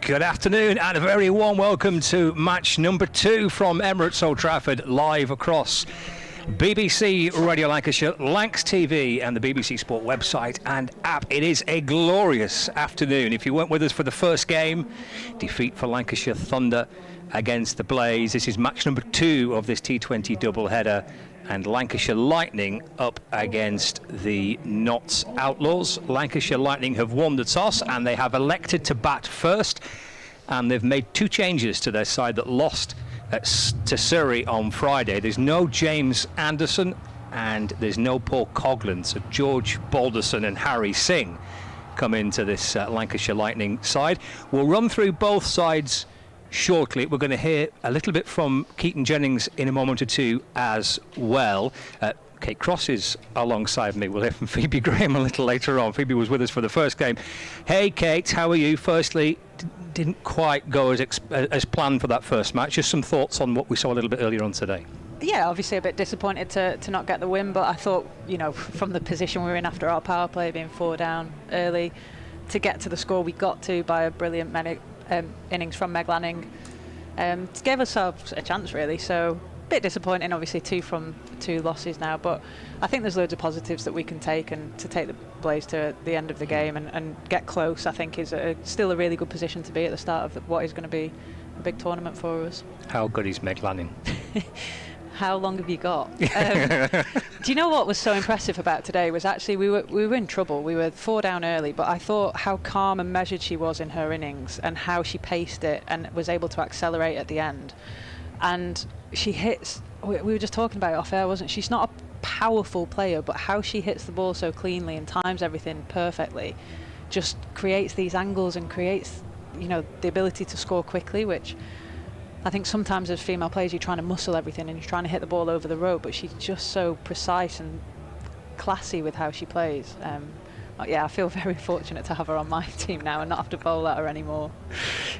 Good afternoon and a very warm welcome to match number 2 from Emirates Old Trafford, live across BBC Radio Lancashire, Lancs TV and the BBC Sport website and app. It is a glorious afternoon. If you weren't with us for the first game, defeat for Lancashire Thunder against the Blaze. This is match number 2 of this T20 doubleheader, and Lancashire Lightning up against the Notts Outlaws. Lancashire Lightning have won the toss and they have elected to bat first, and they've made 2 changes to their side that lost to Surrey on Friday. There's no James Anderson and there's no Paul Coghlan, so George Balderson and Harry Singh come into this Lancashire Lightning side. We'll run through both sides shortly. We're going to hear a little bit from Keaton Jennings in a moment or two as well. Kate Cross is alongside me. We'll hear from Phoebe Graham a little later on. Phoebe was with us for the first game. Hey Kate, how are you? Firstly, didn't quite go as planned for that first match. Just some thoughts on what we saw a little bit earlier on today. Yeah, obviously a bit disappointed to not get the win, but I thought, you know, from the position we were in after our power play, being 4 down early, to get to the score we got to by a brilliant innings from Meg Lanning, gave ourselves a chance really. So a bit disappointing, obviously 2 losses now, but I think there's loads of positives that we can take, and to take the Blaze to the end of the game and get close, I think is still a really good position to be at the start of what is going to be a big tournament for us. How good is Meg Lanning? How long have you got? Do you know what was so impressive about today was actually we were in trouble. We were 4 down early, but I thought how calm and measured she was in her innings and how she paced it and was able to accelerate at the end. And she hits, we were just talking about it off air, wasn't she? She's not a powerful player, but how she hits the ball so cleanly and times everything perfectly just creates these angles and creates, you know, the ability to score quickly, which I think sometimes as female players you're trying to muscle everything and you're trying to hit the ball over the road, but she's just so precise and classy with how she plays. Yeah, I feel very fortunate to have her on my team now and not have to bowl at her anymore.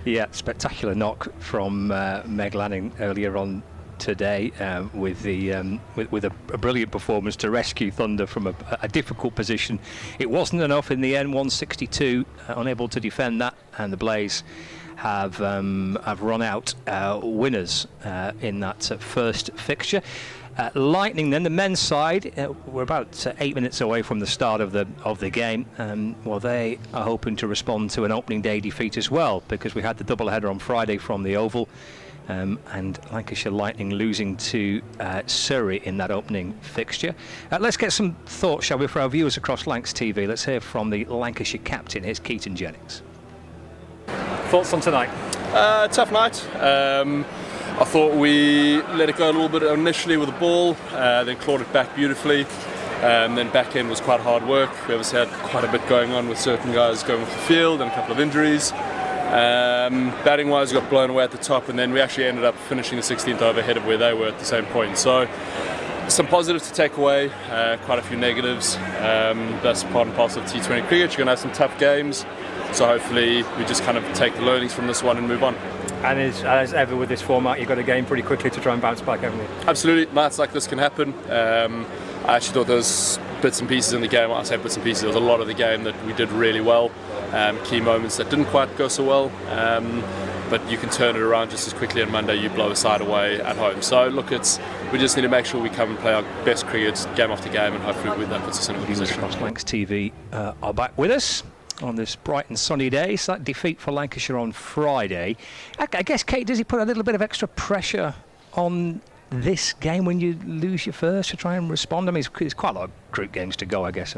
Yeah, spectacular knock from Meg Lanning earlier on today, with a brilliant performance to rescue Thunder from a difficult position. It wasn't enough in the end. 162, unable to defend that, and the Blaze have run out winners in that first fixture. Lightning then, the men's side, we're about 8 minutes away from the start of the game. Well, they are hoping to respond to an opening day defeat as well, because we had the doubleheader on Friday from the Oval, and Lancashire Lightning losing to Surrey in that opening fixture. Let's get some thoughts, shall we, for our viewers across Lancs TV. Let's hear from the Lancashire captain. Here's Keaton Jennings. Thoughts on tonight? Tough night. I thought we let it go a little bit initially with the ball, then clawed it back beautifully. Then back end was quite hard work. We obviously had quite a bit going on with certain guys going off the field and a couple of injuries. Batting wise, we got blown away at the top, and then we actually ended up finishing the 16th over ahead of where they were at the same point. So some positives to take away, quite a few negatives. That's part and parcel of T20 cricket. You're going to have some tough games. So hopefully we just kind of take the learnings from this one and move on. And as ever with this format, you've got a game pretty quickly to try and bounce back, haven't you? Absolutely. Nights like this can happen. I actually thought there was bits and pieces in the game. When I say bits and pieces, there was a lot of the game that we did really well. Key moments that didn't quite go so well. But you can turn it around just as quickly on Monday. You blow a side away at home. So look, we just need to make sure we come and play our best cricket game after game, and hopefully that puts us in a good position. Lancs TV are back with us on this bright and sunny day. So that defeat for Lancashire on Friday. I guess, Kate, does it put a little bit of extra pressure on this game when you lose your first to try and respond? I mean, it's quite a lot of group games to go, I guess.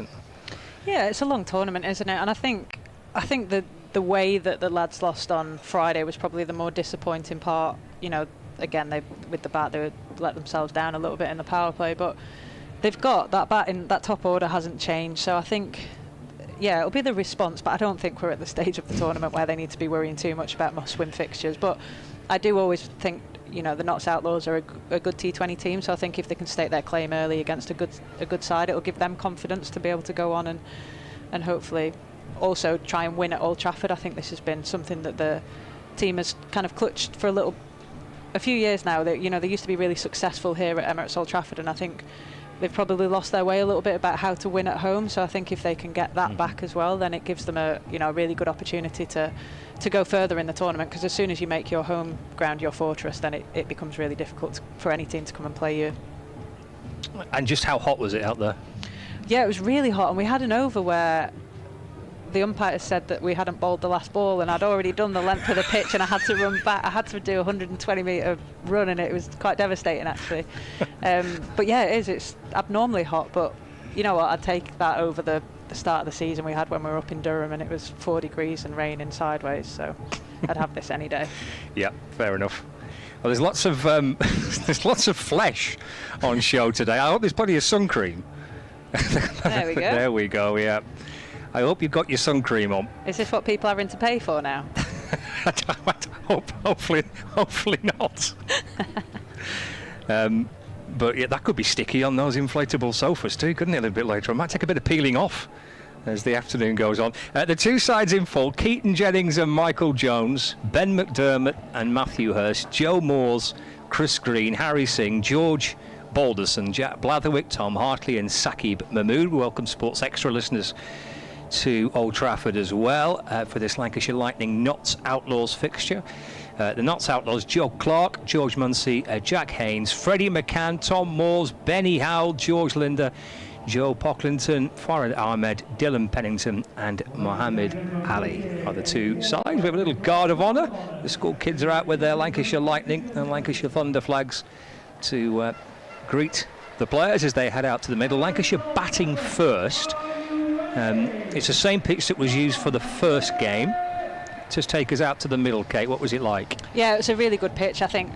Yeah, it's a long tournament, isn't it? And I think that the way that the lads lost on Friday was probably the more disappointing part. You know, again, with the bat, they let themselves down a little bit in the power play, but they've got that bat in that top order hasn't changed. So I think, yeah, it'll be the response, but I don't think we're at the stage of the tournament where they need to be worrying too much about must-win fixtures. But I do always think, you know, the Notts Outlaws are a good T20 team, so I think if they can stake their claim early against a good side, it'll give them confidence to be able to go on and hopefully also try and win at Old Trafford. I think this has been something that the team has kind of clutched for a few years now. That, you know, they used to be really successful here at Emirates Old Trafford, and I think they've probably lost their way a little bit about how to win at home. So I think if they can get that back as well, then it gives them a really good opportunity to go further in the tournament, because as soon as you make your home ground your fortress, then it becomes really difficult for any team to come and play you. And just how hot was it out there? Yeah, it was really hot, and we had an over where the umpire said that we hadn't bowled the last ball, and I'd already done the length of the pitch, and I had to run back. I had to do a 120-metre run, and it was quite devastating, actually. But yeah, it's abnormally hot, but you know what, I'd take that over the start of the season we had when we were up in Durham, and it was 4 degrees and raining sideways, so I'd have this any day. Yeah, fair enough. Well, there's lots of there's lots of flesh on show today. I hope there's plenty of sun cream. There we go. There we go, yeah. I hope you've got your sun cream on. Is this what people are having to pay for now? Hopefully not. But yeah, that could be sticky on those inflatable sofas too, couldn't it, a little bit later? I might take a bit of peeling off as the afternoon goes on. The two sides in full: Keaton Jennings and Michael Jones, Ben McDermott and Matthew Hurst, Joe Moores, Chris Green, Harry Singh, George Balderson, Jack Blatherwick, Tom Hartley and Saqib Mahmood. We welcome Sports Extra listeners to Old Trafford as well for this Lancashire Lightning Notts Outlaws fixture. The Notts Outlaws: Joe Clark, George Munsey, Jack Haynes, Freddie McCann, Tom Moores, Benny Howell, George Linder, Joe Pocklington, Farhad Ahmed, Dylan Pennington and Mohammed Ali are the two sides. We have a little guard of honour. The school kids are out with their Lancashire Lightning and Lancashire Thunder flags to greet the players as they head out to the middle. Lancashire batting first. It's the same pitch that was used for the first game. Just take us out to the middle, Kate. What was it like? Yeah, it was a really good pitch. I think,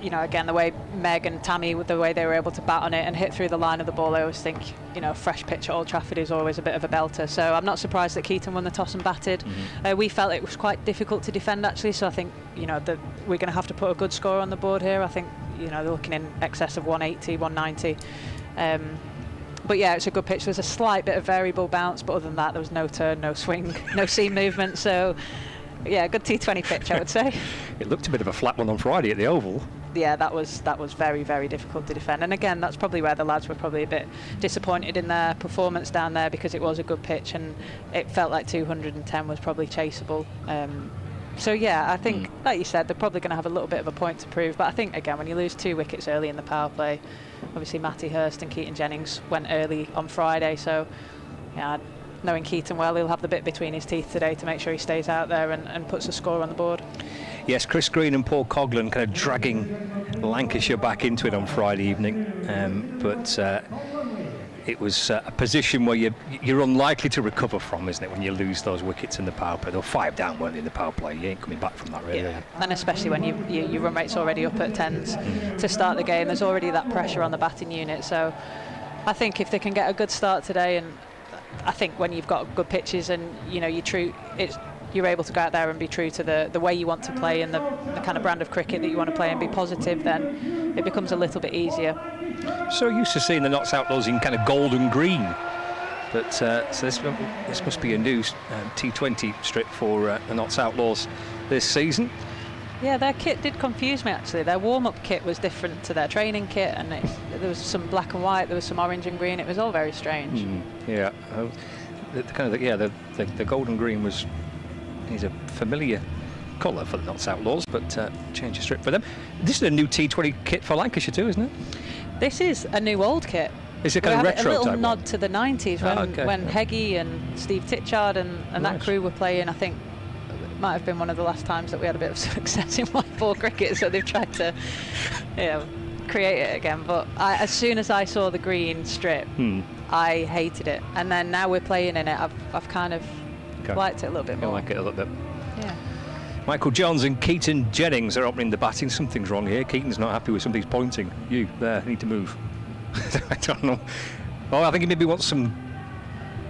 you know, again, the way Meg and Tammy, with the way they were able to bat on it and hit through the line of the ball, I always think, you know, fresh pitch at Old Trafford is always a bit of a belter. So I'm not surprised that Keaton won the toss and batted. We felt it was quite difficult to defend, actually. So I think, you know, we're going to have to put a good score on the board here. I think, you know, they're looking in excess of 180, 190. But yeah, it's a good pitch. There's a slight bit of variable bounce, but other than that, there was no turn, no swing, no seam movement. So yeah, good T20 pitch, I would say. It looked a bit of a flat one on Friday at the Oval. Yeah, that was very, very difficult to defend. And again, that's probably where the lads were probably a bit disappointed in their performance down there, because it was a good pitch and it felt like 210 was probably chaseable. So yeah, I think, like you said, they're probably going to have a little bit of a point to prove. But I think, again, when you lose 2 wickets early in the power play, obviously Matty Hurst and Keaton Jennings went early on Friday. So yeah, knowing Keaton well, he'll have the bit between his teeth today to make sure he stays out there and puts a score on the board. Yes, Chris Green and Paul Coghlan kind of dragging Lancashire back into it on Friday evening. But it was a position where you're unlikely to recover from, isn't it, when you lose those wickets in the power play? They were 5 down, weren't they, in the power play? You ain't coming back from that, really. Yeah. And especially when your run rate's already up at 10s to start the game, there's already that pressure on the batting unit. So I think if they can get a good start today, and I think when you've got good pitches and, you know, you're able to go out there and be true to the way you want to play and the kind of brand of cricket that you want to play and be positive, then it becomes a little bit easier. So used to seeing the Notts Outlaws in kind of gold and green, but so this must be a new T20 strip for the Notts Outlaws this season. Yeah, their kit did confuse me, actually. Their warm-up kit was different to their training kit, and there was some black and white, there was some orange and green. It was all very strange. Yeah, the gold and green is a familiar colour for the Notts Outlaws, but change of strip for them. This is a new T20 kit for Lancashire too, isn't it? This is a new old kit. Is it kind of retro a little type nod one? to the 90s when Heggie and Steve Titchard and that crew were playing. I think it might have been one of the last times that we had a bit of success in white ball cricket, so they've tried to create it again. But as soon as I saw the green strip, I hated it. And then now we're playing in it, I've kind of liked it a little bit more. I like it a little bit. Yeah. Michael Jones and Keaton Jennings are opening the batting. Something's wrong here. Keaton's not happy with somebody's pointing. You, there, need to move. I don't know. Oh, I think he maybe wants some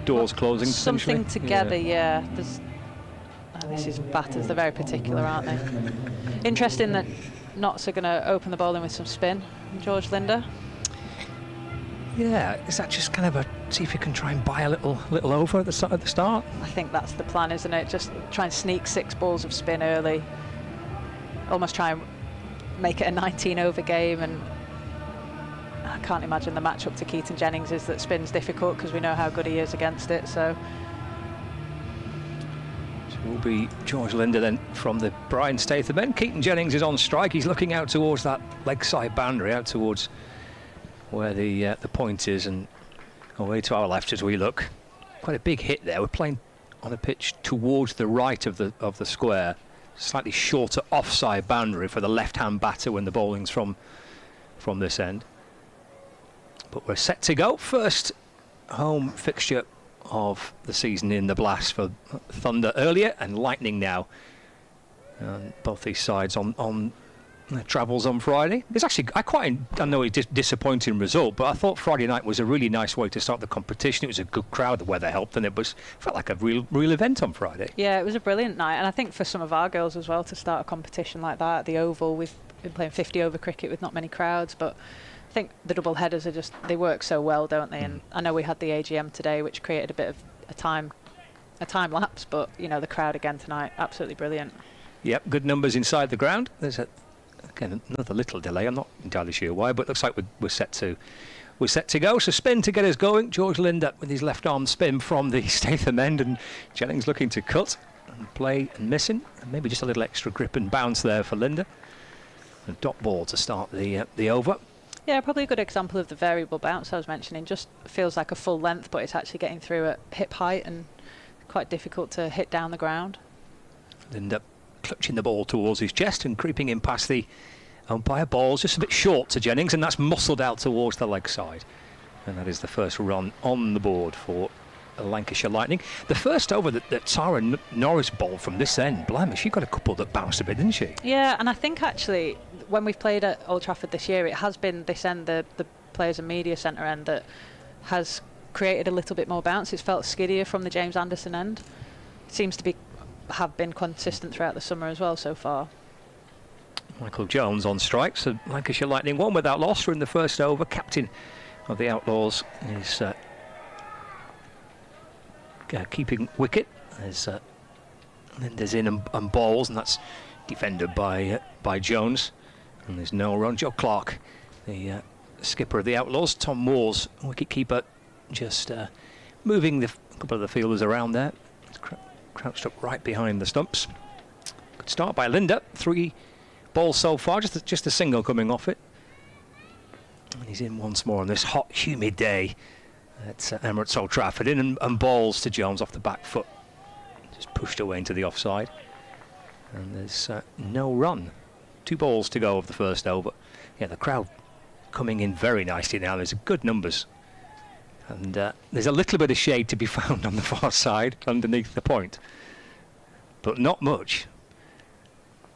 doors closing. Something together, yeah. There's, this is batters. They're very particular, aren't they? Interesting that Notts are going to open the bowling with some spin. George Linder. Yeah, is that just kind of a see if you can try and buy a little over at the start? I think that's the plan, isn't it? Just try and sneak 6 balls of spin early. Almost try and make it a 19-over game, and I can't imagine the matchup to Keaton Jennings is that spin's difficult because we know how good he is against it. So it will be George Linder then from the Brian Statham end. Keaton Jennings is on strike. He's looking out towards that leg side boundary, out towards where the point is, and away to our left as we look. Quite a big hit there. We're playing on a pitch towards the right of the square. Slightly shorter offside boundary for the left-hand batter when the bowling's from this end. But we're set to go. First home fixture of the season in the Blast for Thunder earlier and Lightning now. Both these sides on travels on Friday. It's actually, I know it's a disappointing result, but I thought Friday night was a really nice way to start the competition. It was a good crowd, the weather helped, and felt like a real event on Friday. Yeah, it was a brilliant night, and I think for some of our girls as well to start a competition like that at the Oval. We've been playing 50-over cricket with not many crowds, but I think the double headers are they work so well, don't they? And I know we had the AGM today, which created a bit of a time lapse, but you know, the crowd again tonight, absolutely brilliant. Yep, good numbers inside the ground. There's again another little delay. I'm not entirely sure why, but it looks like we're set to go. So spin to get us going. George Linder with his left arm spin from the Statham end, and Jennings looking to cut and play and missing, and maybe just a little extra grip and bounce there for Linder. A dot ball to start the over. Yeah, probably a good example of the variable bounce I was mentioning. Just feels like a full length, but it's actually getting through at hip height and quite difficult to hit down the ground. Linder clutching the ball towards his chest and creeping in past the umpire. Ball's just a bit short to Jennings, and that's muscled out towards the leg side. And that is the first run on the board for Lancashire Lightning. The first over that Tara Norris bowled from this end, blimey, she got a couple that bounced a bit, didn't she? Yeah, and I think actually when we've played at Old Trafford this year, it has been this end, the Players and Media Centre end, that has created a little bit more bounce. It's felt skiddier from the James Anderson end. It seems to have been consistent throughout the summer as well so far. Michael Jones on strike, so Lancashire Lightning one without loss in the first over. Captain of the Outlaws is keeping wicket as Linder's in and bowls, and that's defended by Jones. And there's no run. Joe Clark, the skipper of the Outlaws. Tom Moore's wicket keeper, just moving a couple of the fielders around there. Crouched up right behind the stumps. Good start by Linder. 3 balls so far, just a single coming off it. And he's in once more on this hot, humid day at Emirates Old Trafford. In and balls to Jones off the back foot. Just pushed away into the offside. And there's no run. 2 balls to go of the first over. Yeah, the crowd coming in very nicely now. There's good numbers. And there's a little bit of shade to be found on the far side underneath the point. But not much.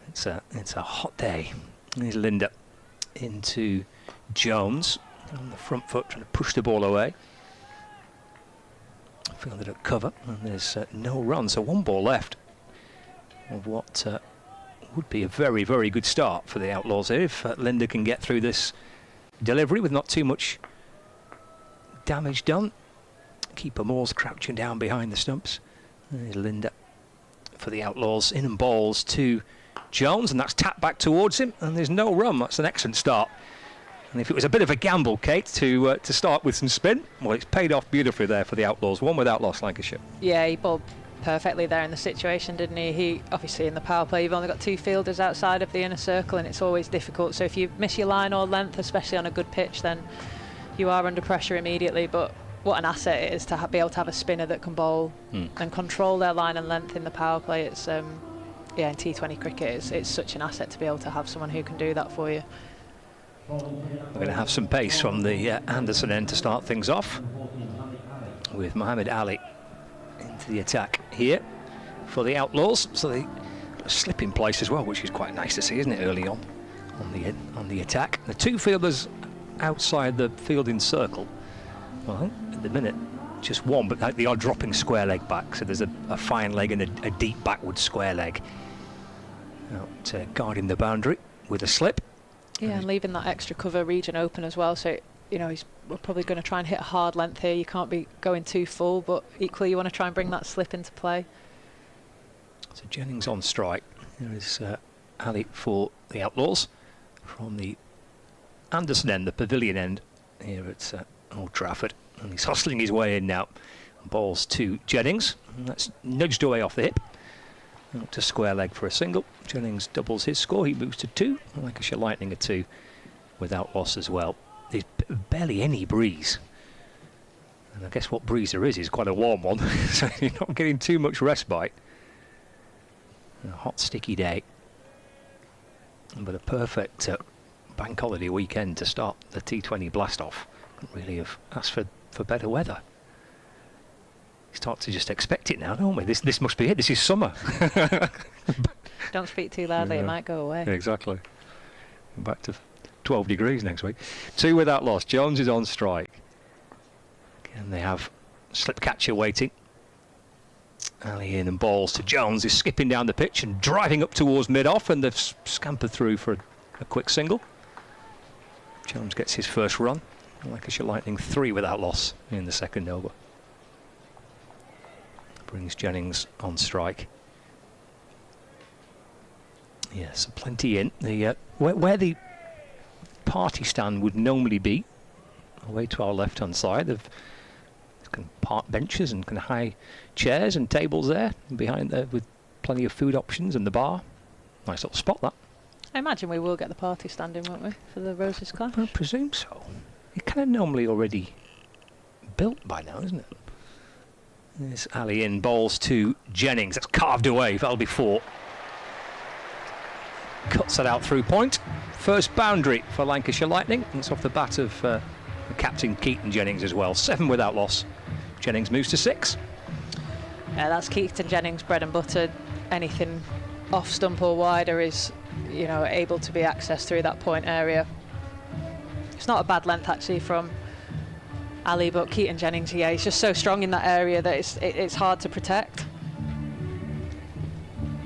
It's a hot day. There's Linder into Jones on the front foot, trying to push the ball away. Fielded at cover, and there's no run, so 1 ball left of what would be a very, very good start for the Outlaws here if Linder can get through this delivery with not too much damage done. Keeper Moore's crouching down behind the stumps. There's Linder for the Outlaws, in and balls to Jones, and that's tapped back towards him, and there's no run. That's an excellent start. And if it was a bit of a gamble, Kate, to start with some spin, well, it's paid off beautifully there for the Outlaws. 1 without loss, Lancashire. Yeah, he bowled perfectly there in the situation, didn't he? He obviously in the power play, you've only got 2 fielders outside of the inner circle, and it's always difficult. So if you miss your line or length, especially on a good pitch, then you are under pressure immediately. But what an asset it is to be able to have a spinner that can bowl and control their line and length in the power play. It's yeah, in T20 cricket, it's such an asset to be able to have someone who can do that for you. We're going to have some pace from the Anderson end to start things off, with Mohammed Ali into the attack here for the Outlaws. So they slip in place as well, which is quite nice to see, isn't it, early on the attack. The 2 fielders outside the fielding circle. Well, at the minute, just one, but like they are dropping square leg back, so there's a fine leg and a deep backward square leg. Out guarding the boundary with a slip. Yeah, and leaving that extra cover region open as well, so we're probably going to try and hit a hard length here. You can't be going too full, but equally you want to try and bring that slip into play. So Jennings on strike. There is Ali for the Outlaws from the Anderson end, the pavilion end here at Old Trafford. And he's hustling his way in now. Balls to Jennings. And that's nudged away off the hip. Out to square leg for a single. Jennings doubles his score. He moves to 2. Lancashire Lightning a 2 without loss as well. There's barely any breeze. And I guess what breeze there is quite a warm one. So you're not getting too much respite. A hot, sticky day. But a perfect bank holiday weekend to start the T20 blast-off. Couldn't really have asked for better weather. We start to just expect it now, don't we? This must be it. This is summer. Don't speak too loudly, it might go away. Yeah, exactly. Back to 12 degrees next week. 2 without loss. Jones is on strike. And they have slip catcher waiting. Ali in and balls to Jones, is skipping down the pitch and driving up towards mid-off, and they've scampered through for a quick single. Jones gets his first run. Lancashire Lightning 3 without loss in the second over. Brings Jennings on strike. Yes, plenty in. The where the party stand would normally be, away to our left-hand side, they've can park benches and can high chairs and tables there behind there with plenty of food options and the bar. Nice little spot, that. I imagine we will get the party stand in, won't we, for the Roses Clash? I presume so. It's kind of normally already built by now, isn't it? There's Ali in, balls to Jennings. That's carved away. That'll be 4. Cuts that out through point. First boundary for Lancashire Lightning. It's off the bat of the captain Keaton Jennings as well. 7 without loss. Jennings moves to 6. Yeah, that's Keaton Jennings' bread and butter. Anything off stump or wider is, able to be accessed through that point area. It's not a bad length actually from Ali, but Keaton Jennings, he's just so strong in that area that it's hard to protect.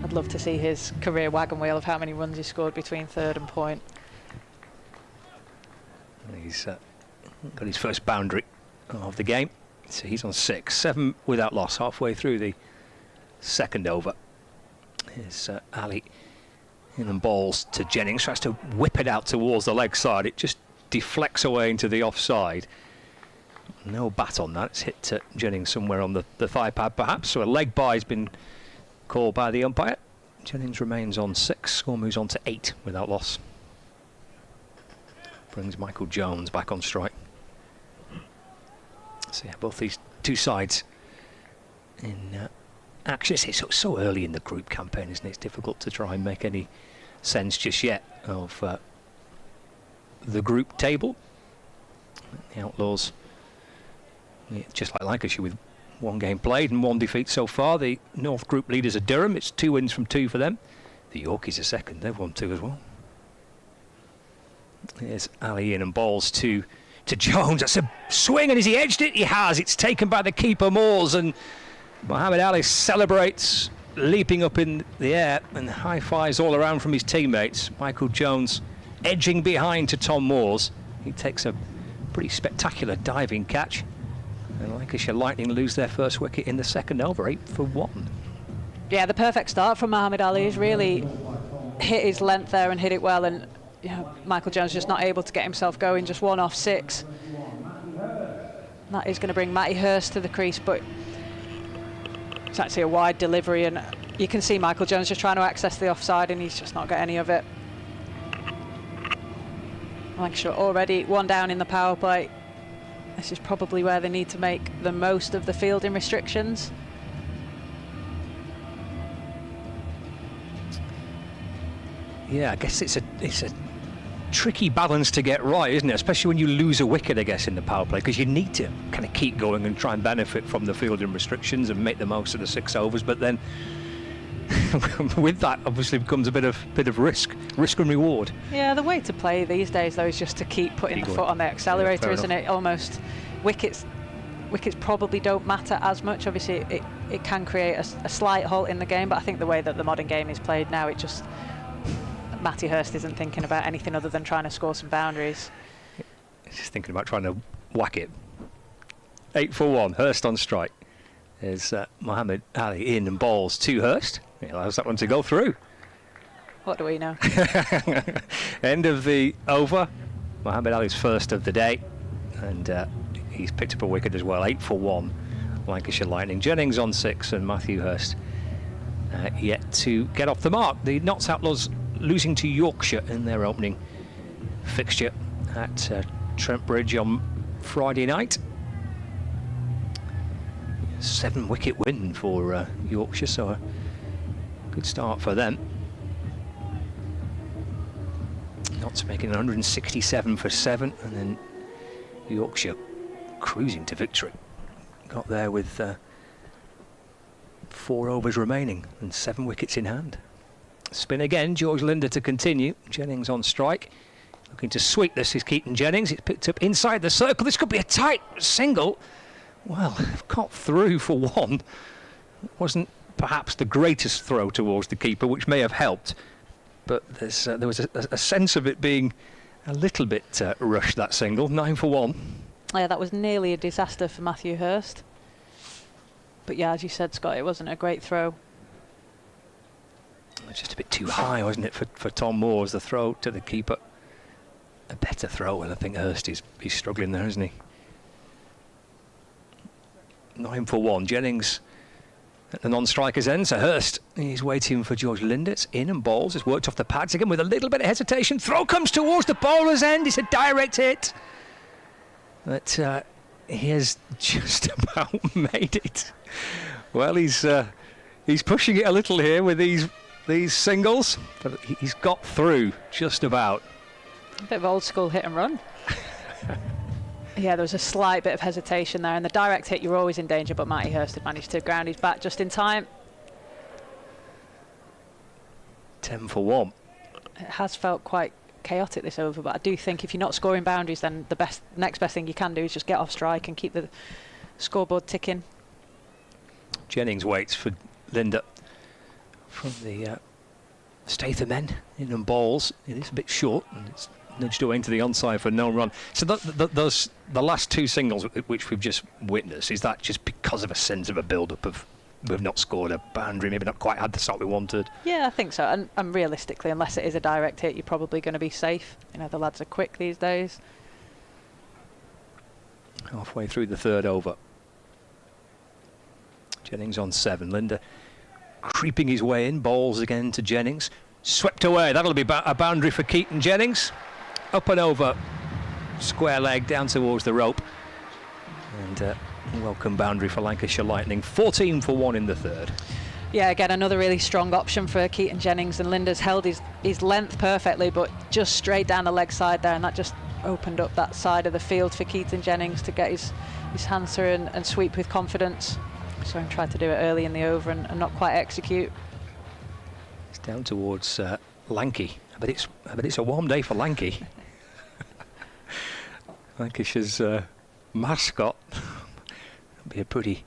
I'd love to see his career wagon wheel of how many runs he scored between third and point. He's got his first boundary of the game. So he's on 6. 7 without loss, halfway through the second over. Here's Ali in and balls to Jennings. Tries to whip it out towards the leg side. It just deflects away into the offside. No bat on that. It's hit Jennings somewhere on the thigh pad perhaps. So a leg bye has been called by the umpire. Jennings remains on 6. Score moves on to 8 without loss. Brings Michael Jones back on strike. So yeah, both these two sides in action. It's so early in the group campaign, isn't it? It's difficult to try and make any sense just yet of the group table. The Outlaws, just like Lancashire, with 1 game played and 1 defeat so far. The North Group leaders are Durham. It's 2 wins from 2 for them. The Yorkies are second. They've won 2 as well. Here's Ali in and balls to Jones. That's a swing, and has he edged it? He has. It's taken by the keeper Moores, and Mohammed Ali celebrates, leaping up in the air, and high fives all around from his teammates. Michael Jones edging behind to Tom Moores. He takes a pretty spectacular diving catch, and Lancashire Lightning lose their first wicket in the second over, 8 for 1. Yeah, the perfect start from Mohammed Ali. He's really hit his length there and hit it well, and Michael Jones just not able to get himself going, just 1 off 6. That is going to bring Matty Hurst to the crease, but it's actually a wide delivery, and you can see Michael Jones just trying to access the offside, and he's just not got any of it. Lancashire already 1 down in the power play. This is probably where they need to make the most of the fielding restrictions. Yeah, I guess it's a tricky balance to get right, isn't it? Especially when you lose a wicket, I guess, in the power play, because you need to kind of keep going and try and benefit from the fielding restrictions and make the most of the 6 overs. But then, with that, obviously becomes a bit of risk and reward. Yeah, the way to play these days, though, is just to keep putting the foot on the accelerator, isn't it? Almost wickets wickets probably don't matter as much. Obviously, it can create a slight halt in the game, but I think the way that the modern game is played now, it just... Matty Hurst isn't thinking about anything other than trying to score some boundaries. He's just thinking about trying to whack it. 8 for 1, Hurst on strike. There's Mohammed Ali in and balls to Hurst. He allows that one to go through. What do we know? End of the over. Mohammed Ali's first of the day. And he's picked up a wicket as well. 8 for 1, Lancashire Lightning. Jennings on 6 and Matthew Hurst yet to get off the mark. The Notts Outlaws losing to Yorkshire in their opening fixture at Trent Bridge on Friday night. 7-wicket win for Yorkshire, so a good start for them. Notts making 167 for 7, and then Yorkshire cruising to victory. Got there with 4 overs remaining and 7 wickets in hand. Spin again, George Linder to continue. Jennings on strike. Looking to sweep this is Keaton Jennings. It's picked up inside the circle. This could be a tight single. Well, got through for 1. Wasn't perhaps the greatest throw towards the keeper, which may have helped. But there was a sense of it being a little bit rushed, that single. 9 for 1. Yeah, that was nearly a disaster for Matthew Hurst. But yeah, as you said, Scott, it wasn't a great throw. It was just a bit too high, wasn't it, for Tom Moore's the throw to the keeper. A better throw, and I think Hurst he's struggling there, isn't he? 9 for 1. Jennings at the non-striker's end. So Hurst, he's waiting for George Linder. It's in and balls. It's worked off the pads again with a little bit of hesitation. Throw comes towards the bowler's end. It's a direct hit. But he has just about made it. Well, he's pushing it a little here with these singles, but he's got through just about. A bit of old school hit and run. Yeah, there was a slight bit of hesitation there, and the direct hit, you're always in danger, but Matty Hurst had managed to ground his bat just in time. 10 for 1. It has felt quite chaotic this over, but I do think if you're not scoring boundaries, then the next best thing you can do is just get off strike and keep the scoreboard ticking. Jennings waits for Linder from the Statham end, in and balls. It is a bit short, and it's nudged away into the onside for no run. So those the last 2 singles which we've just witnessed, is that just because of a sense of a build-up of we've not scored a boundary, maybe not quite had the shot we wanted? Yeah, I think so. And realistically, unless it is a direct hit, you're probably going to be safe. You know, the lads are quick these days. Halfway through the 3rd over. Jennings on 7. Linder creeping his way in. Balls again to Jennings. Swept away. That'll be a boundary for Keaton Jennings. Up and over. Square leg down towards the rope. And welcome boundary for Lancashire Lightning. 14 for 1 in the 3rd. Yeah, again, another really strong option for Keaton Jennings, and Linder's held his length perfectly, but just straight down the leg side there, and that just opened up that side of the field for Keaton Jennings to get his hands through and sweep with confidence. So he tried to do it early in the over and not quite execute. It's down towards Lanky. But it's a warm day for Lanky. Lancashire's mascot. It'll be a pretty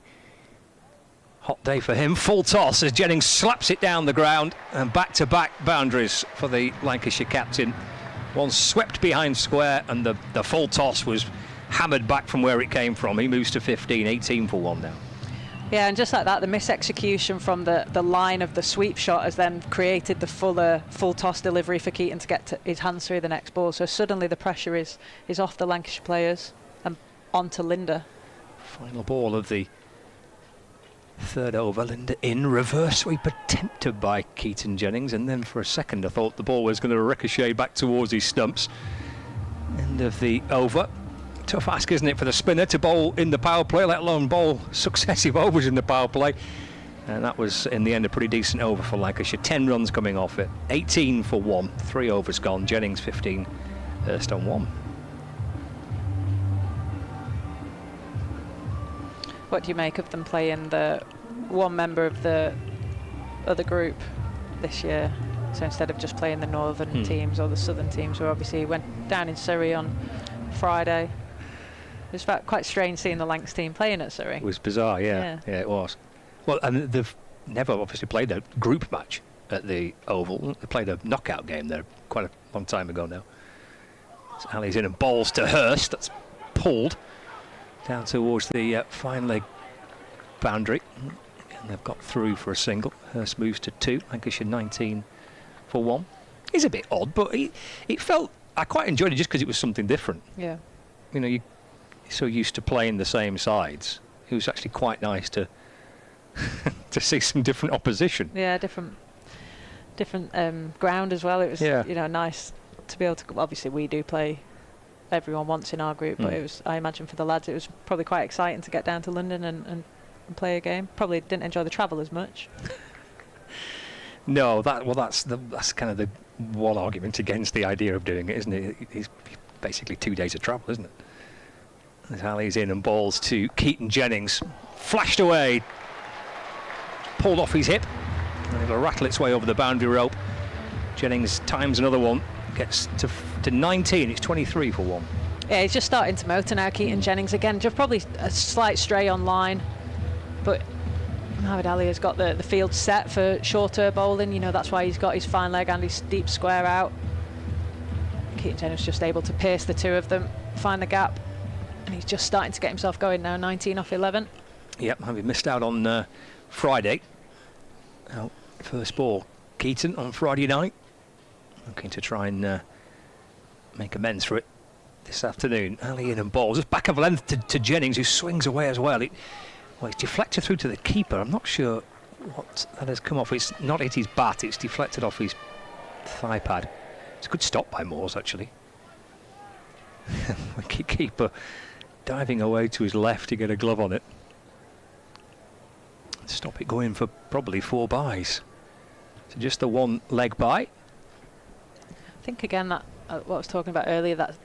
hot day for him. Full toss as Jennings slaps it down the ground, and back-to-back boundaries for the Lancashire captain. One swept behind square, and the full toss was hammered back from where it came from. He moves to 15, 18 for 1 now. Yeah, and just like that, the misexecution from the line of the sweep shot has then created the full toss delivery for Keaton to get his hands through the next ball. So suddenly the pressure is off the Lancashire players and onto Linder. Final ball of the 3rd over. Linder in, reverse sweep attempted by Keaton Jennings, and then for a second I thought the ball was going to ricochet back towards his stumps. End of the over. Tough ask, isn't it, for the spinner to bowl in the power play, let alone bowl successive overs in the power play. And that was, in the end, a pretty decent over for Lancashire. 10 runs coming off it. 18 for 1. 3 overs gone. Jennings 15. Hurst on 1. What do you make of them playing the one member of the other group this year? So instead of just playing the northern teams or the southern teams, who obviously went down in Surrey on Friday. It was quite strange seeing the Lancs team playing at Surrey. It was bizarre, yeah, it was. Well, and they've never obviously played a group match at the Oval. They played a knockout game there quite a long time ago now. So Ali's in and balls to Hurst. That's pulled down towards the fine leg boundary. And they've got through for a single. Hurst moves to 2. Lancashire 19 for 1. It's a bit odd, but it felt... I quite enjoyed it just because it was something different. Yeah. You know, you're so used to playing the same sides. It was actually quite nice to to see some different opposition. Yeah, different ground as well. It was nice to be able to. Obviously, we do play everyone once in our group, but it was. I imagine for the lads, it was probably quite exciting to get down to London and play a game. Probably didn't enjoy the travel as much. No, that's kind of the one argument against the idea of doing it, isn't it? It's basically 2 days of travel, isn't it? As Ali's in and balls to Keaton Jennings, flashed away, pulled off his hip, and it'll rattle its way over the boundary rope. Jennings times another one, gets to 19. It's 23 for 1. Yeah, he's just starting to motor now. Keaton Jennings again, just probably a slight stray on line, but Mohamed Ali has got the field set for shorter bowling. You know, that's why he's got his fine leg and his deep square out. Keaton Jennings just able to pierce the two of them, find the gap, and he's just starting to get himself going now. 19 off 11. Yep, having missed out on Friday. First ball, Keaton on Friday night. Looking to try and make amends for it this afternoon. Ali in and balls, just back of length to Jennings, who swings away as well. It's deflected through to the keeper. I'm not sure what that has come off. It's not hit his bat, it's deflected off his thigh pad. It's a good stop by Moores, actually. Keeper diving away to his left to get a glove on it. Stop it going for probably 4 byes. So just the 1 leg bye. I think again that what I was talking about earlier, that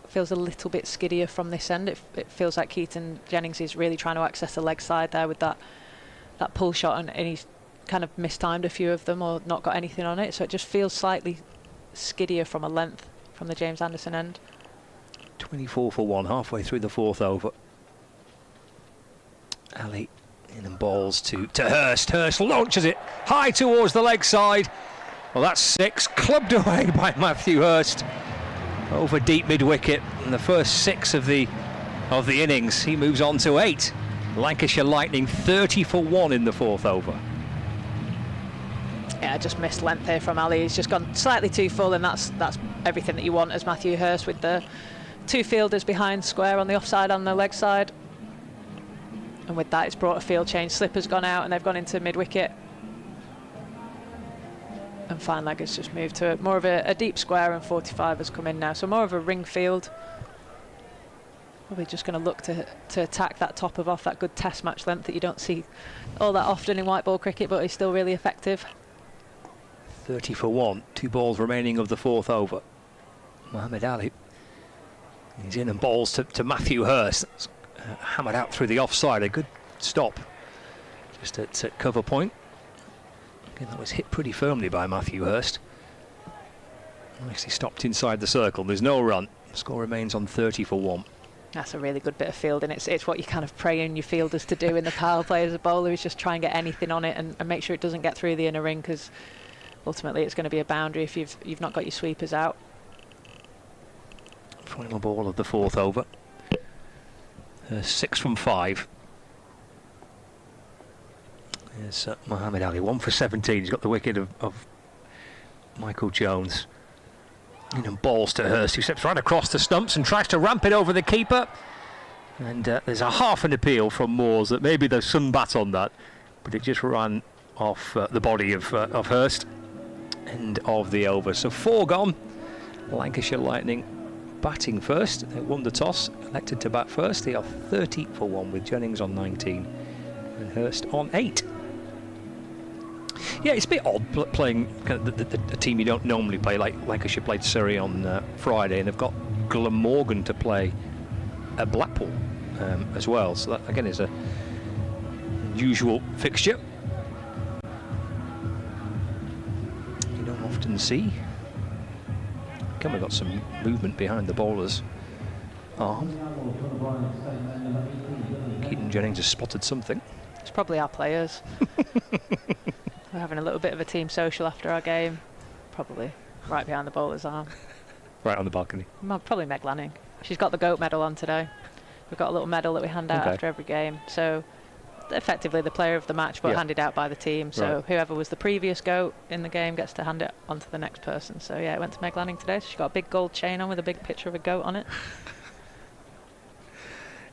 feels a little bit skiddier from this end. It feels like Keaton Jennings is really trying to access the leg side there with that pull shot, and he's kind of mistimed a few of them or not got anything on it. So it just feels slightly skiddier from a length from the James Anderson end. 24 for 1, halfway through the 4th over. Ali in and balls to Hurst. Hurst launches it high towards the leg side. Well, that's 6, clubbed away by Matthew Hurst over deep mid-wicket. And the first 6 of the innings, he moves on to 8. Lancashire Lightning 30 for 1 in the 4th over. Yeah, just missed length here from Ali. He's just gone slightly too full, and that's everything that you want as Matthew Hurst, with the 2 fielders behind square on the offside on the leg side. And with that, it's brought a field change. Slipper's gone out and they've gone into mid-wicket. And fine leg has just moved to more of a deep square, and 45 has come in now. So more of a ring field. Probably just going to look to attack that top of off, that good test match length that you don't see all that often in white ball cricket, but is still really effective. 30 for 1, 2 balls remaining of the 4th over. Mohamed Ali, he's in and balls to Matthew Hurst. That's, hammered out through the offside, a good stop just at cover point. Again, that was hit pretty firmly by Matthew Hurst. Nicely stopped inside the circle. There's no run. The score remains on 30 for 1. That's a really good bit of fielding. It's what you kind of pray in your fielders to do in the power play as a bowler, is just try and get anything on it and make sure it doesn't get through the inner ring, because ultimately it's going to be a boundary if you've not got your sweepers out. Final ball of the 4th over. 6 from 5. There's Mohamed Ali, 1 for 17. He's got the wicket of Michael Jones. And balls to Hurst, who steps right across the stumps and tries to ramp it over the keeper. And there's a half an appeal from Moores that maybe there's some bat on that, but it just ran off the body of Hurst. End of the over. So 4 gone. Lancashire Lightning batting first. They won the toss, elected to bat first. They are 30 for 1 with Jennings on 19 and Hurst on 8. Yeah, it's a bit odd playing kind of the team you don't normally play. Like Lancashire played Surrey on Friday, and they've got Glamorgan to play at Blackpool as well. So that again is a usual fixture. You don't often see. Again, we've got some movement behind the bowlers arm. Keaton Jennings has spotted something. It's probably our players. We're having a little bit of a team social after our game. Probably right behind the bowler's arm. Right on the balcony. Probably Meg Lanning. She's got the GOAT medal on today. We've got a little medal that we hand out after every game. So effectively the player of the match, but handed out by the team. So whoever was the previous GOAT in the game gets to hand it on to the next person. So yeah, it went to Meg Lanning today. So she got a big gold chain on with a big picture of a goat on it.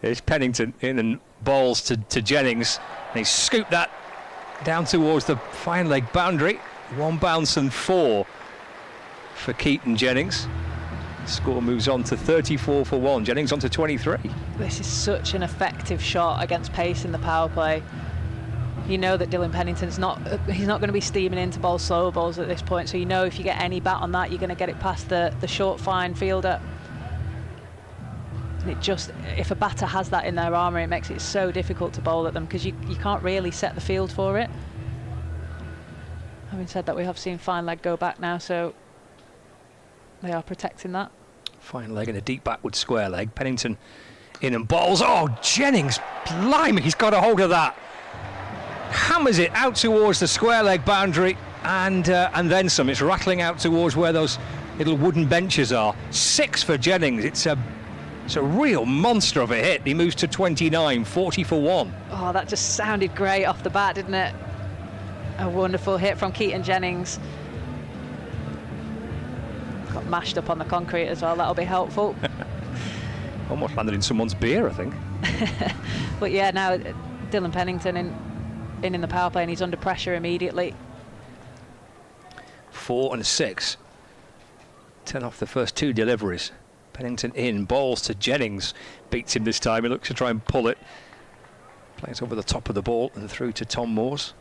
It's Pennington in and balls to Jennings. And he scooped that down towards the fine leg boundary. 1 bounce and 4 for Keaton Jennings. Score moves on to 34 for 1. Jennings on to 23. This is such an effective shot against pace in the power play. You know that Dylan Pennington's he's not going to be steaming into bowl slower balls at this point. So you know if you get any bat on that, you're going to get it past the short, fine fielder. And it just, if a batter has that in their armour, it makes it so difficult to bowl at them because you can't really set the field for it. Having said that, we have seen fine leg go back now, so they are protecting that. Fine leg and a deep backward square leg. Pennington in and balls. Oh, Jennings, blimey, he's got a hold of that. Hammers it out towards the square leg boundary and then some. It's rattling out towards where those little wooden benches are. 6 for Jennings. It's a real monster of a hit. He moves to 29, 40 for 1. Oh, that just sounded great off the bat, didn't it? A wonderful hit from Keaton Jennings. Got mashed up on the concrete as well, that'll be helpful. Almost landed in someone's beer, I think. But yeah, now Dylan Pennington in the power play and he's under pressure immediately. 4 and 6. 10 off the first 2 deliveries. Pennington in, balls to Jennings. Beats him this time, he looks to try and pull it. Plays over the top of the ball and through to Tom Moores.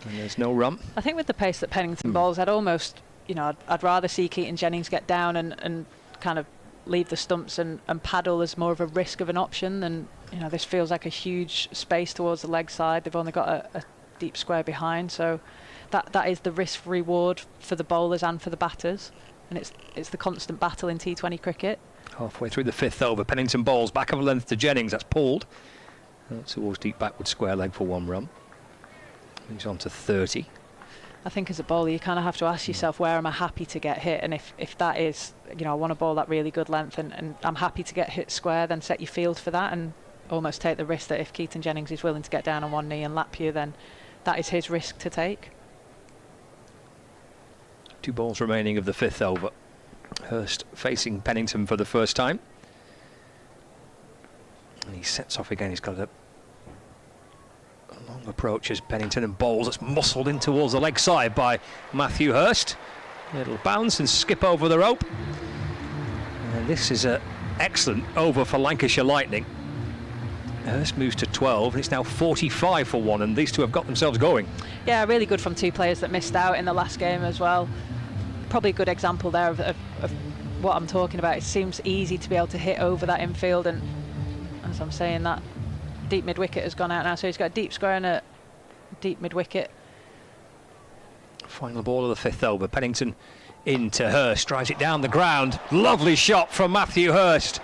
And there's no run. I think with the pace that Pennington bowls, I'd almost, I'd rather see Keaton Jennings get down and kind of leave the stumps and paddle as more of a risk of an option than, this feels like a huge space towards the leg side. They've only got a deep square behind, so that is the risk reward for the bowlers and for the batters. And it's the constant battle in T20 cricket. Halfway through the 5th over, Pennington bowls back of a length to Jennings. That's pulled towards deep backward square leg for 1 run. He's on to 30. I think as a bowler you kind of have to ask yourself, where am I happy to get hit? And if that is, I want to bowl that really good length and I'm happy to get hit square, then set your field for that and almost take the risk that if Keaton Jennings is willing to get down on one knee and lap you, then that is his risk to take. 2 balls remaining of the 5th over. Hurst facing Pennington for the first time. And he sets off again. He's got a long approach as Pennington and bowls. That's muscled in towards the leg side by Matthew Hurst. A little bounce and skip over the rope. And this is an excellent over for Lancashire Lightning. Hurst moves to 12, and it's now 45 for 1, and these two have got themselves going. Yeah, really good from 2 players that missed out in the last game as well. Probably a good example there of what I'm talking about. It seems easy to be able to hit over that infield, and as I'm saying, that deep mid-wicket has gone out now, so he's got a deep square and a deep mid-wicket. Final ball of the 5th over. Pennington into Hurst, drives it down the ground. Lovely shot from Matthew Hurst.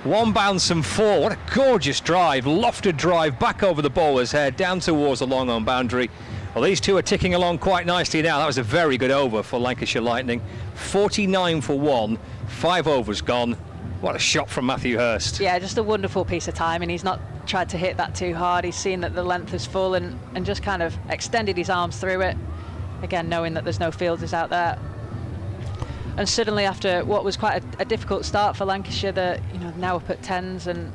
1 bounce and 4. What a gorgeous drive, lofted drive back over the bowler's head, down towards the long on boundary. Well, these two are ticking along quite nicely now. That was a very good over for Lancashire Lightning. 49 for 1, 5 overs gone. What a shot from Matthew Hurst. Yeah, just a wonderful piece of timing. He's not tried to hit that too hard. He's seen that the length is full and just kind of extended his arms through it. Again, knowing that there's no fielders out there. And suddenly, after what was quite a difficult start for Lancashire, they're now up at 10s and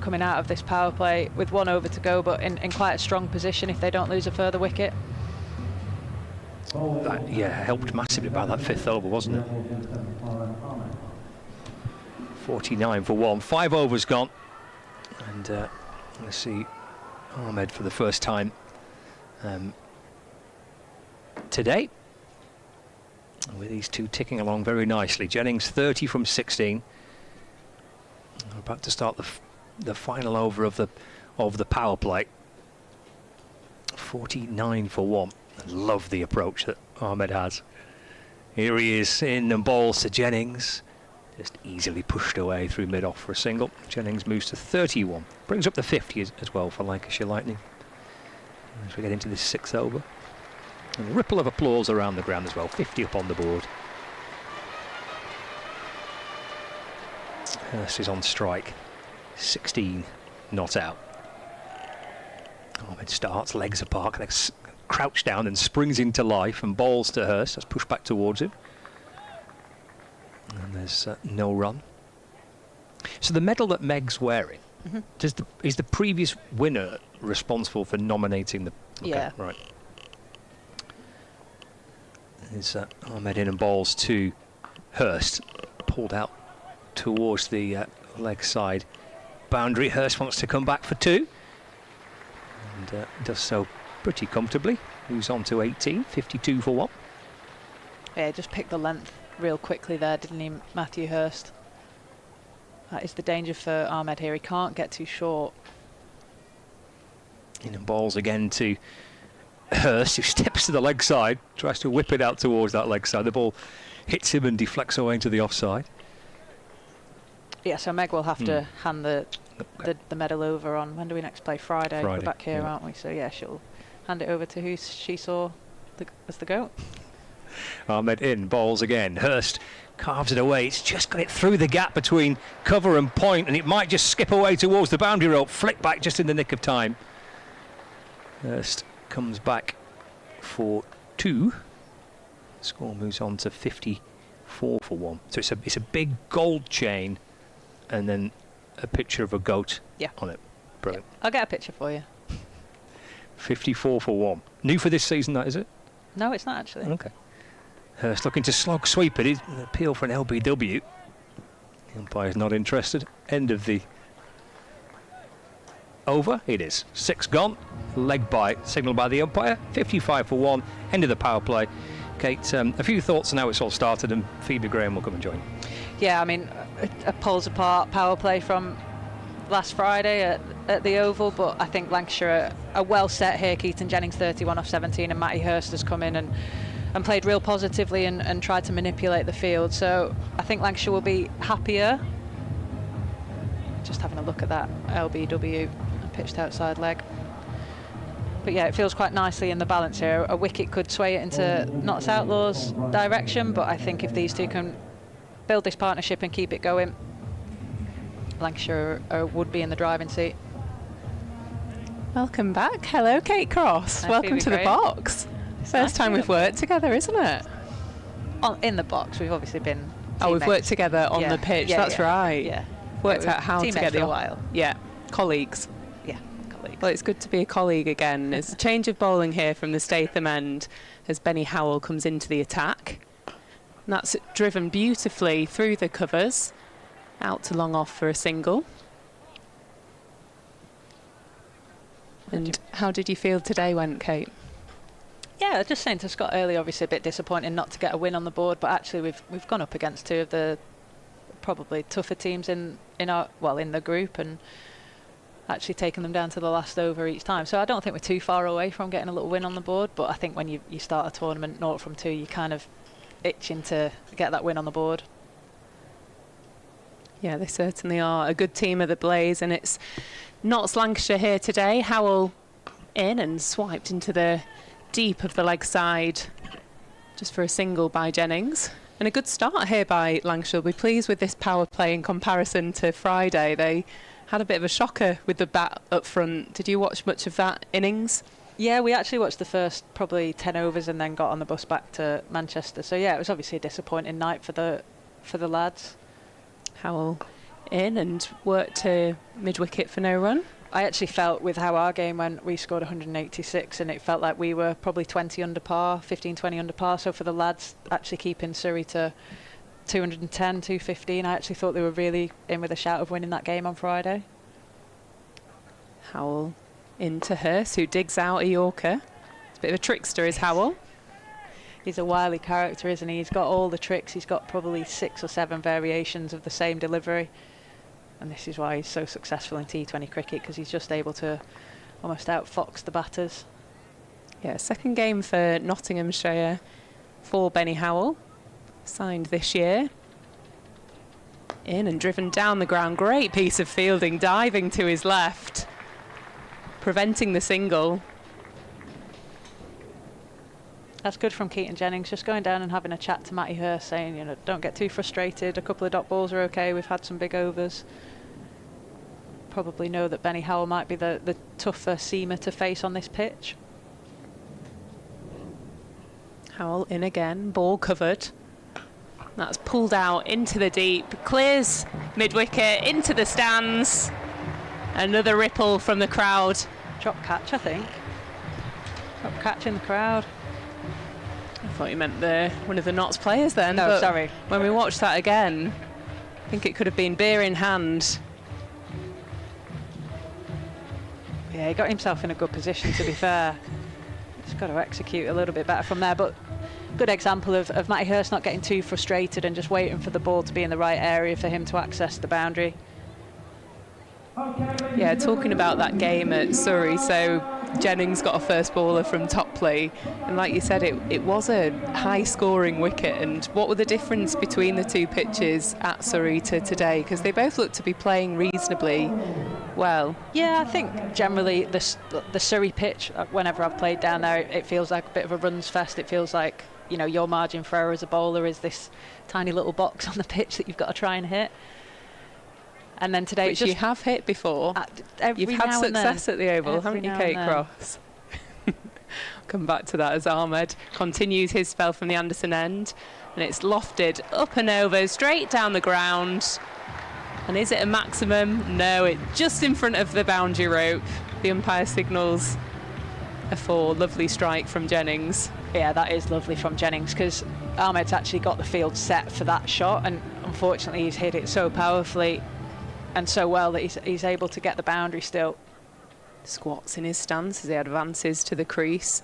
coming out of this power play with 1 over to go, but in quite a strong position if they don't lose a further wicket. That, helped massively by that 5th over, wasn't it? 49 for 1, 5 overs gone. And let's see Ahmed for the first time today. With these two ticking along very nicely. Jennings 30 from 16. We're about to start the final over of the power play. 49 for 1. I love the approach that Ahmed has. Here he is in and balls to Jennings. Just easily pushed away through mid-off for a single. Jennings moves to 31. Brings up the 50 as well for Lancashire Lightning as we get into this 6th over. And a ripple of applause around the ground as well. 50 up on the board. Hurst is on strike. 16 not out. Ahmed starts, legs apart, crouched down and springs into life and bowls to Hurst. That's pushed back towards him. And there's no run. So the medal that Meg's wearing, is the previous winner responsible for nominating the... Okay, yeah. Right. There's Ahmed in and bowls to Hurst. Pulled out towards the leg side boundary. Hurst wants to come back for 2. And does so pretty comfortably. Moves on to 18, 52 for 1. Yeah, just picked the length real quickly there, didn't he, Matthew Hurst? That is the danger for Ahmed here. He can't get too short. In and balls again to Hurst, who steps to the leg side, tries to whip it out towards that leg side. The ball hits him and deflects away into the offside. Yeah, so Meg will have to hand the medal over on, when do we next play? Friday. We're back here, aren't we? So yeah, she'll hand it over to who she saw as the GOAT. Ahmed in, balls again. Hurst carves it away. It's just got it through the gap between cover and point, and it might just skip away towards the boundary rope. Flick back just in the nick of time. Hurst comes back for 2. Score moves on to 54 for 1. So it's a big gold chain, and then a picture of a goat on it. Brilliant. Yeah. I'll get a picture for you. 54 for 1. New for this season, that is it? No, it's not actually. Okay. Hurst looking to slog sweep it. An appeal for an LBW. The umpire's not interested. End of the over. It is. 6 gone. Leg bite signalled by the umpire. 55 for 1. End of the power play. Kate, a few thoughts on how it's all started, and Phoebe Graham will come and join. Yeah, I mean, a poles apart power play from last Friday at the Oval, but I think Lancashire are well set here. Keaton Jennings 31 off 17, and Matty Hurst has come in and played real positively and tried to manipulate the field. So I think Lancashire will be happier. Just having a look at that LBW, pitched outside leg. But yeah, it feels quite nicely in the balance here. A wicket could sway it into Notts Outlaws direction, but I think if these two can build this partnership and keep it going, Lancashire would be in the driving seat. Welcome back. Hello, Kate Cross. Hi, welcome Phoebe to the Graham. box. It's First nice time we've worked together, isn't it? In the box, we've obviously been. Oh, we've teammates. worked together on the pitch. That's right. Yeah. Worked Yeah, out how to teammates get for the a while. Yeah, colleagues. Yeah, colleagues. Well, it's good to be a colleague again. There's a change of bowling here from the Statham end as Benny Howell comes into the attack. And that's driven beautifully through the covers, out to long off for a single. And how did you feel today went, Kate? Yeah, I was just saying to Scott earlier, obviously a bit disappointing not to get a win on the board, but actually we've gone up against two of the probably tougher teams in the group, and actually taken them down to the last over each time. So I don't think we're too far away from getting a little win on the board, but I think when you start a tournament 0 from 2, you kind of itching to get that win on the board. Yeah, they certainly are a good team at the Blaze, and it's Notts Lancashire here today. Howell in and swiped into the deep of the leg side just for a single by Jennings. And a good start here by Lancashire. We'll be pleased with this power play in comparison to Friday. They had a bit of a shocker with the bat up front. Did you watch much of that innings? Yeah, we actually watched the first probably 10 overs and then got on the bus back to Manchester. So yeah, it was obviously a disappointing night for the lads. Howell in and worked to mid-wicket for no run. I actually felt with how our game went, we scored 186 and it felt like we were probably 20 under par, 15, 20 under par. So for the lads actually keeping Surrey to 210, 215, I actually thought they were really in with a shout of winning that game on Friday. Howell into Hurst, who digs out a Yorker. It's a bit of a trickster, is Howell. He's a wily character, isn't he? He's got all the tricks. He's got probably 6 or 7 variations of the same delivery. And this is why he's so successful in T20 cricket, because he's just able to almost outfox the batters. Yeah, second game for Nottinghamshire for Benny Howell, signed this year. In and driven down the ground. Great piece of fielding, diving to his left, preventing the single. That's good from Keaton Jennings, just going down and having a chat to Matty Hurst, saying, you know, don't get too frustrated. A couple of dot balls are okay. We've had some big overs. Probably know that Benny Howell might be the tougher seamer to face on this pitch. Howell in again, ball covered. That's pulled out into the deep, clears mid-wicket, into the stands. Another ripple from the crowd. Drop catch, I think. Drop catch in the crowd. I thought you meant one of the Notts players then. No, but sorry. When we watched that again, I think it could have been beer in hand. Yeah, he got himself in a good position, to be fair. He's got to execute a little bit better from there, but good example of Matty Hurst not getting too frustrated and just waiting for the ball to be in the right area for him to access the boundary. Yeah, talking about that game at Surrey, so Jennings got a first baller from Topley, and like you said, it was a high-scoring wicket. And what were the difference between the two pitches at Surrey to today? Because they both looked to be playing reasonably well. Yeah, I think generally the Surrey pitch, whenever I've played down there, it feels like a bit of a runs fest. It feels like, you know, your margin for error as a bowler is this tiny little box on the pitch that you've got to try and hit. And then today, which you have hit before. You've had success at the Oval, haven't you, Kate Cross? Come back to that as Ahmed continues his spell from the Anderson end, and it's lofted up and over, straight down the ground. And is it a maximum? No, it's just in front of the boundary rope. The umpire signals a 4. Lovely strike from Jennings. Yeah, that is lovely from Jennings, because Ahmed's actually got the field set for that shot, and unfortunately he's hit it so powerfully and so well that he's able to get the boundary still. Squats in his stance as he advances to the crease,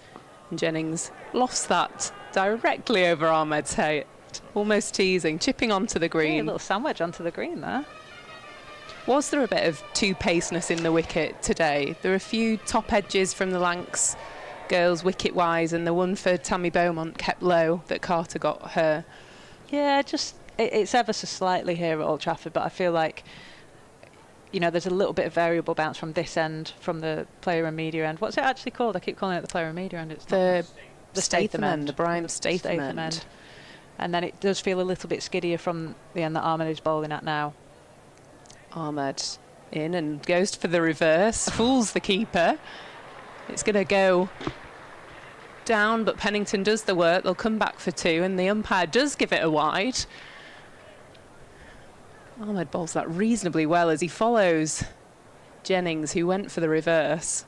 and Jennings lost that directly over Ahmed's head, almost teasing, chipping onto the green. Yeah, a little sandwich onto the green there. Was there a bit of two-paceness in the wicket today? There were a few top edges from the Lancs girls wicket-wise, and the one for Tammy Beaumont kept low that Carter got her. Yeah, just it's ever so slightly here at Old Trafford, but I feel like, you know, there's a little bit of variable bounce from this end, from the player and media end. What's it actually called? I keep calling it the player and media end. It's the Statham end. The Brian Statham end. And then it does feel a little bit skiddier from the end that Ahmed is bowling at now. Ahmed in and goes for the reverse, fools the keeper. It's going to go down, but Pennington does the work. They'll come back for 2, and the umpire does give it a wide. Ahmed bowls that reasonably well as he follows Jennings, who went for the reverse.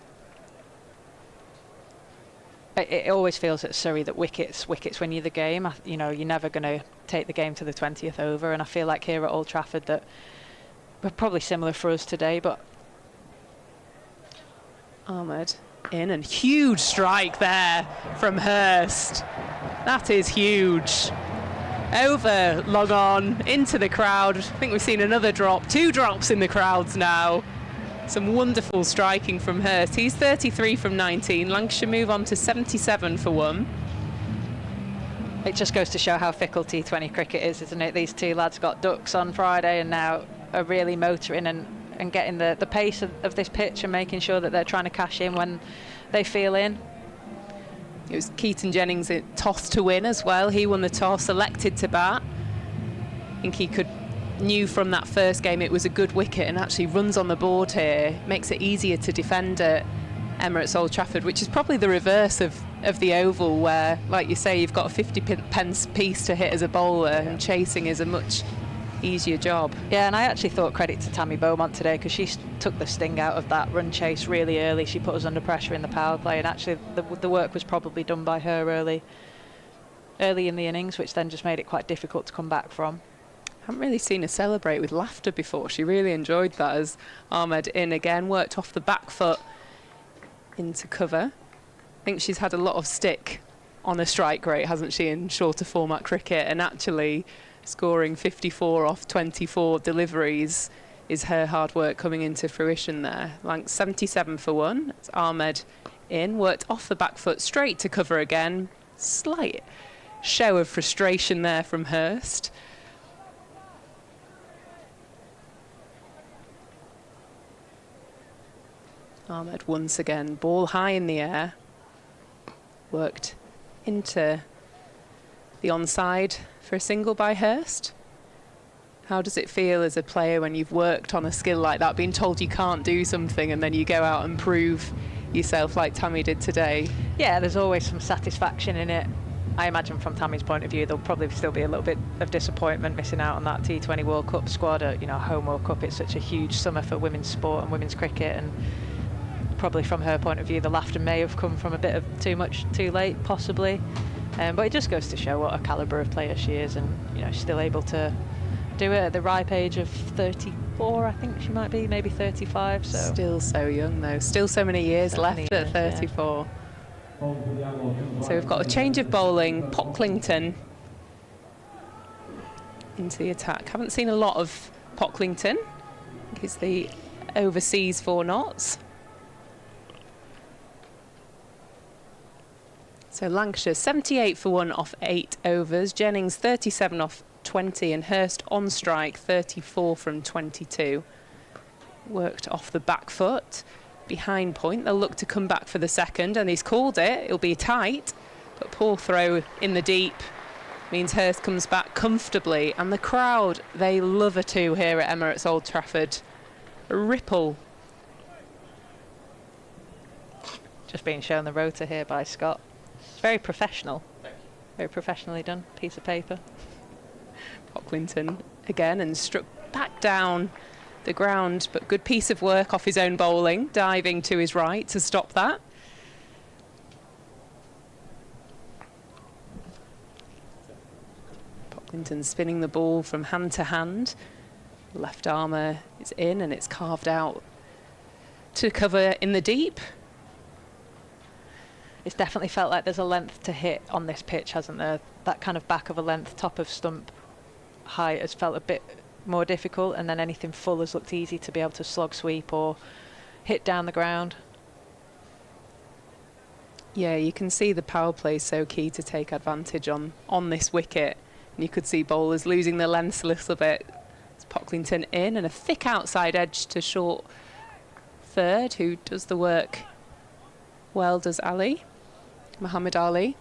It always feels at Surrey that wickets win you the game. You know, you're never going to take the game to the 20th over, and I feel like here at Old Trafford that we're probably similar for us today, but Ahmed in, and huge strike there from Hurst. That is huge. Over, long on, into the crowd. I think we've seen another drop, 2 drops in the crowds now. Some wonderful striking from Hurst. He's 33 from 19. Lancashire move on to 77 for 1. It just goes to show how fickle T20 cricket is, isn't it? These two lads got ducks on Friday and now are really motoring and getting the pace of this pitch and making sure that they're trying to cash in when they feel in. It was Keaton Jennings toss to win as well. He won the toss, elected to bat. I think he knew from that first game it was a good wicket, and actually runs on the board here. Makes it easier to defend at Emirates Old Trafford, which is probably the reverse of the Oval, where, like you say, you've got a 50 pence piece to hit as a bowler, and chasing is a much easier job. Yeah, and I actually thought credit to Tammy Beaumont today, because she took the sting out of that run chase really early. She put us under pressure in the power play, and actually the work was probably done by her early in the innings, which then just made it quite difficult to come back from. I haven't really seen her celebrate with laughter before. She really enjoyed that as Ahmed in again, worked off the back foot into cover. I think she's had a lot of stick on a strike rate, hasn't she, in shorter format cricket, and actually scoring 54 off 24 deliveries is her hard work coming into fruition there. Lancs 77 for 1. It's Ahmed in, worked off the back foot straight to cover again. Slight show of frustration there from Hurst. Ahmed once again, ball high in the air. Worked into the onside for a single by Hurst. How does it feel as a player when you've worked on a skill like that, being told you can't do something and then you go out and prove yourself like Tammy did today? Yeah, there's always some satisfaction in it. I imagine from Tammy's point of view, there'll probably still be a little bit of disappointment missing out on that T20 World Cup squad. Home World Cup, it's such a huge summer for women's sport and women's cricket, and probably from her point of view, the laughter may have come from a bit of too much too late, possibly. But it just goes to show what a calibre of player she is, and she's still able to do it at the ripe age of 34, I think she might be, maybe 35. So Still so young though, still so many years left at 34. Yeah. So we've got a change of bowling. Pocklington into the attack. Haven't seen a lot of Pocklington. I think he's the overseas 4 knots. So Lancashire 78 for 1 off 8 overs. Jennings 37 off 20, and Hurst on strike 34 from 22. Worked off the back foot. Behind point, they'll look to come back for the second, and he's called it. It'll be tight, but poor throw in the deep means Hurst comes back comfortably, and the crowd, they love a 2 here at Emirates Old Trafford. A ripple. just being shown the rota here by Scott. It's very professional, very professionally done piece of paper. Pocklington again, and struck back down the ground, but good piece of work off his own bowling, diving to his right to stop that. Pocklington spinning the ball from hand to hand. Left armour is in and it's carved out to cover in the deep. It's definitely felt like there's a length to hit on this pitch, hasn't there? That kind of back of a length, top of stump height has felt a bit more difficult, and then anything full has looked easy to be able to slog sweep or hit down the ground. Yeah, you can see the power play is so key to take advantage on this wicket. And you could see bowlers losing their lengths a little bit. It's Pocklington in, and a thick outside edge to short third, who does the work well, does Ali, Muhammad Ali.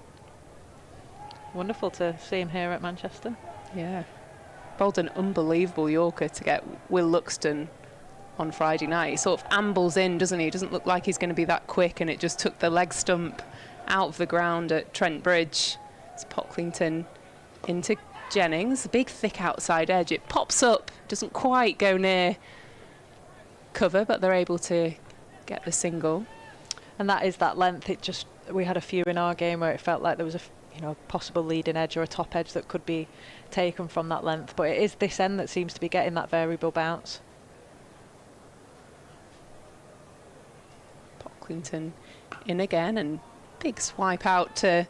Wonderful to see him here at Manchester. Yeah. Bowled an unbelievable Yorker to get Will Luxton on Friday night. He sort of ambles in, doesn't he? He doesn't look like he's going to be that quick, and it just took the leg stump out of the ground at Trent Bridge. It's Pocklington into Jennings, a big thick outside edge. It pops up, doesn't quite go near cover, but they're able to get the single. And that is that length. It just, we had a few in our game where it felt like there was a possible leading edge or a top edge that could be taken from that length, but it is this end that seems to be getting that variable bounce. Pocklington in again, and big swipe out to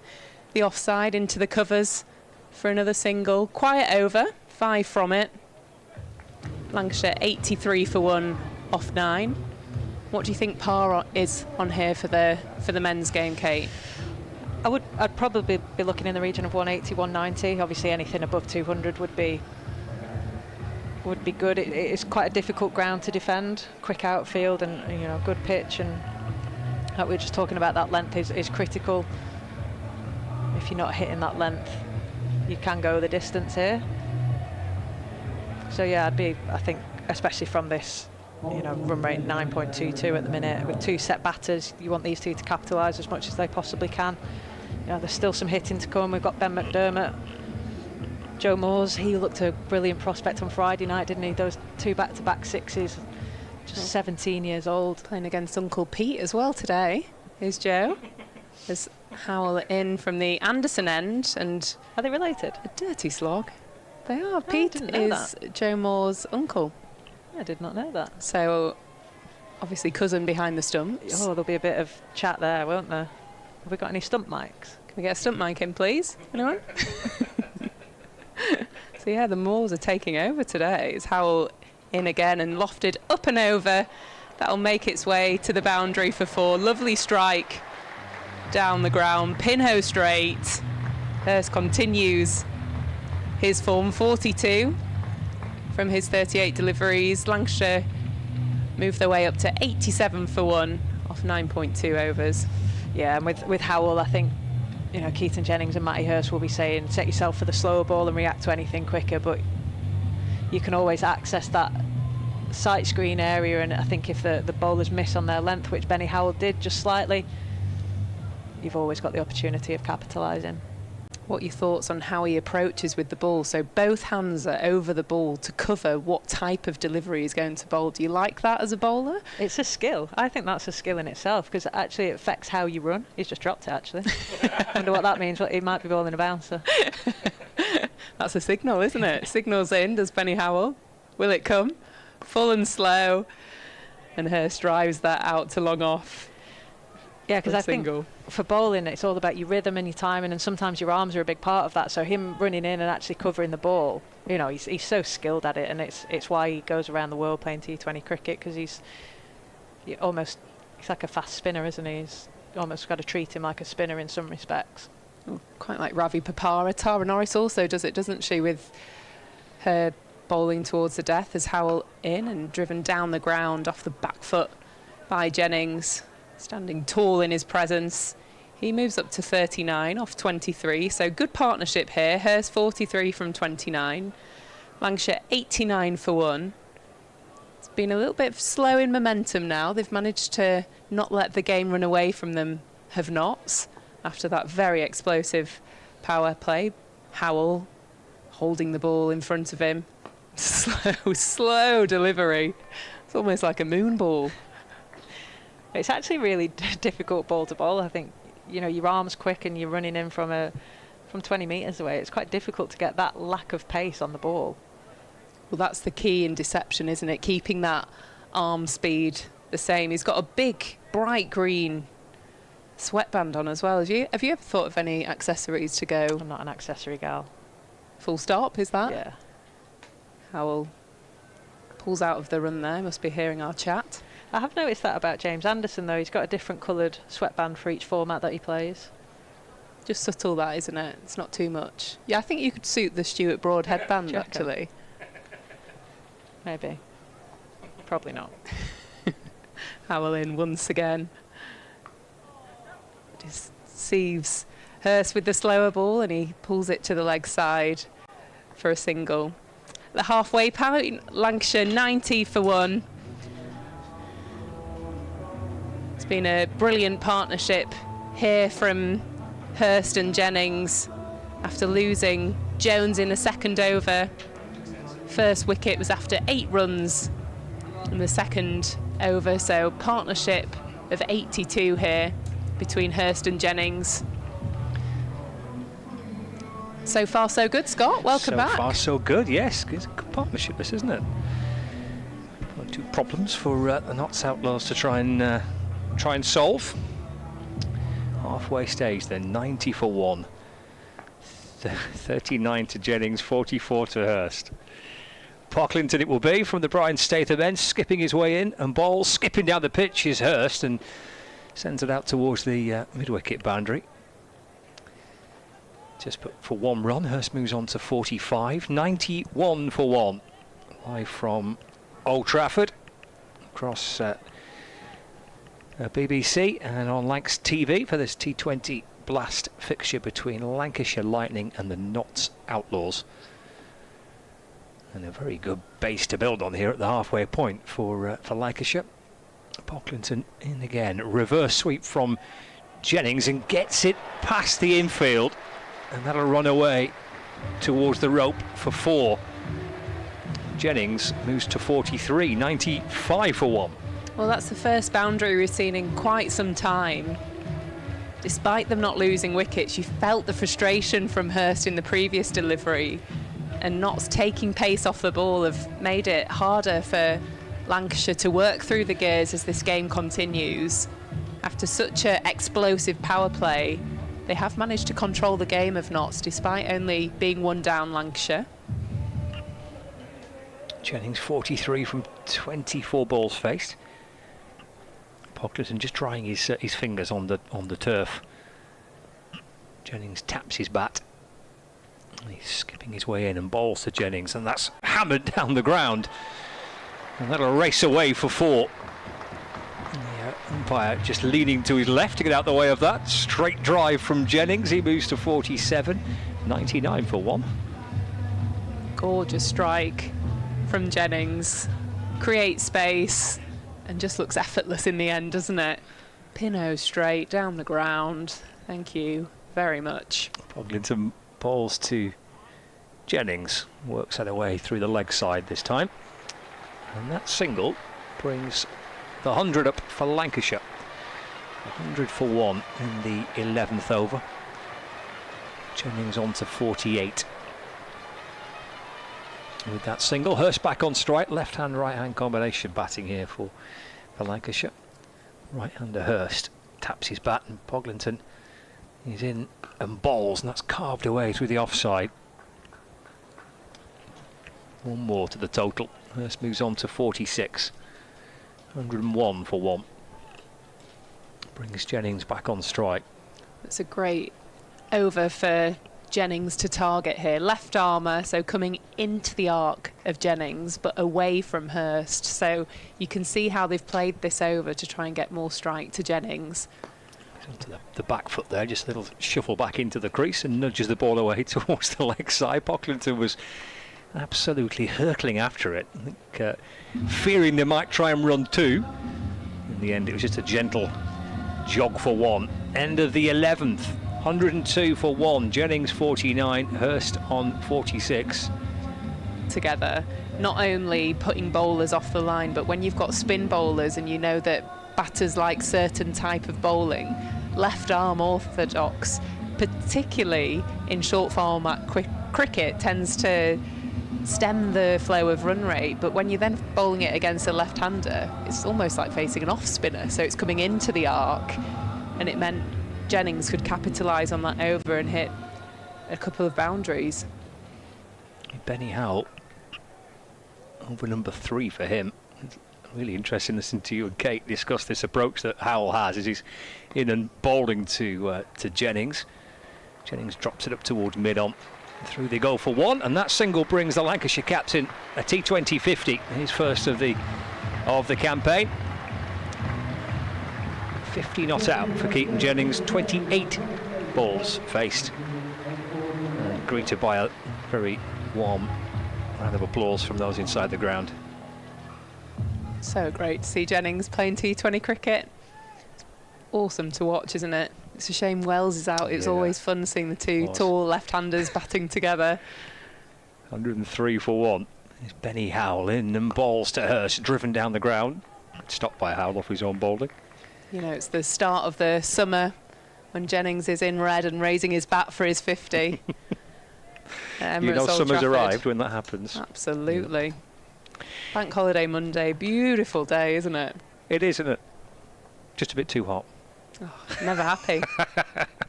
the offside into the covers for another single. Quiet over, 5 from it. Lancashire 83 for 1 off 9. What do you think par is on here for the men's game, Kate? I'd probably be looking in the region of 180, 190. Obviously, anything above 200 would be good. It's quite a difficult ground to defend. Quick outfield and good pitch, and like we were just talking about, that length is critical. If you're not hitting that length, you can go the distance here. So yeah, I think, especially from this, run rate 9.22 at the minute with 2 set batters, you want these two to capitalise as much as they possibly can. There's still some hitting to come. We've got Ben McDermott, Joe Moores. He looked a brilliant prospect on Friday night, didn't he? Those 2 back-to-back sixes. Just 17 years old. Playing against Uncle Pete as well today. Here's Joe. There's Howell in from the Anderson end, and are they related? A dirty slog. They are. Pete is Joe Moore's uncle. I did not know that. So, obviously, cousin behind the stumps. Oh, there'll be a bit of chat there, won't there? Have we got any stump mics? Can we get a stump mic in, please? Anyone? So, yeah, the Moors are taking over today. It's Howell in again and lofted up and over. That'll make its way to the boundary for 4. Lovely strike down the ground. Pinhole straight. Hurst continues his form, 42 from his 38 deliveries. Lancashire move their way up to 87 for 1 off 9.2 overs. Yeah, and with Howell, I think, you know, Keaton Jennings and Matty Hurst will be saying, set yourself for the slower ball and react to anything quicker, but you can always access that sight screen area, and I think if the bowlers miss on their length, which Benny Howell did just slightly, you've always got the opportunity of capitalising. What are your thoughts on how he approaches with the ball? So both hands are over the ball to cover what type of delivery he's going to bowl. Do you like that as a bowler? It's a skill. I think that's a skill in itself, because actually it affects how you run. He's just dropped it, actually. I wonder what that means. He might be bowling a bouncer. That's a signal, isn't it? Signals in, does Benny Howell? Will it come? Full and slow. And Hurst drives that out to long off. Yeah, because I think for bowling, it's all about your rhythm and your timing, and sometimes your arms are a big part of that. So him running in and actually covering the ball, you know, he's so skilled at it, and it's why he goes around the world playing T20 cricket, because he's like a fast spinner, isn't he? He's almost got to treat him like a spinner in some respects. Oh, quite like Ravi Papara. Tara Norris also does it, doesn't she, with her bowling towards the death as Howell in and driven down the ground off the back foot by Jennings. Standing tall in his presence. He moves up to 39 off 23, so good partnership here. Hurst 43 from 29. Lancashire 89 for 1. It's been a little bit slow in momentum now. They've managed to not let the game run away from them, have nots, after that very explosive power play. Howell holding the ball in front of him. Slow delivery. It's almost like a moon ball. It's actually really difficult ball to bowl. I think, you know, your arm's quick and you're running in from 20 metres away. It's quite difficult to get that lack of pace on the ball. Well, that's the key in deception, isn't it? Keeping that arm speed the same. He's got a big, bright green sweatband on as well. Have you ever thought of any accessories to go? I'm not an accessory gal. Full stop, is that? Yeah. Howell pulls out of the run there. Must be hearing our chat. I have noticed that about James Anderson, though. He's got a different coloured sweatband for each format that he plays. Just subtle, that, isn't it? It's not too much. Yeah, I think you could suit the Stuart Broad headband, actually. Maybe. Probably not. Howell in once again. Deceives Hurst with the slower ball, and he pulls it to the leg side for a single. The halfway point, Lancashire 90 for 1. It's been a brilliant partnership here from Hurst and Jennings after losing Jones in the second over. First wicket was after 8 runs in the second over, so partnership of 82 here between Hurst and Jennings. So far so good, Scott. Welcome back. So far so good, yes. It's a good partnership, this, isn't it? Two problems for the Notts Outlaws to try and solve. Halfway stage then, 90 for 1. 39 to Jennings, 44 to Hurst. Parklington it will be from the Brian Statham end, skipping his way in, and ball skipping down the pitch is Hurst and sends it out towards the mid-wicket boundary. Just put for 1 run. Hurst moves on to 45. 91 for 1. Live from Old Trafford across BBC and on Lancs TV for this T20 Blast fixture between Lancashire Lightning and the Notts Outlaws. And a very good base to build on here at the halfway point for Lancashire. Parklington in again. Reverse sweep from Jennings and gets it past the infield. And that'll run away towards the rope for 4. Jennings moves to 43, 95 for 1. Well, that's the first boundary we've seen in quite some time. Despite them not losing wickets, you felt the frustration from Hurst in the previous delivery, and Notts taking pace off the ball have made it harder for Lancashire to work through the gears as this game continues. After such an explosive power play, they have managed to control the game of Notts despite only being 1 down Lancashire. Jennings 43 from 24 balls faced. Parklington just trying his fingers on the turf. Jennings taps his bat. He's skipping his way in and bowls to Jennings, and that's hammered down the ground. And that'll race away for 4. The umpire just leaning to his left to get out the way of that. Straight drive from Jennings. He moves to 47. 99 for 1. Gorgeous strike from Jennings. Creates space and just looks effortless in the end, doesn't it? Pinot straight down the ground. Thank you very much. Poglinton balls to Jennings. Works that away through the leg side this time. And that single brings the 100 up for Lancashire. 100 for 1 in the 11th over. Jennings on to 48. With that single, Hurst back on strike. Left-hand, right-hand combination batting here for Lancashire. Right-hander Hurst taps his bat and Poglinton is in and bowls, and that's carved away through the offside. One more to the total. Hurst moves on to 46. 101 for 1. Brings Jennings back on strike. It's a great over for Jennings to target here. Left armour, so coming into the arc of Jennings, but away from Hurst. So you can see how they've played this over to try and get more strike to Jennings. Onto the back foot there, just a little shuffle back into the crease and nudges the ball away towards the leg side. Poglinton was absolutely hurtling after it. I think fearing they might try and run 2. In the end, it was just a gentle jog for 1. End of the 11th. 102 for 1. Jennings 49. Hurst on 46. Together, not only putting bowlers off the line, but when you've got spin bowlers and you know that batters like certain type of bowling, left arm orthodox, particularly in short format cricket, tends to stem the flow of run rate, but when you're then bowling it against a left-hander, it's almost like facing an off-spinner, so it's coming into the arc, and it meant Jennings could capitalise on that over and hit a couple of boundaries. Benny Howell, over number 3 for him. Really interesting listening to you and Kate discuss this approach that Howell has as he's in and bowling to Jennings. Jennings drops it up towards mid-on. Through they go for 1, and that single brings the Lancashire captain a T20 50, his first of the campaign. 50 not out for Keaton Jennings, 28 balls faced. And greeted by a very warm round of applause from those inside the ground. So great to see Jennings playing T20 cricket. It's awesome to watch, isn't it? It's a shame Wells is out. It's always fun seeing the two tall left-handers batting together. 103 for 1. There's Benny Howell in and balls to Hurst, driven down the ground. Stopped by Howell off his own bowling. You know, it's the start of the summer when Jennings is in red and raising his bat for his 50. You know summer's arrived when that happens. Absolutely. Yeah. Bank holiday Monday, beautiful day, isn't it? It is, isn't it? Just a bit too hot. Oh, never happy.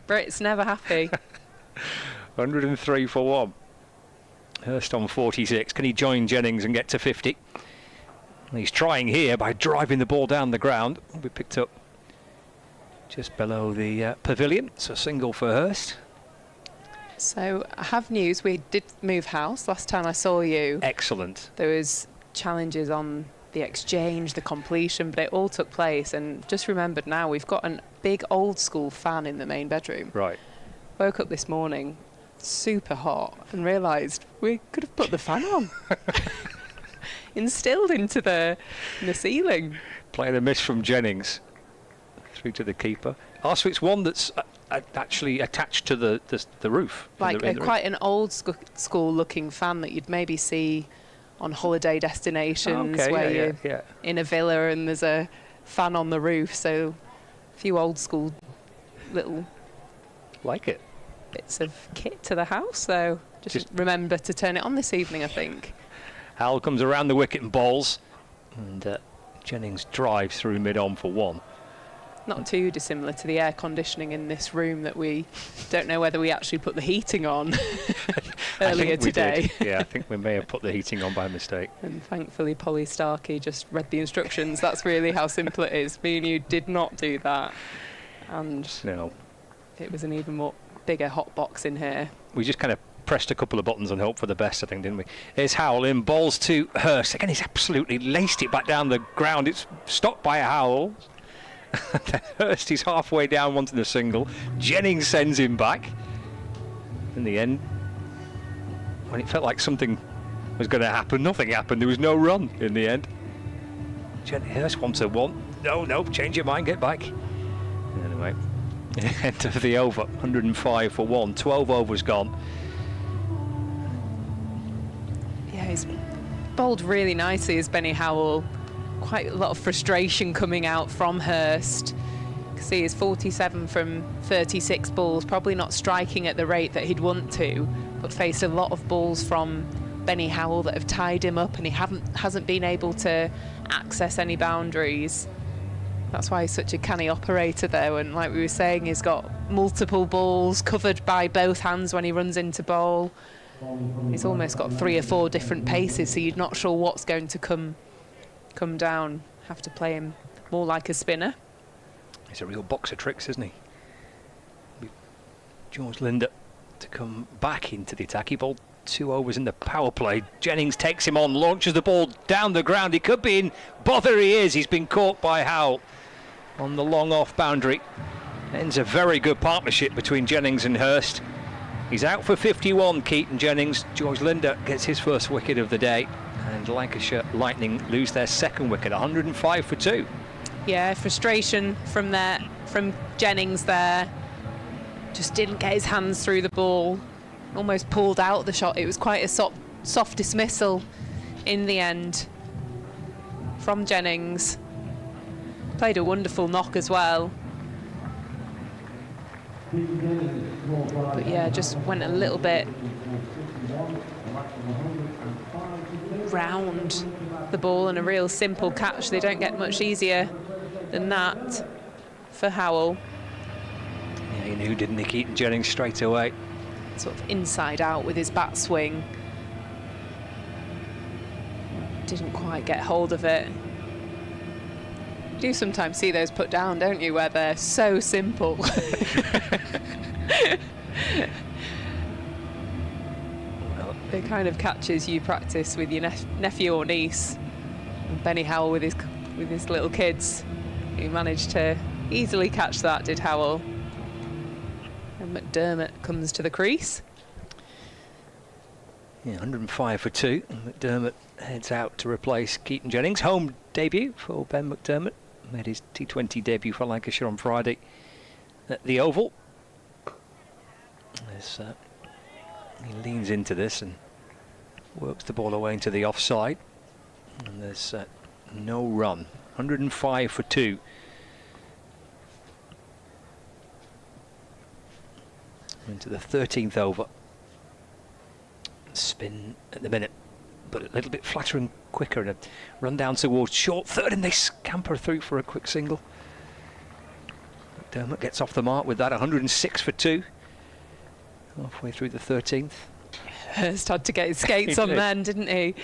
Brits never happy. 103 for 1. Hurst on 46. Can he join Jennings and get to 50? He's trying here by driving the ball down the ground. We picked up just below the pavilion. It's a single for Hurst. So I have news. We did move house last time I saw you. Excellent. There was challenges on the exchange, the completion, but it all took place, and just remembered now we've got a big old school fan in the main bedroom. Right. Woke up this morning super hot and realised we could have put the fan on. Instilled into the ceiling. Playing a miss from Jennings through to the keeper. Oh, so it's one that's actually attached to the roof. Like quite an old school looking fan that you'd maybe see on holiday destinations where you're in a villa and there's a fan on the roof. So a few old school little bits of kit to the house. So just remember to turn it on this evening, I think. Howell comes around the wicket and bowls, and Jennings drives through mid-on for 1. Not too dissimilar to the air conditioning in this room that we don't know whether we actually put the heating on earlier today. Yeah, I think we may have put the heating on by mistake. And thankfully Polly Starkey just read the instructions. That's really how simple it is. Me and you did not do that. And no, it was an even more bigger hot box in here. We just kind of pressed a couple of buttons and hoped for the best, I think, didn't we? Here's Howell in, balls to Hurst. Again, he's absolutely laced it back down the ground. It's stopped by Howell. Hurst is halfway down wanting a single. Jennings sends him back. In the end, when it felt like something was going to happen, nothing happened. There was no run in the end. Hurst wants a one. No, change your mind, get back. Anyway, end of the over, 105 for 1. 12 overs gone. Yeah, he's bowled really nicely as Benny Howell. Quite a lot of frustration coming out from Hurst. You can see he's 47 from 36 balls, probably not striking at the rate that he'd want to, but faced a lot of balls from Benny Howell that have tied him up, and he hasn't been able to access any boundaries. That's why he's such a canny operator there, and like we were saying, he's got multiple balls covered by both hands when he runs into bowl. He's almost got 3 or 4 different paces, so you're not sure what's going to come down. Have to play him more like a spinner. He's a real box of tricks, isn't he? George Linder to come back into the attack. He bowled 2 overs in the power play. Jennings takes him on, launches the ball down the ground. He could be in bother. He is. He's been caught by Howell on the long off boundary. Ends a very good partnership between Jennings and Hurst. He's out for 51, Keaton Jennings. George Linder gets his first wicket of the day, and Lancashire Lightning lose their second wicket, 105 for 2. Yeah, frustration from Jennings there. Just didn't get his hands through the ball. Almost pulled out the shot. It was quite a soft dismissal in the end from Jennings. Played a wonderful knock as well. But yeah, just went a little bit round the ball, and a real simple catch. They don't get much easier than that for Howell. Yeah, he knew, didn't he, Keaton Jennings, straight away. Sort of inside out with his bat swing. Didn't quite get hold of it. You do sometimes see those put down, don't you, where they're so simple. Well, the kind of catches you practice with your nephew or niece. And Benny Howell with his little kids. He managed to easily catch that, did Howell. And McDermott comes to the crease. Yeah, 105 for 2. And McDermott heads out to replace Keaton Jennings. Home debut for Ben McDermott. Made his T20 debut for Lancashire on Friday at the Oval. He leans into this and works the ball away into the offside. And there's no run. 105 for 2. Into the 13th over. Spin at the minute, but a little bit flatter and quicker, and a run down towards short third, and they scamper through for a quick single. McDermott gets off the mark with that, 106 for 2. Halfway through the 13th. Hurst had to get his skates on then, didn't he?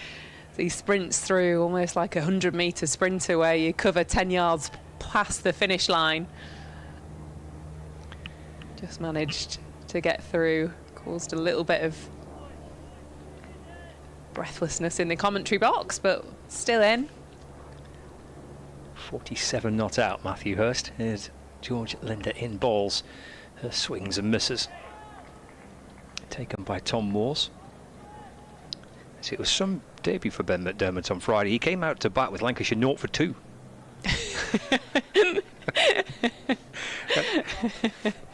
So he sprints through almost like a 100-metre sprinter where you cover 10 yards past the finish line. Just managed to get through, caused a little bit of breathlessness in the commentary box, but still in. 47 not out, Matthew Hurst. Here's George Linder in balls. Her swings and misses. Taken by Tom Moores. So it was some debut for Ben McDermott on Friday. He came out to bat with Lancashire 0 for 2.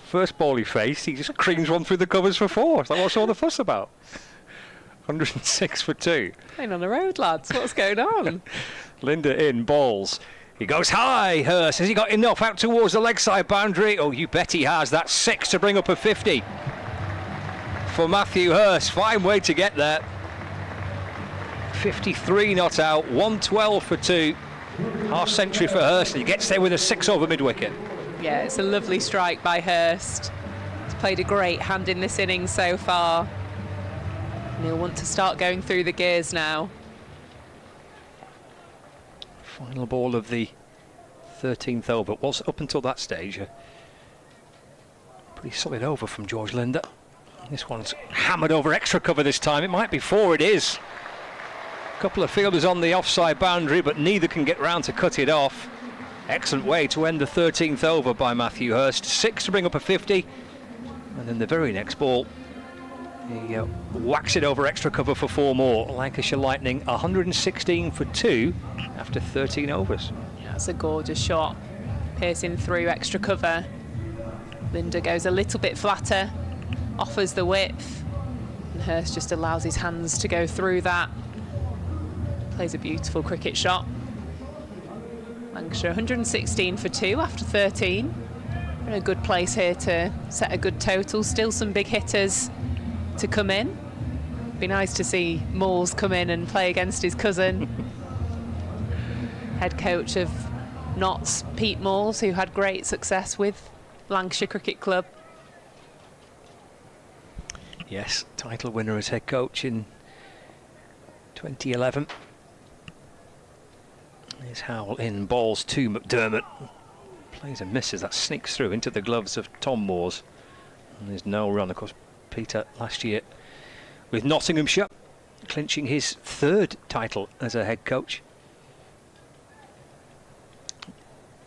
First ball he faced, he just creams one through the covers for 4. It's like, what's all the fuss about? 106 for 2. Playing on the road, lads. What's going on? Linder in balls. He goes high. Hurst, has he got enough out towards the leg side boundary? Oh, you bet he has. That's 6 to bring up a 50 for Matthew Hurst. Fine way to get there. 53 not out. 112 for 2. Half century for Hurst. He gets there with a 6 over mid wicket. Yeah, it's a lovely strike by Hurst. He's played a great hand in this innings so far. And he'll want to start going through the gears now. Final ball of the 13th over. It was up until that stage a pretty solid over from George Linder. This one's hammered over extra cover this time. It might be 4, it is. A couple of fielders on the offside boundary, but neither can get round to cut it off. Excellent way to end the 13th over by Matthew Hurst. 6 to bring up a 50. And then the very next ball, he whacks it over extra cover for 4 more. Lancashire Lightning 116 for 2 after 13 overs. Yeah, that's a gorgeous shot. Piercing through extra cover. Linda goes a little bit flatter, offers the width, and Hurst just allows his hands to go through that. Plays a beautiful cricket shot. Lancashire 116 for 2 after 13. We're in a good place here to set a good total. Still some big hitters to come in. Be nice to see Moores come in and play against his cousin. Head coach of Notts, Pete Moores, who had great success with Lancashire Cricket Club. Yes, title winner as head coach in 2011. Here's Howell in, balls to McDermott. Plays and misses, that sneaks through into the gloves of Tom Moores. And there's no run. Of course, Peter last year with Nottinghamshire, clinching his 3rd title as a head coach.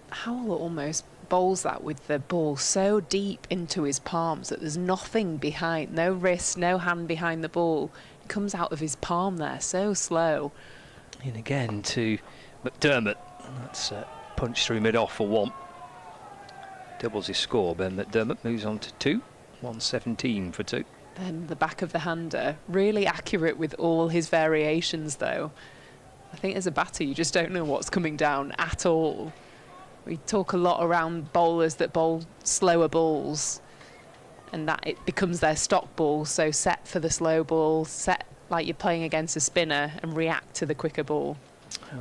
Howell almost bowls that with the ball so deep into his palms that there's nothing behind, no wrist, no hand behind the ball. It comes out of his palm there, so slow. In again to McDermott. That's punched through mid-off for 1. Doubles his score. Ben McDermott moves on to 2. 117 for 2. Then the back of the hander, really accurate with all his variations though. I think as a batter you just don't know what's coming down at all. We talk a lot around bowlers that bowl slower balls and that it becomes their stock ball, so set for the slow ball, set like you're playing against a spinner and react to the quicker ball.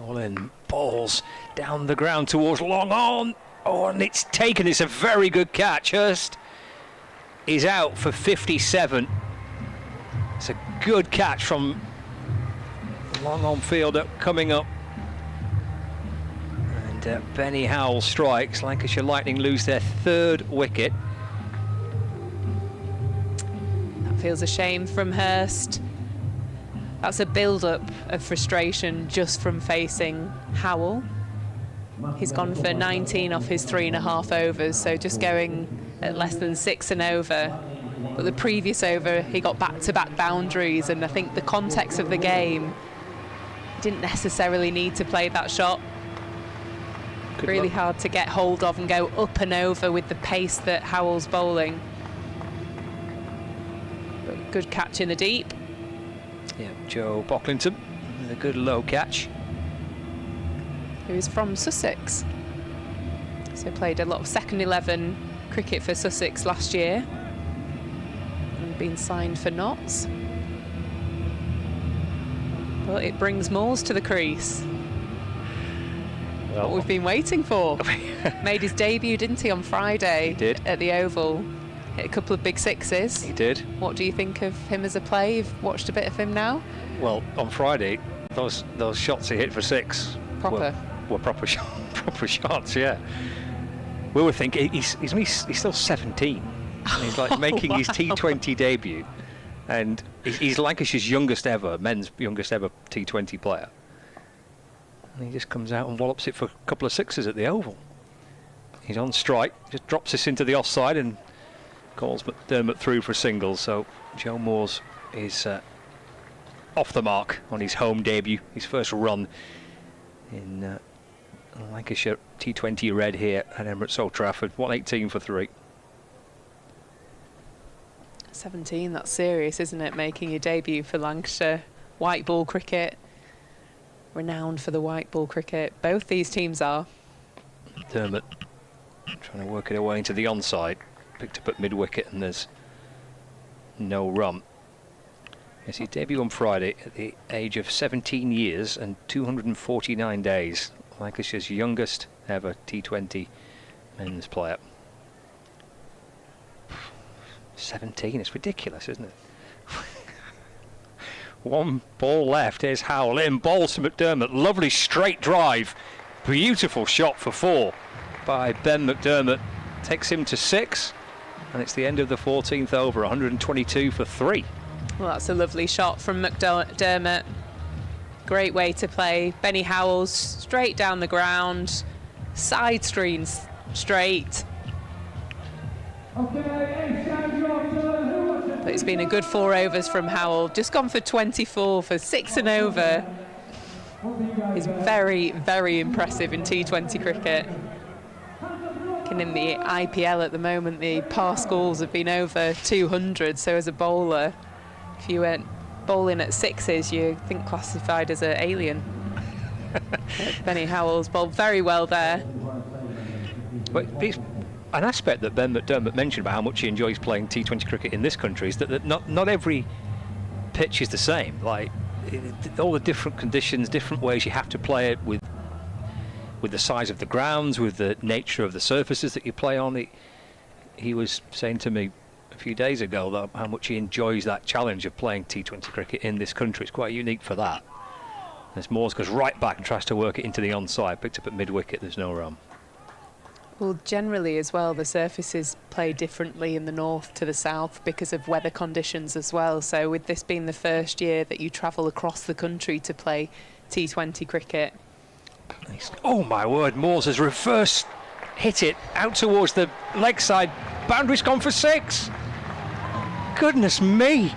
All in, balls down the ground towards long on. Oh, and it's taken. It's a very good catch. Hurst is out for 57. It's a good catch from long on fielder coming up. And Benny Howell strikes. Lancashire Lightning lose their 3rd wicket. That feels a shame from Hurst. That's a build-up of frustration just from facing Howell. He's gone for 19 off his 3.5 overs, so just going at less than 6 and over. But the previous over, he got back-to-back boundaries, and I think the context of the game didn't necessarily need to play that shot. Good really luck. hard to get hold of and go up and over with the pace that Howell's bowling. But good catch in the deep. Yeah, Joe Pocklington with a good low catch. Who is from Sussex. So played a lot of second 11 cricket for Sussex last year and been signed for Notts. But it brings Moores to the crease. Well, What we've been waiting for. Made his debut, didn't he, on Friday? He did. At the Oval. Hit a couple of big 6s. he did. What do you think of him as a play? You've watched a bit of him now? Well, on Friday, those shots he hit for 6 Proper. were proper shots. Yeah. We were thinking he's still 17. And he's like making his T20 debut, and he's Lancashire's men's youngest ever T20 player. And he just comes out and wallops it for a couple of 6s at the Oval. He's on strike, just drops this into the offside and calls McDermott through for a single. So Joe Moores is off the mark on his home debut, his first run in Lancashire T20 red here at Emirates Old Trafford. 118 for 3. 17, that's serious, isn't it? Making your debut for Lancashire. White ball cricket. Renowned for the white ball cricket. Both these teams are. McDermott trying to work it away into the onside. Picked up at mid-wicket and there's no run. Yes, his debut on Friday at the age of 17 years and 249 days. Lancashire's youngest ever T20 men's player. 17, it's ridiculous, isn't it? One ball left. Here's Howell in, balls to McDermott. Lovely straight drive. Beautiful shot for 4 by Ben McDermott. Takes him to 6. And it's the end of the 14th over, 122 for 3. Well, that's a lovely shot from McDermott. Great way to play. Benny Howells straight down the ground. Side screens straight. But it's been a good 4 overs from Howell. Just gone for 24 for 6 and over. He's very, very impressive in T20 cricket. And in the IPL at the moment, the par scores have been over 200. So as a bowler, if you went bowling at 6s, you think classified as an alien. Benny Howells bowled very well there. But it's an aspect that Ben McDermott mentioned about how much he enjoys playing T20 cricket in this country is that not every pitch is the same. Like all the different conditions, different ways you have to play it with the size of the grounds, with the nature of the surfaces that you play on. He was saying to me a few days ago that how much he enjoys that challenge of playing T20 cricket in this country. It's quite unique for that. As Moores goes right back and tries to work it into the onside, picked up at mid-wicket, there's no run. Well, generally as well, the surfaces play differently in the north to the south because of weather conditions as well. So with this being the first year that you travel across the country to play T20 cricket. Oh my word, Moores has reverse hit it out towards the leg side. Boundary's gone for 6. Goodness me.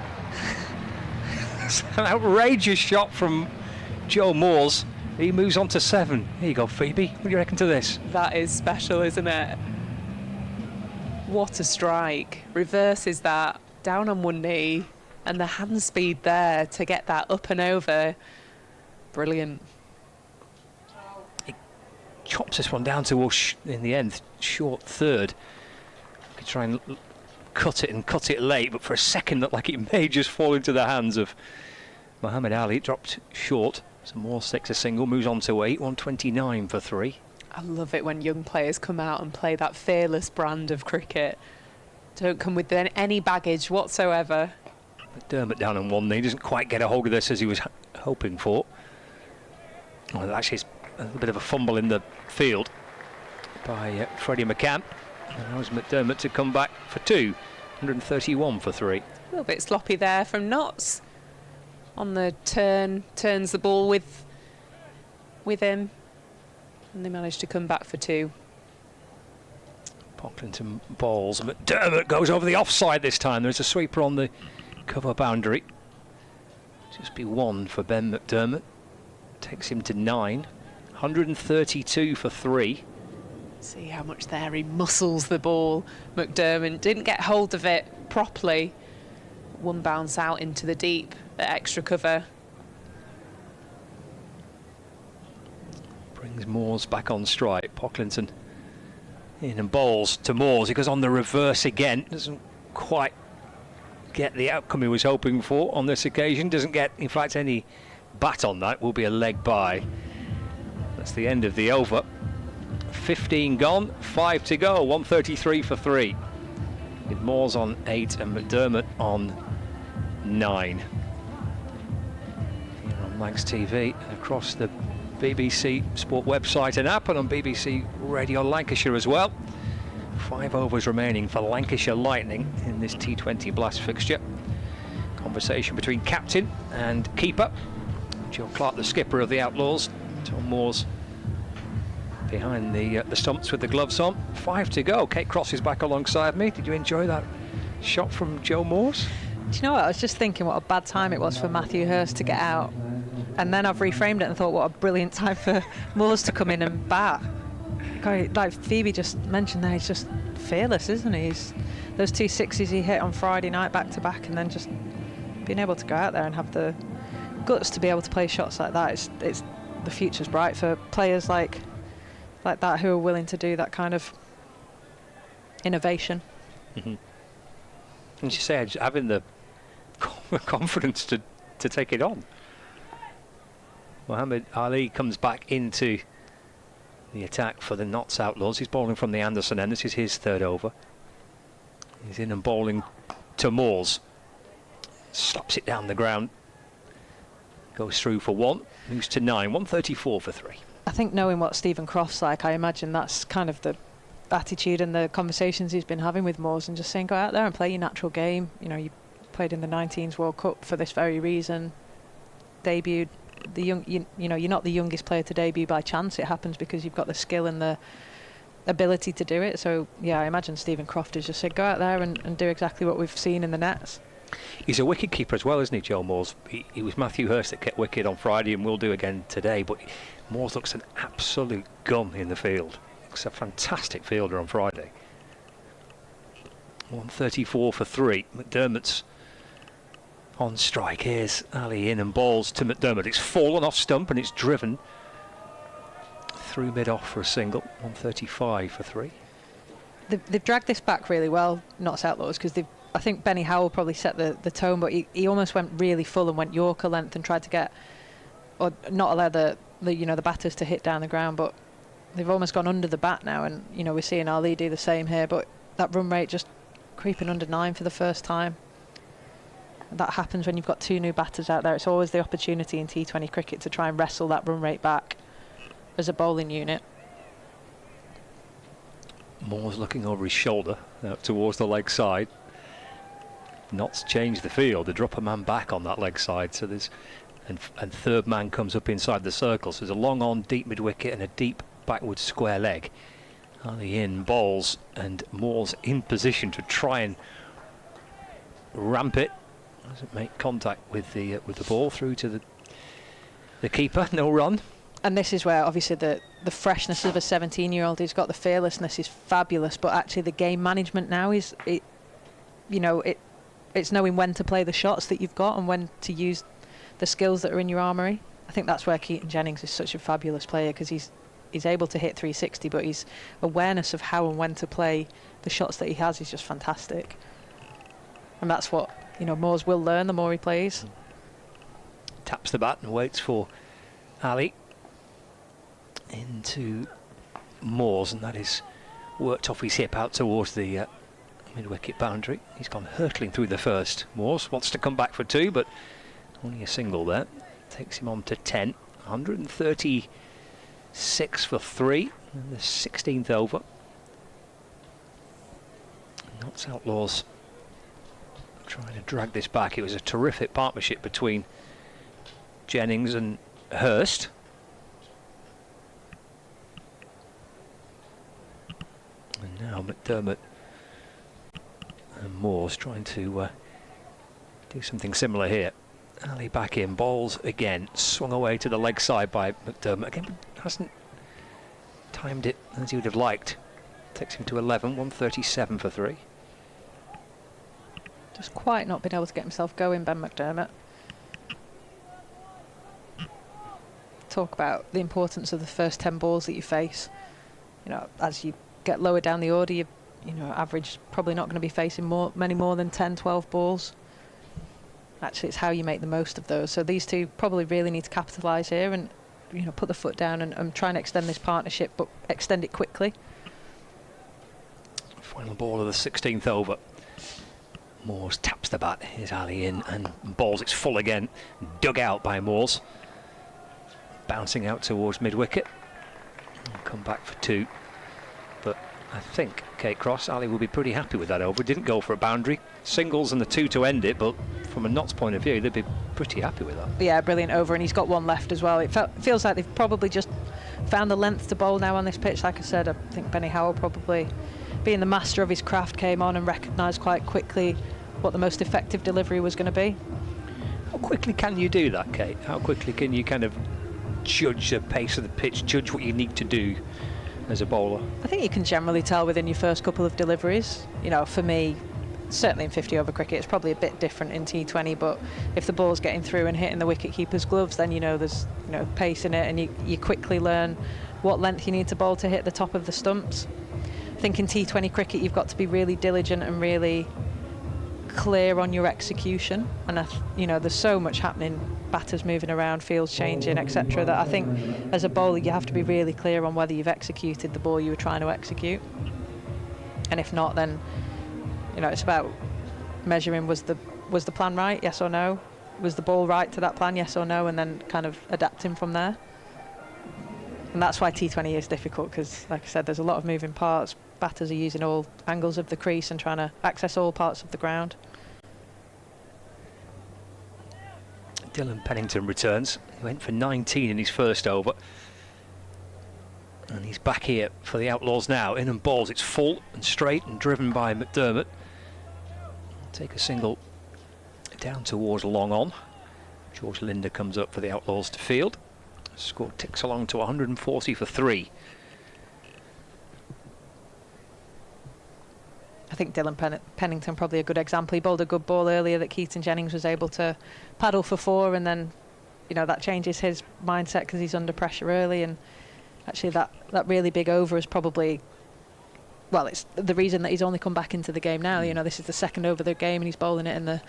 It's an outrageous shot from Joe Moores. He moves on to 7. Here you go, Phoebe. What do you reckon to this? That is special, isn't it? What a strike. Reverses that down on one knee, and the hand speed there to get that up and over. Brilliant. He chops this one down to, in the end, short third. Could try and cut it late, but for a second looked like it may just fall into the hands of Muhammad Ali. It dropped short. Some more 6 a single, moves on to 8, 129 for 3. I love it when young players come out and play that fearless brand of cricket. Don't come with any baggage whatsoever. McDermott down on one knee, doesn't quite get a hold of this as he was hoping for. Well, actually, it's a little bit of a fumble in the field by Freddie McCann. And that was McDermott to come back for 2, 131 for 3. A little bit sloppy there from Knotts. On the turn, turns the ball with him, and they managed to come back for 2. Pocklington bowls. McDermott goes over the offside this time. There's a sweeper on the cover boundary. Just be 1 for Ben McDermott. Takes him to 9. 132 for 3. See how much there he muscles the ball. McDermott didn't get hold of it properly. One bounce out into the deep. The extra cover. Brings Moores back on strike. Pocklington in and bowls to Moores. He goes on the reverse again. Doesn't quite get the outcome he was hoping for on this occasion. Doesn't get, in fact, any bat on that. Will be a leg by. That's the end of the over. 15 gone, 5 to go. 133 for 3. With Moores on 8 and McDermott on 9. On Lancs TV and across the BBC Sport website and app, and on BBC Radio Lancashire as well. 5 overs remaining for Lancashire Lightning in this T20 Blast fixture. Conversation between captain and keeper. Joe Clark, the skipper of the Outlaws. Tom Moores behind the stumps with the gloves on. 5 to go. Kate Cross is back alongside me. Did you enjoy that shot from Joe Moores? Do you know what? I was just thinking what a bad time it was for Matthew Hurst to get out. And then I've reframed it and thought what a brilliant time for Moores to come in and bat. Like Phoebe just mentioned there, he's just fearless, isn't he? Those 2 6s he hit on Friday night back to back, and then just being able to go out there and have the guts to be able to play shots like that. It's the future's bright for players like that who are willing to do that kind of innovation. Mm-hmm. And you say having the confidence to take it on. Muhammad Ali comes back into the attack for the Notts Outlaws. He's bowling from the Anderson end. This is his 3rd over. He's in and bowling to Moores. Slaps it down the ground. Goes through for 1. Moves to 9. 134 for 3. I think knowing what Stephen Croft's like, I imagine that's kind of the attitude and the conversations he's been having with Moores, and just saying, go out there and play your natural game. You know, you played in the 19s World Cup for this very reason. Debuted the young, you know, you're not the youngest player to debut by chance. It happens because you've got the skill and the ability to do it. So yeah, I imagine Stephen Croft has just said, go out there and do exactly what we've seen in the nets. He's a wicket keeper as well, isn't he, Joe Moores? He was Matthew Hurst that kept wicket on Friday and will do again today, but Moores looks an absolute gun in the field. Looks a fantastic fielder on Friday. 134 for 3. McDermott's on strike. Here's Ali in and balls to McDermott. It's fallen off stump and it's driven through mid-off for a single. 135 for 3. They've dragged this back really well, Notts Outlaws, because I think Benny Howell probably set the tone, but he almost went really full and went Yorker length and tried to get, or not allow the batters to hit down the ground, but they've almost gone under the bat now, and you know, we're seeing Ali do the same here, but that run rate just creeping under 9 for the first time. That happens when you've got 2 new batters out there. It's always the opportunity in T20 cricket to try and wrestle that run rate back as a bowling unit. Moore's looking over his shoulder out towards the leg side. Notts changed the field. They drop a man back on that leg side, so there's and third man comes up inside the circle. So there's a long on deep mid wicket and a deep backward square leg. Ali in bowls and Moore's in position to try and ramp it. Doesn't make contact with the ball through to the keeper. No run. And this is where obviously the freshness of a 17-year-old, he's got the fearlessness, is fabulous, but actually the game management now is it's knowing when to play the shots that you've got and when to use the skills that are in your armoury. I think that's where Keaton Jennings is such a fabulous player, because he's able to hit 360, but his awareness of how and when to play the shots that he has is just fantastic. And that's what, you know, Moores will learn the more he plays. Taps the bat and waits for Ali into Moores, and that is worked off his hip out towards the mid-wicket boundary. He's gone hurtling through the first. Moores wants to come back for 2, but only a single there. Takes him on to 10. 136 for 3 in the 16th over. Notts Outlaws trying to drag this back. It was a terrific partnership between Jennings and Hurst. And now McDermott and Moore's trying to do something similar here. Ali back in, bowls again, swung away to the leg side by McDermott. Again, hasn't timed it as he would have liked. Takes him to 11, 137 for 3. Just quite not been able to get himself going, Ben McDermott. Talk about the importance of the first 10 balls that you face. You know, as you get lower down the order, you know, average probably not going to be facing many more than 10, 12 balls. Actually, it's how you make the most of those. So these two probably really need to capitalise here and, you know, put the foot down and try and extend this partnership, but extend it quickly. Final ball of the 16th over. Moores taps the bat. Here's Ali in and balls. It's full again. Dug out by Moores. Bouncing out towards mid-wicket. Come back for 2. But I think Kate Cross, Ali will be pretty happy with that over. Didn't go for a boundary. Singles and the 2 to end it, but from a Notts point of view, they'd be pretty happy with that. Yeah, brilliant over, and he's got 1 left as well. It feels like they've probably just found the length to bowl now on this pitch. Like I said, I think Benny Howell, probably being the master of his craft, came on and recognised quite quickly what the most effective delivery was going to be. How quickly can you do that, Kate? How quickly can you kind of judge the pace of the pitch, judge what you need to do as a bowler? I think you can generally tell within your first couple of deliveries. You know, for me, certainly in 50 over cricket, it's probably a bit different in T20, but if the ball's getting through and hitting the wicket keeper's gloves, then you know there's, you know, pace in it, and you quickly learn what length you need to bowl to hit the top of the stumps. I think in T20 cricket you've got to be really diligent and really clear on your execution, and you know, there's so much happening, batters moving around, fields changing, etc., that I think as a bowler you have to be really clear on whether you've executed the ball you were trying to execute, and if not, then you know, it's about measuring, was the plan right, yes or no, was the ball right to that plan, yes or no, and then kind of adapting from there. And that's why T20 is difficult, because like I said, there's a lot of moving parts. batters are using all angles of the crease and trying to access all parts of the ground. Dylan Pennington returns. He went for 19 in his first over. And he's back here for the Outlaws now. In and balls. It's full and straight and driven by McDermott. Take a single down towards long on. George Linder comes up for the Outlaws to field. Score ticks along to 140 for 3. I think Dylan Pennington probably a good example. He bowled a good ball earlier that Keaton Jennings was able to paddle for 4, and then, you know, that changes his mindset because he's under pressure early. And actually that really big over is probably, well, it's the reason that he's only come back into the game now. You know, this is the second over of the game and he's bowling it in the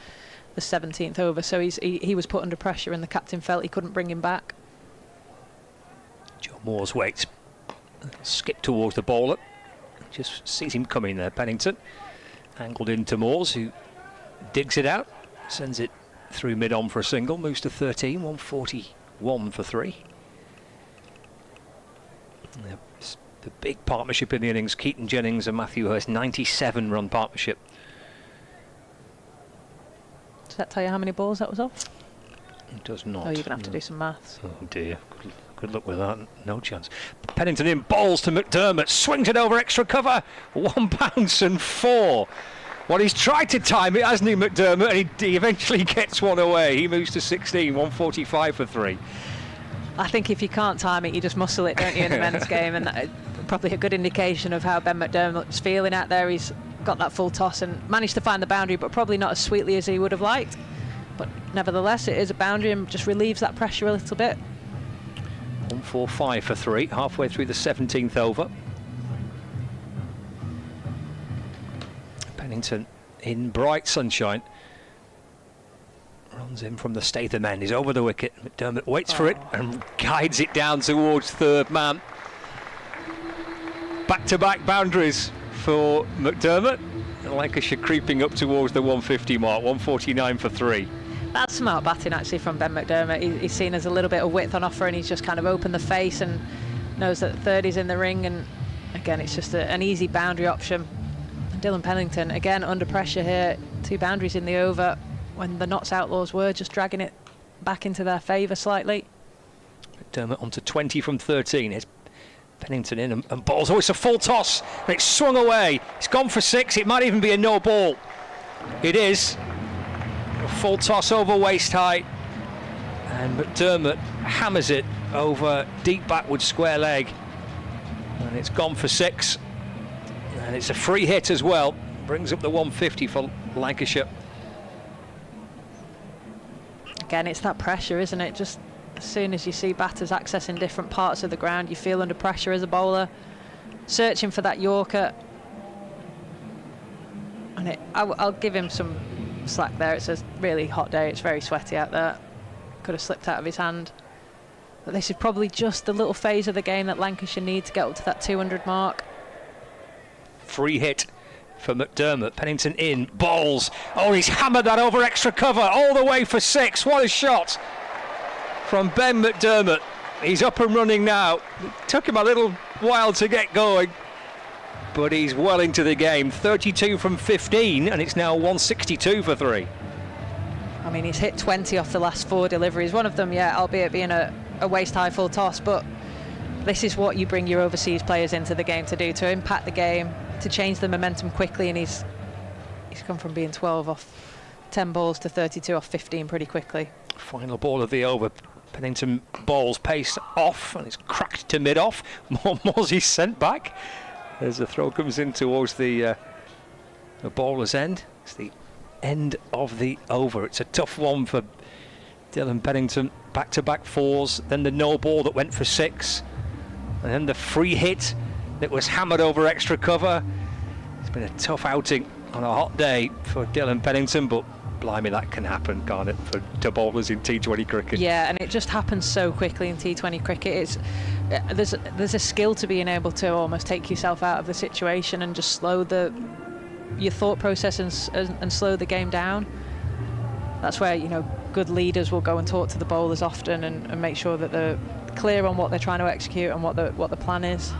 17th over. So he was put under pressure and the captain felt he couldn't bring him back. Joe Moore's waits. Skip towards the bowler. Just sees him coming there, Pennington. Angled into Moores, who digs it out. Sends it through mid-on for a single. Moves to 13, 141 for 3. The big partnership in the innings, Keaton Jennings and Matthew Hurst, 97-run partnership. Does that tell you how many balls that was off? It does not. Oh, you're going to have to do some maths. Oh dear, good luck with that, no chance. Pennington in, balls to McDermott, swings it over extra cover, 1 bounce and 4. Well, he's tried to time it, hasn't he, McDermott, and he eventually gets one away. He moves to 16, 145 for 3. I think if you can't time it, you just muscle it, don't you, in the men's game? And that, probably a good indication of how Ben McDermott's feeling out there. He's got that full toss and managed to find the boundary, but probably not as sweetly as he would have liked. But nevertheless, it is a boundary and just relieves that pressure a little bit. 145 for 3, halfway through the 17th over. Pennington in bright sunshine. Runs in from the Statham end. He's over the wicket. McDermott waits for it and guides it down towards third man. Back-to-back boundaries for McDermott. Lancashire creeping up towards the 150 mark. 149 for 3. That's smart batting actually from Ben McDermott. He's seen as a little bit of width on offer and he's just kind of opened the face and knows that 30's in the ring, and again it's just an easy boundary option. And Dylan Pennington again under pressure here, 2 boundaries in the over when the Notts Outlaws were just dragging it back into their favour slightly. McDermott onto 20 from 13. Here's Pennington in and balls. Oh, it's a full toss and it's swung away. It's gone for 6. It might even be a no ball. It is. A full toss over waist high, and McDermott hammers it over deep backward square leg, and it's gone for 6, and it's a free hit as well. Brings up the 150 for Lancashire. Again, it's that pressure, isn't it? Just as soon as you see batters accessing different parts of the ground, you feel under pressure as a bowler, searching for that Yorker. And I'll give him some slack there. It's a really hot day. It's very sweaty out there. Could have slipped out of his hand. But this is probably just the little phase of the game that Lancashire need to get up to that 200 mark. Free hit for McDermott. Pennington in, balls. Oh, he's hammered that over extra cover all the way for 6. What a shot from Ben McDermott. He's up and running now. It took him a little while to get going, but he's well into the game. 32 from 15, and it's now 162 for 3. I mean, he's hit 20 off the last 4 deliveries. One of them, yeah, albeit being a waist-high full toss, but this is what you bring your overseas players into the game to do, to impact the game, to change the momentum quickly, and he's come from being 12 off 10 balls to 32 off 15 pretty quickly. Final ball of the over. Pennington balls pace off, and it's cracked to mid-off. Morsey's sent back as the throw comes in towards the bowler's end. It's the end of the over. It's a tough one for Dylan Pennington. Back-to-back 4s, then the no ball that went for 6, and then the free hit that was hammered over extra cover. It's been a tough outing on a hot day for Dylan Pennington, but blimey, that can happen, can't it, to bowlers in T20 cricket? Yeah, and it just happens so quickly in T20 cricket. There's a skill to being able to almost take yourself out of the situation and just slow your thought process and slow the game down. That's where, you know, good leaders will go and talk to the bowlers often and make sure that they're clear on what they're trying to execute and what the plan is.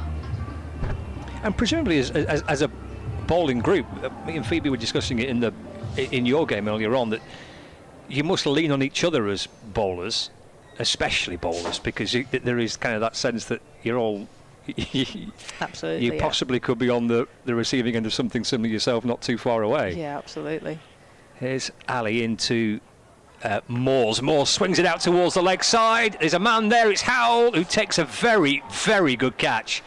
And presumably, as a bowling group, me and Phoebe were discussing it in your game earlier on, that you must lean on each other as bowlers, especially bowlers, because there is kind of that sense that you're all Absolutely. you possibly could be on the receiving end of something similar yourself, not too far away. Yeah, absolutely. Here's Ali into Moores. Moores swings it out towards the leg side. There's a man there. It's Howell, who takes a very, very good catch.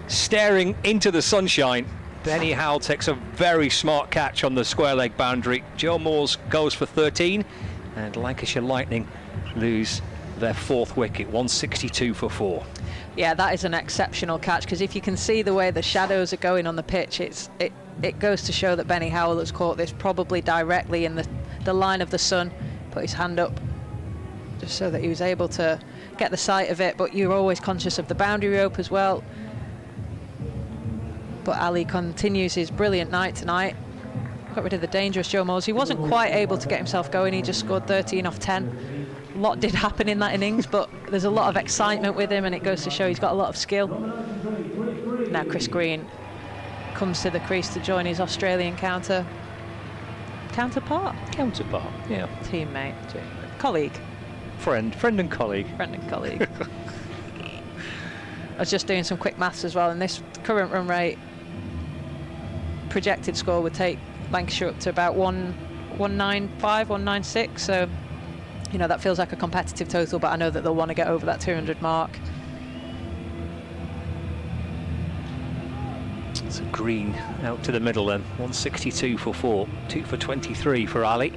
Staring into the sunshine, Benny Howell takes a very smart catch on the square leg boundary. Joe Moores goes for 13, and Lancashire Lightning lose their 4th wicket, 162 for 4. Yeah, that is an exceptional catch, because if you can see the way the shadows are going on the pitch, it goes to show that Benny Howell has caught this probably directly in the line of the sun. Put his hand up just so that he was able to get the sight of it, but you're always conscious of the boundary rope as well. But Ali continues his brilliant night tonight. Got rid of the dangerous Joe Moores. He wasn't quite able to get himself going. He just scored 13 off 10. A lot did happen in that innings, but there's a lot of excitement with him, and it goes to show he's got a lot of skill. Now Chris Green comes to the crease to join his Australian counterpart, Yeah. teammate, colleague, Friend and colleague. I was just doing some quick maths as well, and this current run rate projected score would take Lancashire up to about 195, 196. So, you know, that feels like a competitive total, but I know that they'll want to get over that 200 mark. So Green out to the middle then, 162 for 4, 2 for 23 for Ali.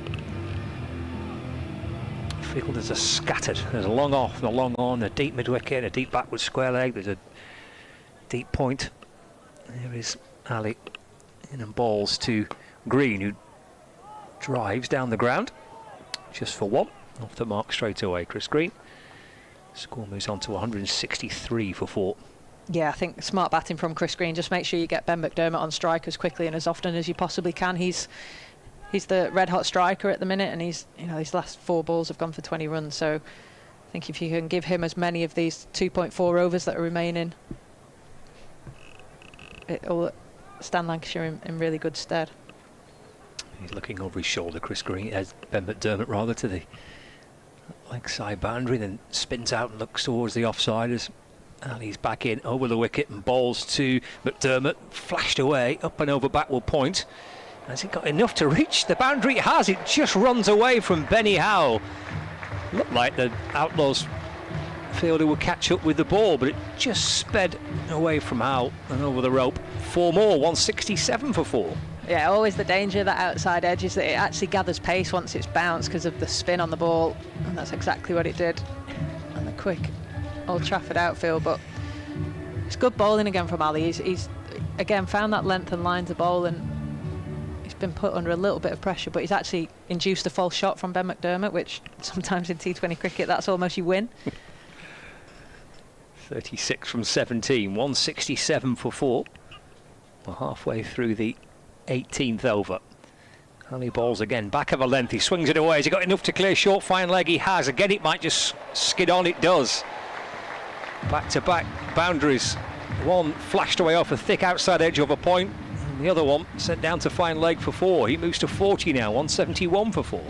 Fielders are scattered. There's a long off and a long on, a deep mid-wicket, a deep backward square leg, there's a deep point. There is Ali in and balls to Green, who drives down the ground just for 1. Off the mark straight away, Chris Green. Score moves on to 163 for 4. Yeah, I think smart batting from Chris Green. Just make sure you get Ben McDermott on strike as quickly and as often as you possibly can. He's the red-hot striker at the minute, and his last 4 balls have gone for 20 runs. So I think if you can give him as many of these 2.4 overs that are remaining, it'll stand Lancashire in really good stead. He's looking over his shoulder, Chris Green, as Ben McDermott rather, to the leg side boundary, then spins out and looks towards the offside as Ali's back in over the wicket and bowls to McDermott, flashed away up and over backward point. Has it got enough to reach the boundary? It has. It just runs away from Benny Howell. Looked like the Outlaws fielder would catch up with the ball, but it just sped away from Howell and over the rope. 4 more, 167 for 4. Yeah, always the danger of that outside edge is that it actually gathers pace once it's bounced because of the spin on the ball, and that's exactly what it did. And the quick Old Trafford outfield, but it's good bowling again from Ali. He's again found that length and line to bowl, and he's been put under a little bit of pressure, but he's actually induced a false shot from Ben McDermott, which sometimes in T20 cricket that's almost you win. 36 from 17, 167 for 4. We're halfway through the 18th over. Ali balls again, back of a length, he swings it away. Has he got enough to clear short fine leg? He has. Again, it might just skid on. It does. Back to back boundaries. One flashed away off a thick outside edge of a point, and the other one sent down to fine leg for 4. He moves to 40 now, 171 for 4.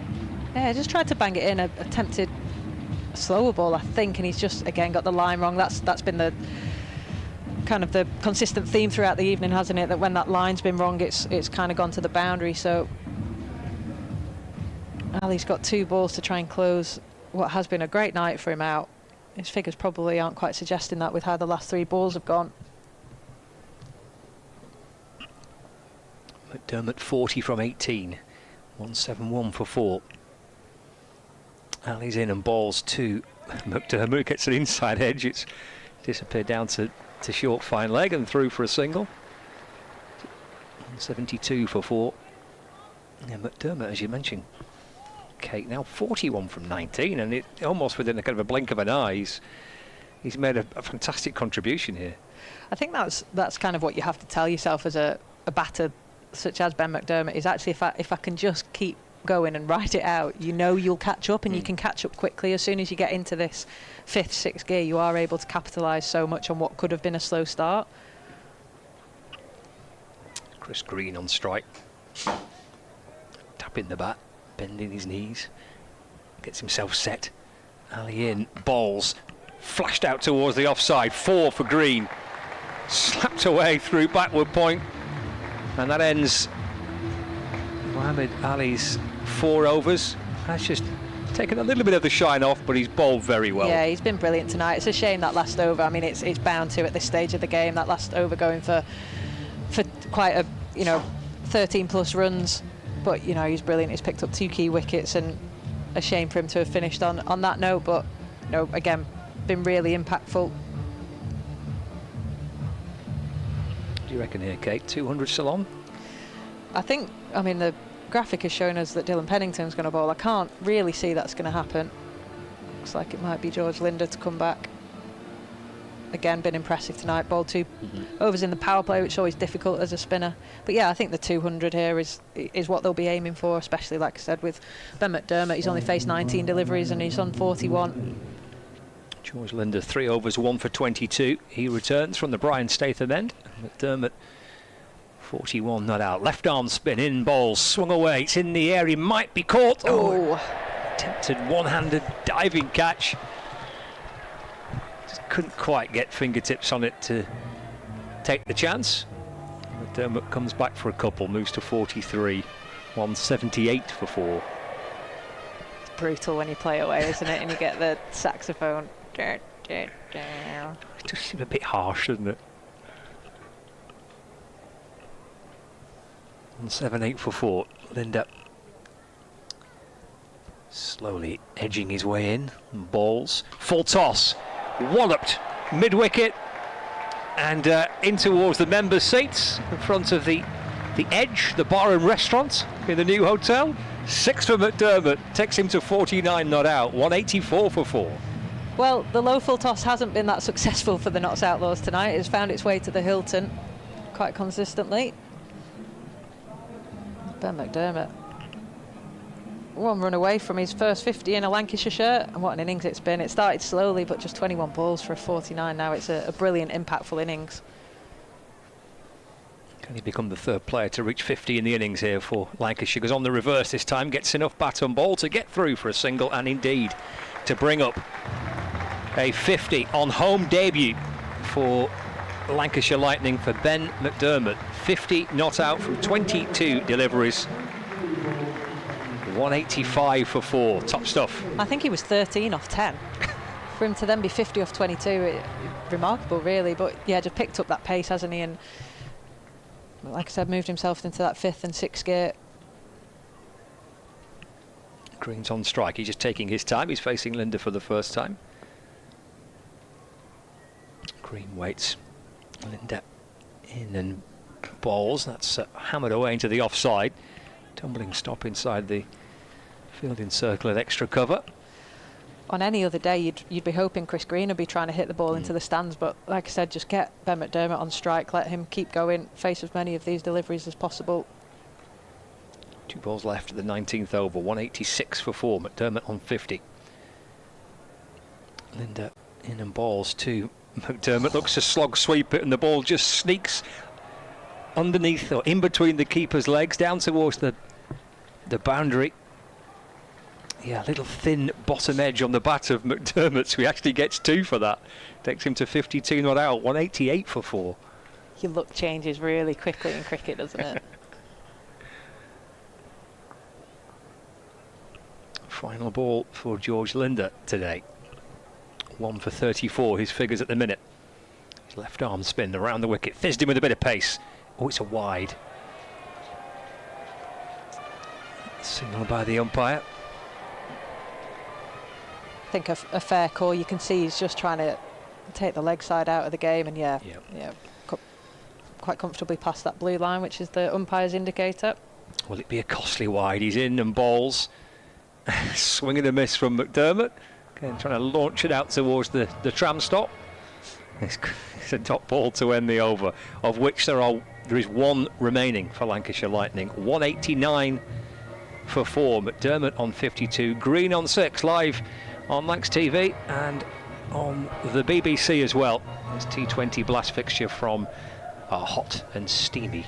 Yeah, just tried to bang it in, attempted a slower ball, I think, and he's just again got the line wrong. That's been the kind of the consistent theme throughout the evening, hasn't it? That when that line's been wrong, it's kind of gone to the boundary. So Ali's got 2 balls to try and close what has been a great night for him out. His figures probably aren't quite suggesting that with how the last 3 balls have gone. McDermott 40 from 18, 171 for 4. Ali's in and balls to McDermott, gets an inside edge. It's disappeared down to short fine leg and through for a single. 172 for 4. Yeah, McDermott, as you mentioned, Kate, now 41 from 19, and it almost within a kind of a blink of an eye, he's made a fantastic contribution here. I think that's kind of what you have to tell yourself as a batter such as Ben McDermott, is actually if I can just keep going and ride it out, you know you'll catch up, and you can catch up quickly. As soon as you get into this 5th, 6th gear, you are able to capitalise so much on what could have been a slow start. Chris Green on strike. Tapping the bat, bending his knees. Gets himself set. Ali in, balls. Flashed out towards the offside. 4 for Green. Slapped away through backward point. And that ends Muhammad Ali's 4 overs. That's just taken a little bit of the shine off, but he's bowled very well. Yeah, he's been brilliant tonight. It's a shame that last over. I mean, it's bound to at this stage of the game. That last over going for quite a 13 plus runs. But he's brilliant. He's picked up 2 key wickets, and a shame for him to have finished on that note. But again, been really impactful. Do you reckon here, Kate? 200 still on? I mean, the graphic has shown us that Dylan Pennington's going to bowl. I can't really see that's going to happen. Looks like it might be George Linder to come back. Again, been impressive tonight. Bowled 2 overs in the power play, which is always difficult as a spinner. But yeah, I think the 200 here is what they'll be aiming for, especially, like I said, with Ben McDermott. He's only faced 19 deliveries and he's on 41. George Linder, 3 overs, 1 for 22. He returns from the Brian Statham end. McDermott, 41 not out. Left arm spin in, bowls, swung away. It's in the air, he might be caught. Oh, attempted one-handed diving catch. Just couldn't quite get fingertips on it to take the chance. McDermott comes back for a couple, moves to 43. 178 for 4. It's brutal when you play away, isn't it? And you get the saxophone. It just seems a bit harsh, doesn't it? 178 for 4. Linder slowly edging his way in. Balls. Full toss. Walloped mid-wicket. And in towards the members' seats in front of the Edge, the bar and restaurant in the new hotel. 6 for McDermott. Takes him to 49 not out. 184 for 4. Well, the low full toss hasn't been that successful for the Notts Outlaws tonight. It's found its way to the Hilton quite consistently. Ben McDermott, 1 run away from his first 50 in a Lancashire shirt, and what an innings it's been. It started slowly, but just 21 balls for a 49 now. It's a brilliant, impactful innings. Can he become the 3rd player to reach 50 in the innings here for Lancashire? Goes on the reverse this time, gets enough bat and ball to get through for a single, and indeed to bring up a 50 on home debut for Lancashire Lightning for Ben McDermott. 50 not out from 22 deliveries. 185 for 4. Top stuff. I think he was 13 off 10. For him to then be 50 off 22, remarkable really. But yeah, just picked up that pace, hasn't he? And like I said, moved himself into that 5th and 6th gear. Green's on strike. He's just taking his time. He's facing Linder for the first time. Green waits. Linder in and bowls. That's hammered away into the offside. Tumbling stop inside the fielding circle at extra cover. On any other day, you'd be hoping Chris Green would be trying to hit the ball into the stands, but like I said, just get Ben McDermott on strike, let him keep going, face as many of these deliveries as possible. 2 balls left at the 19th over. 186 for 4. McDermott on 50. Linder in and balls too. McDermott looks to slog sweep it, and the ball just sneaks underneath or in between the keeper's legs down towards the boundary. Yeah, a little thin bottom edge on the bat of McDermott, so he actually gets 2 for that. Takes him to 52 not out. 188 for 4. Your luck changes really quickly in cricket, doesn't it? Final ball for George Linder today. 1 for 34, his figures at the minute. His left arm spin around the wicket, fizzed him with a bit of pace. Oh, it's a wide. Signal by the umpire. I think a fair call. You can see he's just trying to take the leg side out of the game, and yeah, quite comfortably past that blue line, which is the umpire's indicator. Will it be a costly wide? He's in and bowls. Swing and a miss from McDermott. Again, trying to launch it out towards the tram stop. It's a top ball to end the over, of which there is 1 remaining for Lancashire Lightning. 189 for 4. McDermott on 52. Green on 6. Live on Lancs TV and on the BBC as well. This T20 blast fixture from a hot and steamy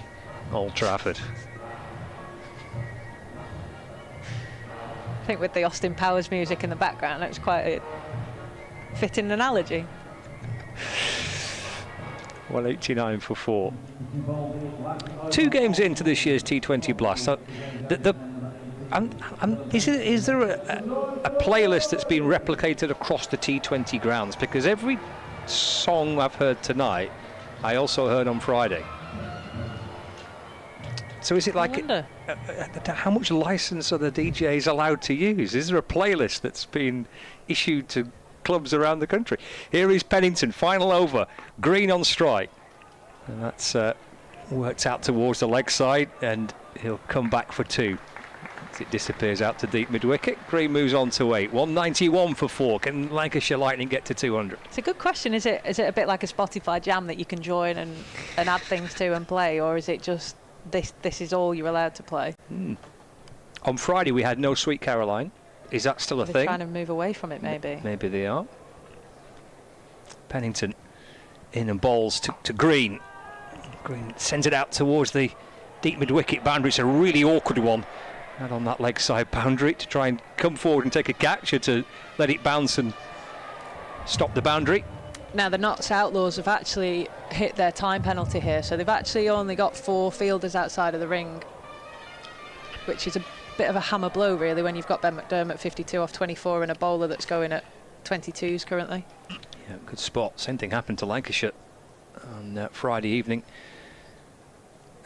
Old Trafford. I think with the Austin Powers music in the background, it's quite a fitting analogy. 189 for 4. 2 games into this year's T20 Blast. So is there a playlist that's been replicated across the T20 grounds? Because every song I've heard tonight, I also heard on Friday. So is it like, how much license are the DJs allowed to use? Is there a playlist that's been issued to clubs around the country? Here is Pennington, final over, Green on strike. And that's worked out towards the leg side, and he'll come back for 2. As it disappears out to deep mid-wicket. Green moves on to 8. 191 for 4. Can Lancashire Lightning get to 200? It's a good question. Is it a bit like a Spotify jam that you can join and add things to and play, or is it just this is all you're allowed to play? On Friday we had no Sweet Caroline. Is that still a They're thing? trying to move away from it, maybe. Maybe they are. Pennington in and bowls to Green. Green sends it out towards the deep mid-wicket boundary. It's a really awkward one. Out on that leg side boundary to try and come forward and take a catch, or to let it bounce and stop the boundary. Now the Notts Outlaws have actually hit their time penalty here, so they've actually only got 4 fielders outside of the ring, which is a bit of a hammer blow really when you've got Ben McDermott 52 off 24 and a bowler that's going at 22s currently. Yeah, good spot. Same thing happened to Lancashire on Friday evening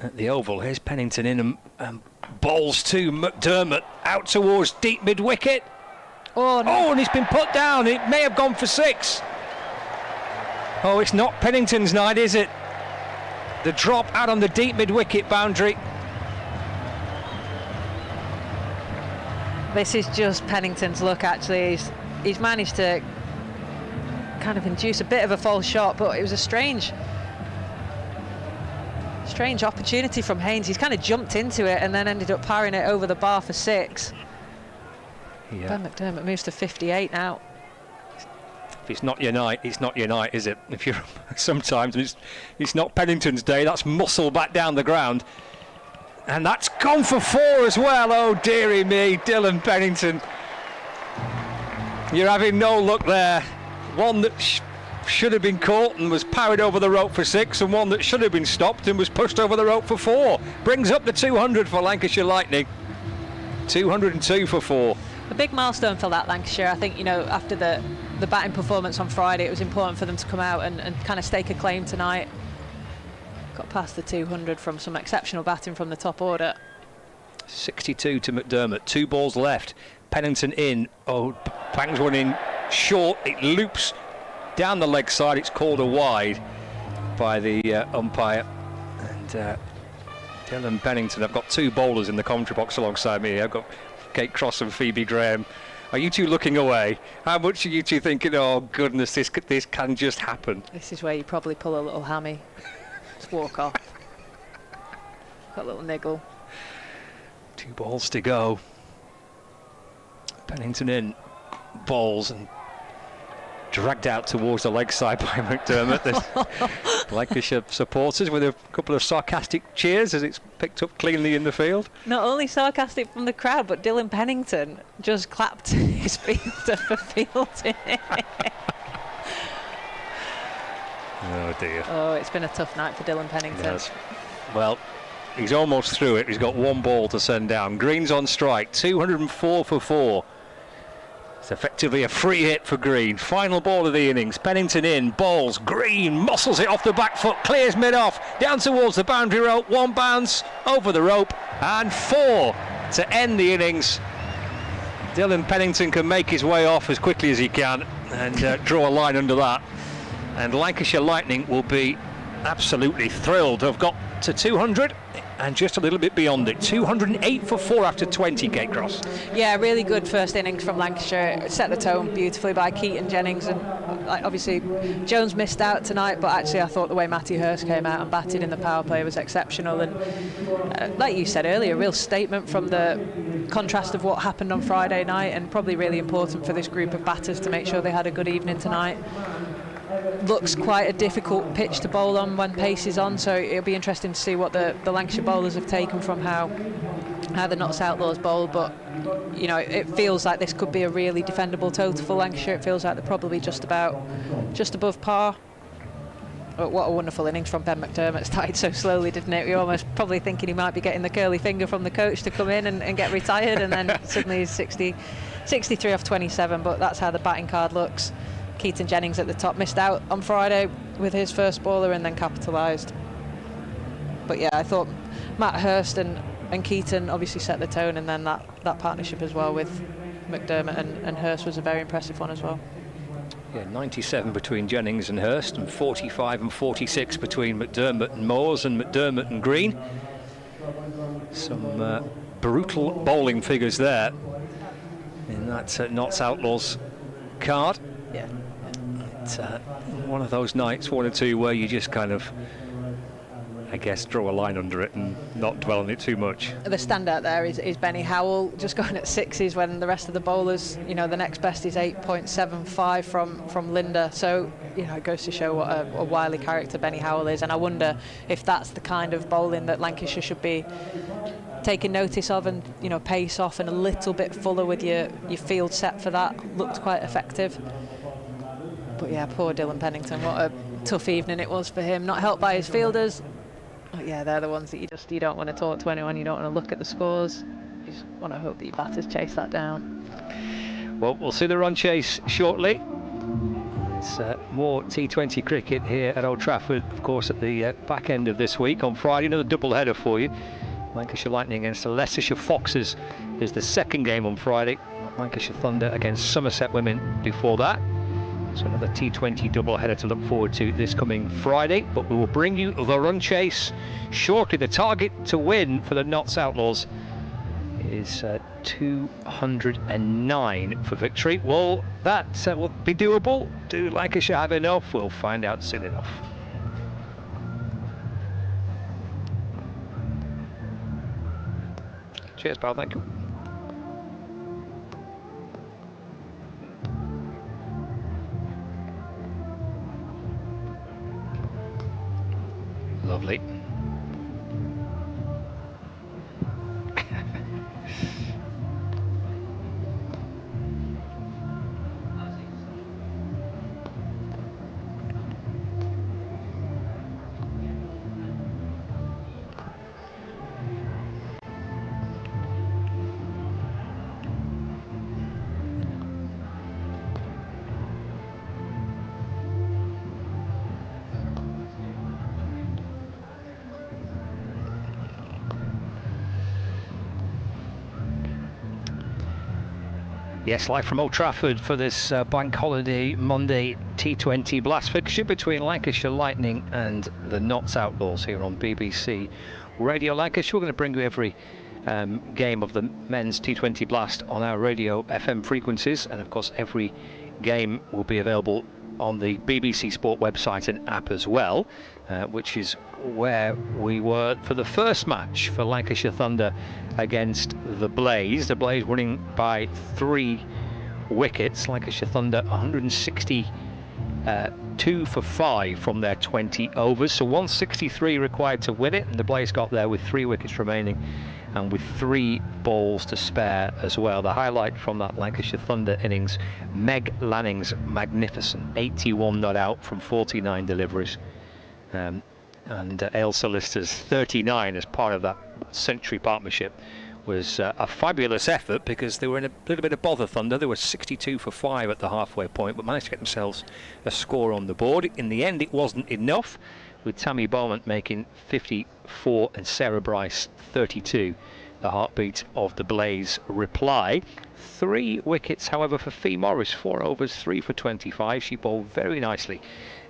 at the Oval. Here's Pennington in and bowls to McDermott out towards deep mid-wicket. Oh, no. Oh, and he's been put down. It may have gone for 6. Oh, it's not Pennington's night, is it? The drop out on the deep mid-wicket boundary. This is just Pennington's luck, actually. He's managed to kind of induce a bit of a false shot, but it was a strange opportunity from Haynes. He's kind of jumped into it and then ended up parrying it over the bar for 6. Yeah. Ben McDermott moves to 58 now. If it's not your night, it's not your night, is it? If you're sometimes it's not Pennington's day, that's muscle back down the ground. And that's gone for 4 as well. Oh dearie me, Dylan Pennington. You're having no luck there. One that should have been caught and was parried over the rope for 6, and one that should have been stopped and was pushed over the rope for 4. Brings up the 200 for Lancashire Lightning. 202 for 4. A big milestone for that Lancashire. I think, you know, after the batting performance on Friday, it was important for them to come out and kind of stake a claim tonight. Got past the 200 from some exceptional batting from the top order. 62 to McDermott. 2 balls left. Pennington in. Oh, bangs one in short. It loops down the leg side. It's called a wide by the umpire. And Dylan Pennington. I've got 2 bowlers in the commentary box alongside me. I've got Kate Cross and Phoebe Graham. Are you 2 looking away? How much are you 2 thinking, oh goodness, this can just happen? This is where you probably pull a little hammy. Just walk off. Got a little niggle. 2 balls to go. Pennington in, bowls, and dragged out towards the leg side by McDermott. There's Lancashire supporters with a couple of sarcastic cheers as it's picked up cleanly in the field. Not only sarcastic from the crowd, but Dylan Pennington just clapped his fielder for fielding it. Oh dear. Oh, it's been a tough night for Dylan Pennington. Yes. Well, he's almost through it. He's got 1 ball to send down. Green's on strike. 204 for 4. It's effectively a free hit for Green. Final ball of the innings. Pennington in, bowls. Green muscles it off the back foot, clears mid-off, down towards the boundary rope. 1 bounce over the rope, and 4 to end the innings. Dylan Pennington can make his way off as quickly as he can and draw a line under that. And Lancashire Lightning will be absolutely thrilled to have got to 200 and just a little bit beyond it. 208 for 4 after 20, Kate Cross. Yeah, really good first innings from Lancashire. It set the tone beautifully by Keaton Jennings, and obviously Jones missed out tonight, but actually I thought the way Matty Hurst came out and batted in the power play was exceptional, and like you said earlier, a real statement from the contrast of what happened on Friday night, and probably really important for this group of batters to make sure they had a good evening tonight. looks quite a difficult pitch to bowl on when pace is on, so it'll be interesting to see what the Lancashire bowlers have taken from how the Notts Outlaws bowl. But it feels like this could be a really defendable total for Lancashire. It feels like they're probably just above par. But what a wonderful innings from Ben McDermott. Started so slowly, didn't it? We were almost probably thinking he might be getting the curly finger from the coach to come in and get retired, and then suddenly he's 63 off 27, but that's how the batting card looks. Keaton Jennings at the top, missed out on Friday with his first bowler and then capitalised. But yeah, I thought Matt Hurst and Keaton obviously set the tone, and then that partnership as well with McDermott and Hurst was a very impressive one as well. Yeah, 97 between Jennings and Hurst, and 45 and 46 between McDermott and Moores and McDermott and Green. Some brutal bowling figures there in that Notts Outlaws card. Yeah. It's one of those nights, one or two, where you just kind of, I guess, draw a line under it and not dwell on it too much. The standout there is Benny Howell, just going at sixes when the rest of the bowlers, the next best is 8.75 from Linda. So, it goes to show what a wily character Benny Howell is. And I wonder if that's the kind of bowling that Lancashire should be taking notice of, and, pace off and a little bit fuller with your field set for that. Looked quite effective. But yeah, poor Dylan Pennington, what a tough evening it was for him. Not helped by his fielders. But yeah, they're the ones that you don't want to talk to anyone, you don't want to look at the scores. You just want to hope that your batters chase that down. Well, we'll see the run chase shortly. It's more T20 cricket here at Old Trafford, of course, at the back end of this week. On Friday, another double header for you. Lancashire Lightning against the Leicestershire Foxes is the second game on Friday. Lancashire Thunder against Somerset Women before that. So another T20 doubleheader to look forward to this coming Friday. But we will bring you the run chase shortly. The target to win for the Notts Outlaws is 209 for victory. Well, that will be doable. Do Lancashire have enough? We'll find out soon enough. Cheers, pal. Thank you. Lovely. Yes, live from Old Trafford for this Bank Holiday Monday T20 blast fixture between Lancashire Lightning and the Notts Outlaws here on BBC Radio Lancashire. We're going to bring you every game of the men's T20 blast on our radio FM frequencies, and of course every game will be available on the BBC Sport website and app as well, which is where we were for the first match for Lancashire Thunder against the Blaze. The Blaze winning by 3 wickets. Lancashire Thunder 162 for 5 from their 20 overs, so 163 required to win it, and the Blaze got there with 3 wickets remaining and with 3 balls to spare as well. The highlight from that Lancashire Thunder innings, Meg Lanning's magnificent 81 not out from 49 deliveries, and Ailsa Lister's 39 as part of that century partnership was a fabulous effort, because they were in a little bit of bother, Thunder. They were 62 for 5 at the halfway point, but managed to get themselves a score on the board. In the end, it wasn't enough, with Tammy Beaumont making 54 and Sarah Bryce 32, the heartbeat of the Blaze reply. 3 wickets, however, for Fee Morris, 4 overs, 3 for 25. She bowled very nicely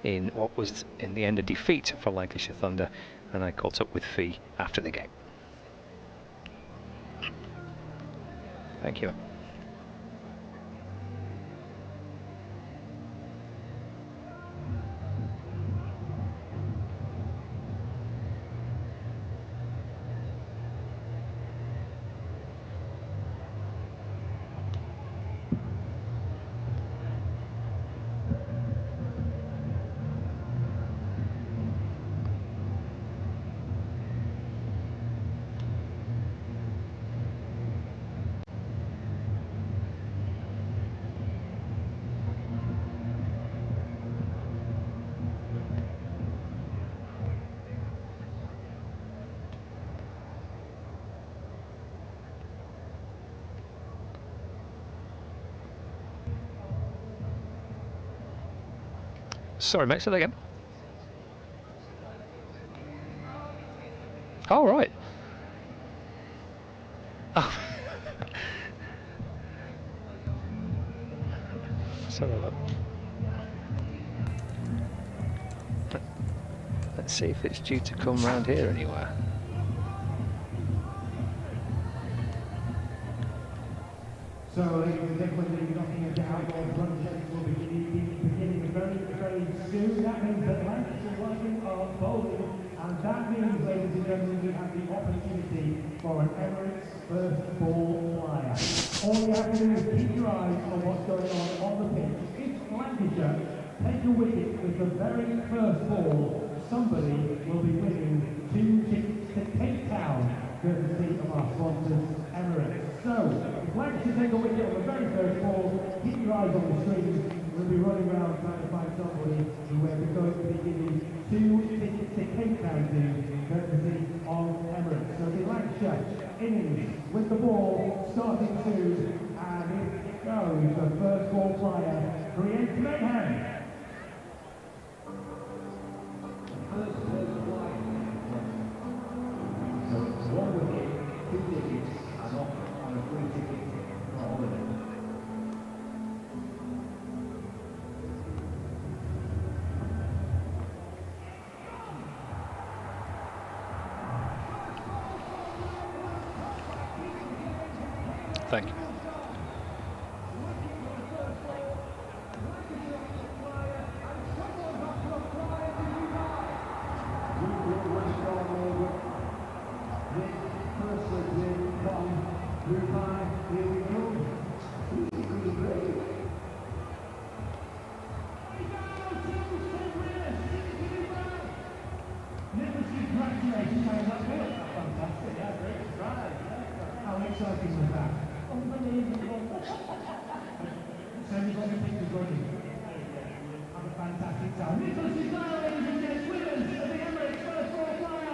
in what was, in the end, a defeat for Lancashire Thunder, and I caught up with Fee after the game. Thank you. Sorry, mate, say that again. Oh, right. Oh. Let's have a look. Let's see if it's due to come round here anywhere. So, ladies and gentlemen, the knocking of the Outlaws run chase will be beginning very soon. That means that Lancashire Lightning are bowling, and that means, ladies and gentlemen, we have the opportunity for an Emirates first ball flyer. All you have to do is keep your eyes on what's going on the pitch. If Lancashire take a wicket with the very first ball, somebody will be winning 2 tickets to Cape Town, courtesy of our sponsors, Emirates. So, if Lancashire take a wicket on the very first ball, keep your eyes on the screen. We'll be running around trying to find somebody who we're going to be giving 2 tickets to Cape Town to, courtesy of Emirates. So the Lancashire innings with the ball starting soon, and it goes. The first ball flyer creates mayhem. One wicket, 2 tickets, and off on a free ticket for holiday. Thank you. How exciting was that? So everybody pictures running. Have a fantastic time. Nicholas is now, ladies and gents, winners of the Emirates first ball flyer.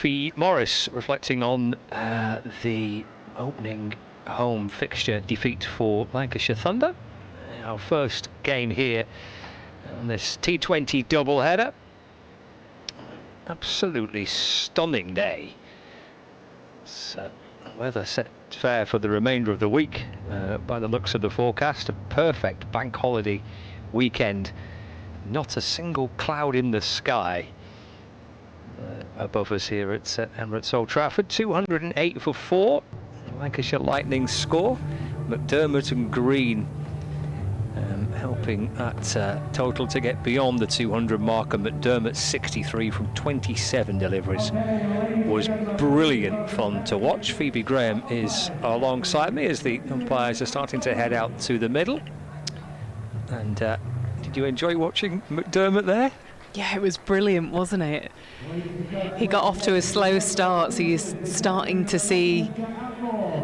Fee Morris reflecting on the opening home fixture defeat for Lancashire Thunder. Our first game here on this T20 doubleheader. Absolutely stunning day. So, weather set fair for the remainder of the week by the looks of the forecast. A perfect bank holiday weekend. Not a single cloud in the sky above us here at Emirates Old Trafford. 208 for 4. Lancashire Lightning score. McDermott and Green helping that total to get beyond the 200 mark, and McDermott 63 from 27 deliveries was brilliant fun to watch. Phoebe Graham is alongside me as the umpires are starting to head out to the middle. And did you enjoy watching McDermott there? Yeah, it was brilliant, wasn't it? He got off to a slow start, so you're starting to see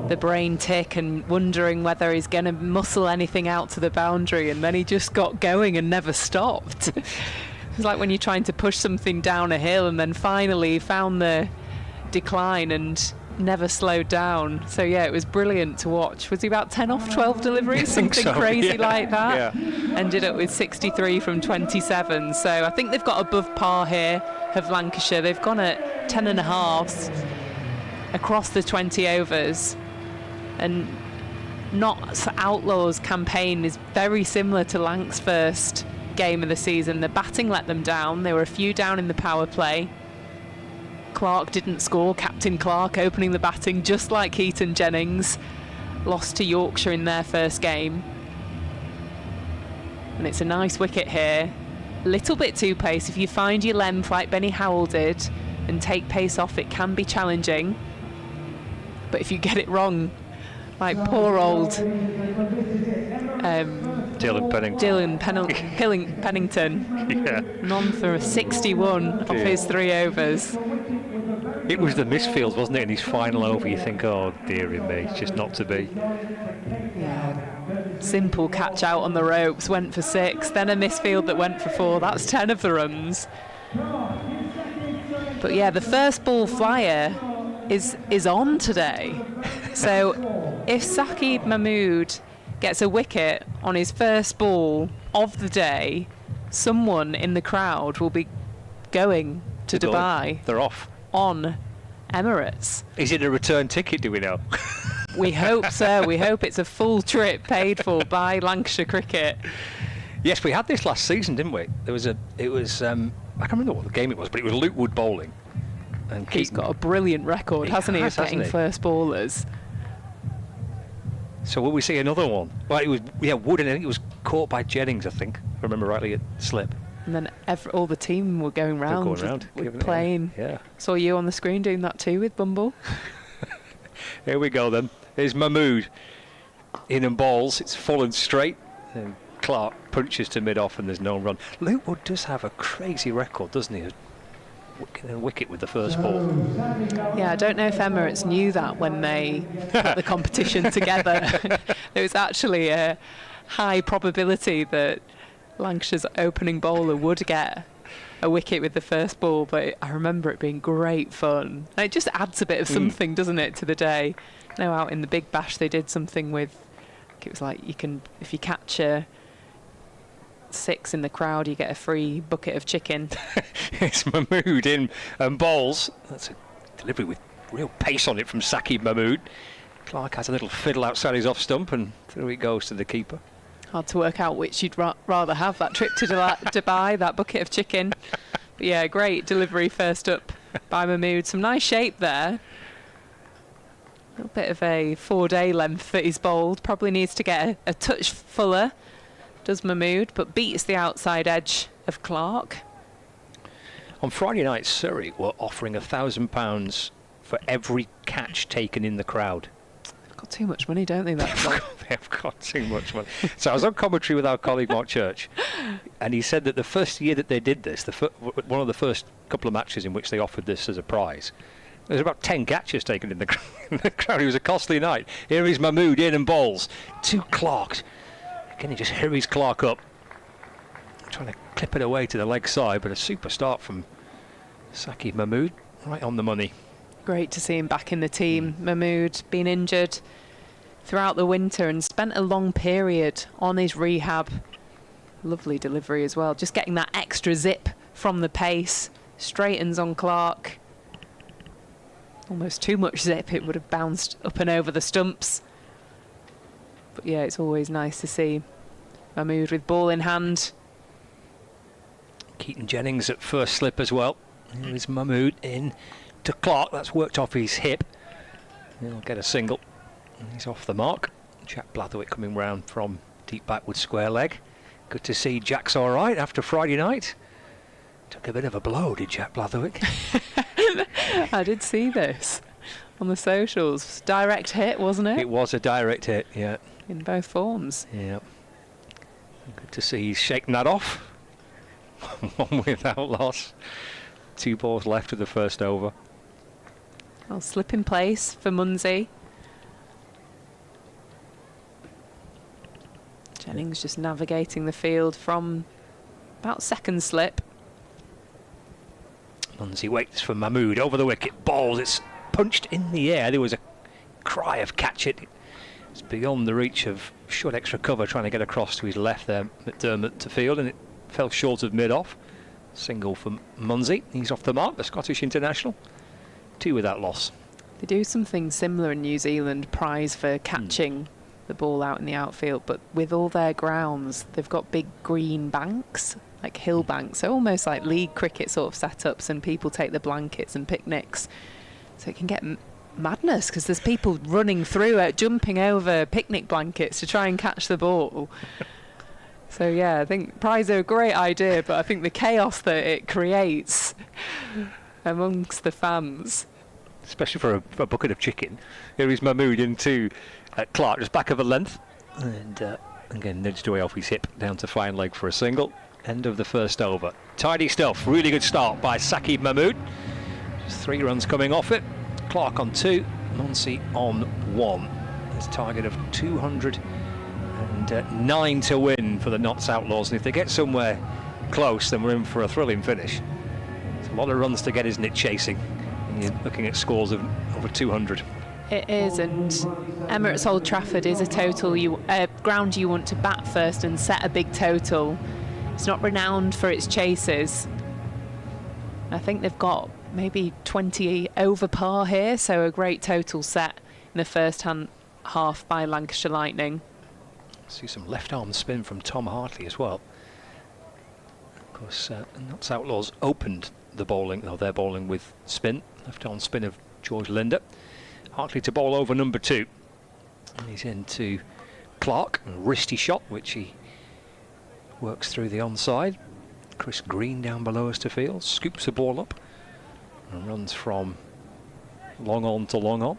the brain tick and wondering whether he's going to muscle anything out to the boundary, and then he just got going and never stopped. It's like when you're trying to push something down a hill and then finally found the decline and never slowed down. So yeah, it was brilliant to watch. Was he about 10 off 12 deliveries? I think Something so, crazy yeah, like that. yeah. Ended up with 63 from 27. So I think they've got above par here of Lancashire. They've gone at 10 and a halves across the 20 overs. And Outlaws campaign is very similar to Lanc's first game of the season. The batting let them down. They were a few down in the power play. Clark didn't score. Captain Clark opening the batting, just like Heaton Jennings. Lost to Yorkshire in their first game. And it's a nice wicket here. A little bit too pace. If you find your length like Benny Howell did and take pace off, it can be challenging. But if you get it wrong, like poor old Dylan Pennington, Yeah. none for 61 off his 3 overs. It was the misfield, wasn't it, in his final over? You think, oh dearie me, it's just not to be. Simple catch out on the ropes, went for 6, then a misfield that went for 4. That's 10 of the runs. But yeah, the first ball flyer is on today. So if Saqib Mahmood gets a wicket on his first ball of the day, someone in the crowd will be going to Dubai. They're off. On Emirates. Is it a return ticket, do we know? We hope so. We hope it's a full trip paid for by Lancashire Cricket. Yes, we had this last season, didn't we? I can't remember what the game it was, but it was Luke Wood bowling. And He's got a brilliant record, hasn't he, of getting first ballers. So will we see another one? Well, it was Wood, and I think it was caught by Jennings, I think, if I remember rightly, at slip. And then all the team were going round with playing. Yeah. Saw you on the screen doing that too with Bumble. Here we go then. Here's Mahmood. In and balls. It's full and straight. And Clark punches to mid-off and there's no run. Luke Wood does have a crazy record, doesn't he? A wicket with the first ball. Yeah, I don't know if Emirates knew that when they put the competition together. There was actually a high probability that Lancashire's opening bowler would get a wicket with the first ball, but I remember it being great fun. And it just adds a bit of something, doesn't it, to the day. I know out in the Big Bash they did something with, it was like if you catch a 6 in the crowd, you get a free bucket of chicken. It's Mahmood in and bowls. That's a delivery with real pace on it from Saqib Mahmood. Clark has a little fiddle outside his off stump and through it goes to the keeper. Hard to work out which you'd rather have, that trip to Dubai, that bucket of chicken. But yeah, great delivery first up by Mahmood. Some nice shape there. A little bit of a 4-day length that he's bowled. Probably needs to get a touch fuller, does Mahmood, but beats the outside edge of Clark. On Friday night, Surrey were offering £1,000 for every catch taken in the crowd. They've got too much money, don't they? They've got too much money. So I was on commentary with our colleague Mark Church, and he said that the first year that they did this, one of the first couple of matches in which they offered this as a prize, there was about 10 catches taken in the crowd. It was a costly night. Here is Mahmood in and bowls. 2 Clarks. Again, he just hurries Clark up, trying to clip it away to the leg side, but a super start from Saqib Mahmood, right on the money. Great to see him back in the team. Mahmood been injured throughout the winter and spent a long period on his rehab. Lovely delivery as well, just getting that extra zip from the pace. Straightens on Clark. Almost too much zip, it would have bounced up and over the stumps. But yeah, it's always nice to see Mahmood with ball in hand. Keaton Jennings at first slip as well. Here is Mahmood in to Clark. That's worked off his hip. He'll get a single. He's off the mark. Jack Blatherwick coming round from deep backward square leg. Good to see Jack's all right after Friday night. Took a bit of a blow, did Jack Blatherwick? I did see this on the socials. Direct hit, wasn't it? It was a direct hit, yeah. In both forms. Yeah. Good to see he's shaken that off. One with Outlaws. 2 balls left of the first over. Well, slip in place for Munsey. Jennings just navigating the field from about second slip. Munsey waits for Mahmood over the wicket. Balls, it's punched in the air. There was a cry of catch it. It's beyond the reach of short extra cover trying to get across to his left there, McDermott to field, and it fell short of mid-off. Single for Munsey. He's off the mark, the Scottish international. 2 without loss. They do something similar in New Zealand, prize for catching the ball out in the outfield, but with all their grounds, they've got big green banks, like hill banks, so almost like league cricket sort of setups, and people take the blankets and picnics. So it can get madness because there's people running through it, jumping over picnic blankets to try and catch the ball. So yeah, I think prize are a great idea, but I think the chaos that it creates amongst the fans, especially for a bucket of chicken. Here is Mahmood into Clark, just back of a length, and again nudged away off his hip down to fine leg for a single. End of the first over. Tidy stuff. Really good start by Saqib Mahmood. Just 3 runs coming off it. Clark on 2, Munsey on 1. His target of 209 to win for the Notts Outlaws, and if they get somewhere close, then we're in for a thrilling finish. It's a lot of runs to get, isn't it, chasing? And you're looking at scores of over 200. it is, and Emirates Old Trafford is a ground you want to bat first and set a big total. It's not renowned for its chases. I think they've got maybe 20 over par here, so a great total set in the first half by Lancashire Lightning. See some left arm spin from Tom Hartley as well. Of course, Notts Outlaws opened the bowling, their bowling with spin, left arm spin of George Linder. Hartley to bowl over number 2. And he's into Clark, a wristy shot, which he works through the onside. Chris Green down below us to field, scoops the ball up and runs from long on to long on.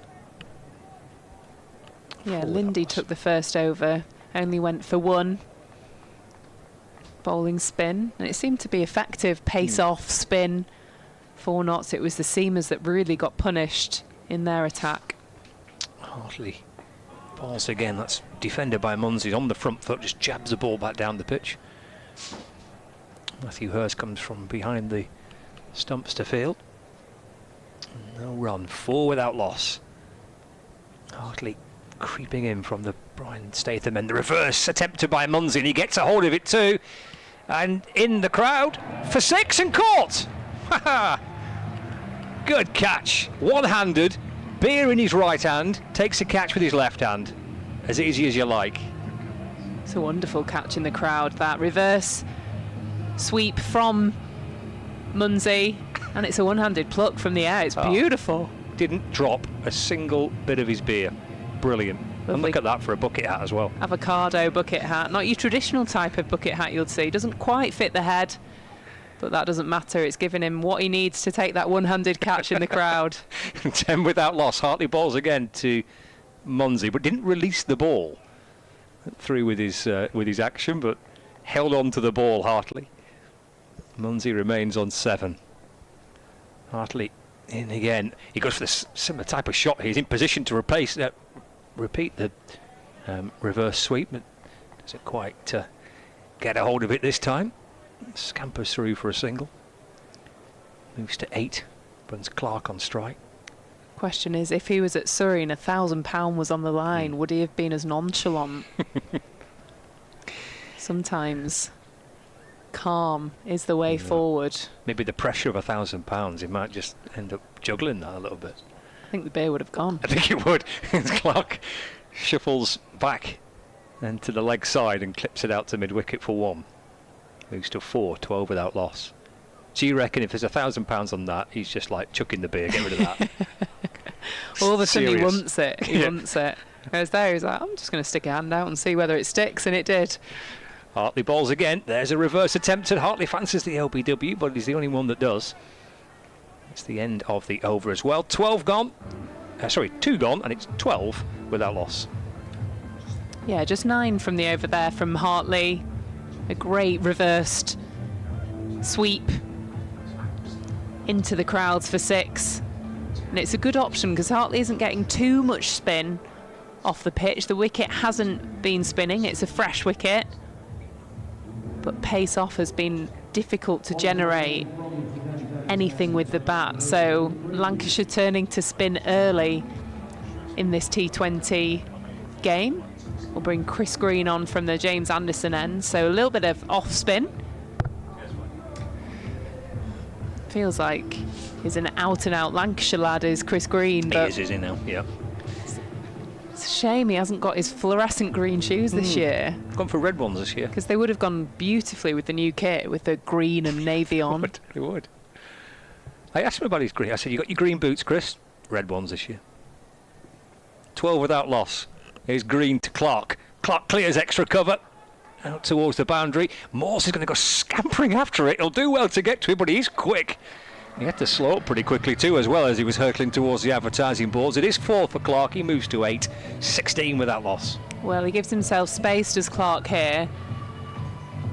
Yeah, Lindy took the first over, only went for 1 bowling spin, and it seemed to be effective. Pace off spin, 4 knots. It was the seamers that really got punished in their attack. Hartley balls again. That's defended by Munsey on the front foot, just jabs the ball back down the pitch. Matthew Hurst comes from behind the stumps to field. No run, 4 without loss. Hartley creeping in from the Brian Statham end. The reverse attempted by Munsey, and he gets a hold of it too. And in the crowd for 6 and caught. Good catch. One-handed, beer in his right hand, takes a catch with his left hand. As easy as you like. It's a wonderful catch in the crowd, that reverse sweep from Munsey, and it's a one-handed pluck from the air. It's beautiful. Didn't drop a single bit of his beer. Brilliant. Lovely. And look at that for a bucket hat as well. Avocado bucket hat, not your traditional type of bucket hat you'll see. Doesn't quite fit the head, but that doesn't matter. It's giving him what he needs to take that one-handed catch in the crowd. 10 without loss. Hartley balls again to Munsey, but didn't release the ball. Went through with his action, but held on to the ball, Hartley. Munsey remains on 7. Hartley in again. He goes for this similar type of shot. He's in position to repeat the reverse sweep, but doesn't quite get a hold of it this time. Scampers through for a single. Moves to 8. Runs Clark on strike. Question is, if he was at Surrey and £1,000 was on the line, would he have been as nonchalant? Sometimes calm is the way forward. Maybe the pressure of £1,000, he might just end up juggling that a little bit. I think the beer would have gone. I think it would. Clark shuffles back and to the leg side and clips it out to mid-wicket for 1. Moves to 4, 12 without loss. Do you reckon if there's £1,000 on that, he's just like chucking the beer, get rid of that? All of a sudden he Serious. wants it. He wants it. Whereas there he's like, I'm just going to stick a hand out and see whether it sticks, and it did. Hartley balls again. There's a reverse attempt. Hartley fancies the LBW, but he's the only one that does. It's the end of the over as well. 12 gone. 2 gone, and it's 12 without loss. Yeah, just 9 from the over there from Hartley. A great reversed sweep into the crowds for 6. And it's a good option because Hartley isn't getting too much spin off the pitch. The wicket hasn't been spinning. It's a fresh wicket. But pace off has been difficult to generate. anything with the bat. So Lancashire turning to spin early in this T20 game. We'll bring Chris Green on from the James Anderson end. So a little bit of off spin. Feels like he's an out and out Lancashire lad, is Chris Green. He is, isn't he now? Yeah. It's a shame he hasn't got his fluorescent green shoes this year. Gone for red ones this year. Because they would have gone beautifully with the new kit, with the green and navy on. It would. I asked him about his green. I said, you got your green boots, Chris? Red ones this year. 12 without loss. Here's Green to Clark. Clark clears extra cover. Out towards the boundary. Morse is going to go scampering after it. He'll do well to get to it, but he's quick. He had to slow up pretty quickly too, as well as he was hurtling towards the advertising boards. It is 4 for Clark. He moves to 8. 16 without loss. Well, he gives himself space, does Clark here,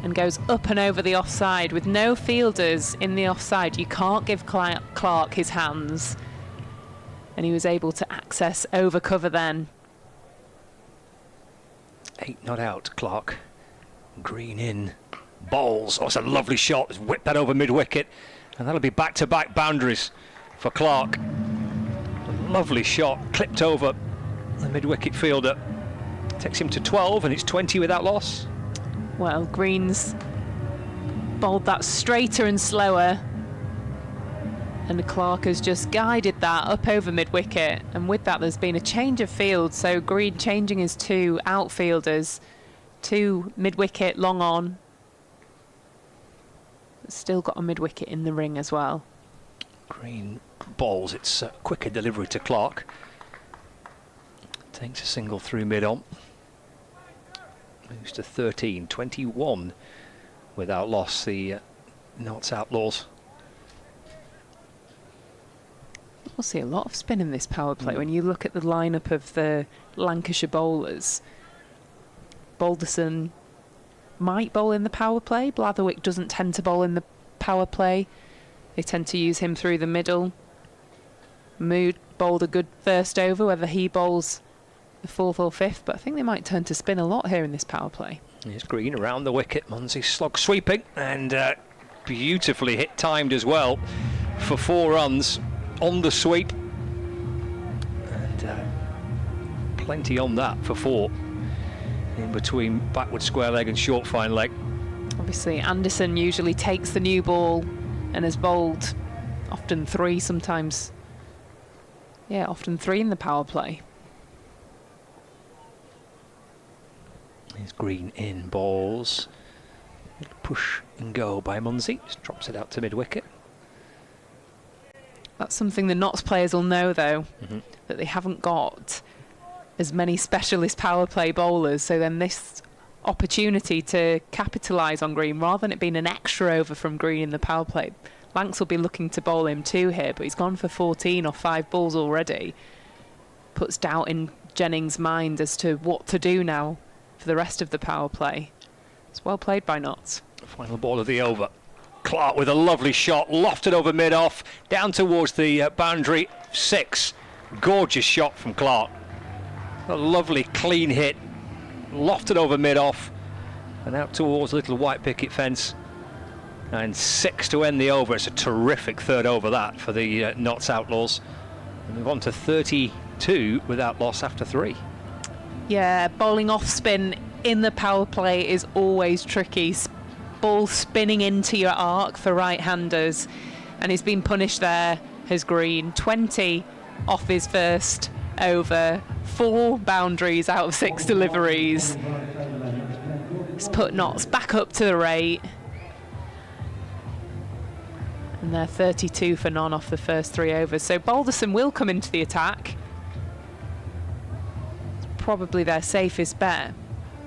and goes up and over the offside. With no fielders in the offside, you can't give Clark his hands. And he was able to access over cover then. 8 not out, Clark. Green in. Bowls. Oh, it's a lovely shot. Whip that over mid-wicket. And that'll be back-to-back boundaries for Clark. A lovely shot. Clipped over the mid-wicket fielder. Takes him to 12, and it's 20 without loss. Well, Green's bowled that straighter and slower. And Clark has just guided that up over mid-wicket. And with that, there's been a change of field. So Green changing his 2 outfielders. 2 mid-wicket, long on. Still got a mid-wicket in the ring as well. Green bowls. It's a quicker delivery to Clark. Takes a single through mid-on. Moves to 13. 21 without loss. The Notts Outlaws. We'll see a lot of spin in this power play. When you look at the lineup of the Lancashire bowlers, Balderson might bowl in the power play. Blatherwick doesn't tend to bowl in the power play. They tend to use him through the middle. Mood bowled a good first over, whether he bowls the 4th or 5th, but I think they might turn to spin a lot here in this power play. Here's Green around the wicket. Munsey slog sweeping and beautifully hit timed as well for 4 runs on the sweep. And plenty on that for 4. In between backward square leg and short fine leg. Obviously, Anderson usually takes the new ball and has bowled often 3, sometimes, yeah, often 3 in the power play. Here's Green in, balls. Push and go by Munsey. Just drops it out to mid-wicket. That's something the Notts players will know, though, that they haven't got as many specialist power play bowlers, so then this opportunity to capitalise on Green, rather than it being an extra over from Green in the power play. Lancs will be looking to bowl him 2 here, but he's gone for 14 or 5 balls already. Puts doubt in Jennings' mind as to what to do now for the rest of the power play. It's well played by Notts. Final ball of the over. Clark with a lovely shot, lofted over mid-off, down towards the boundary. 6. Gorgeous shot from Clark. A lovely clean hit, lofted over mid-off and out towards little white picket fence. And 6 to end the over. It's a terrific 3rd over that for the Notts Outlaws. And move on to 32 without loss after 3. Yeah, bowling off spin in the power play is always tricky. Ball spinning into your arc for right-handers, and he's been punished there, has Green. 20 off his first over, 4 boundaries out of 6 deliveries. It's put Notts back up to the rate. And they're 32 for none off the first 3 overs. So Balderson will come into the attack. It's probably their safest bet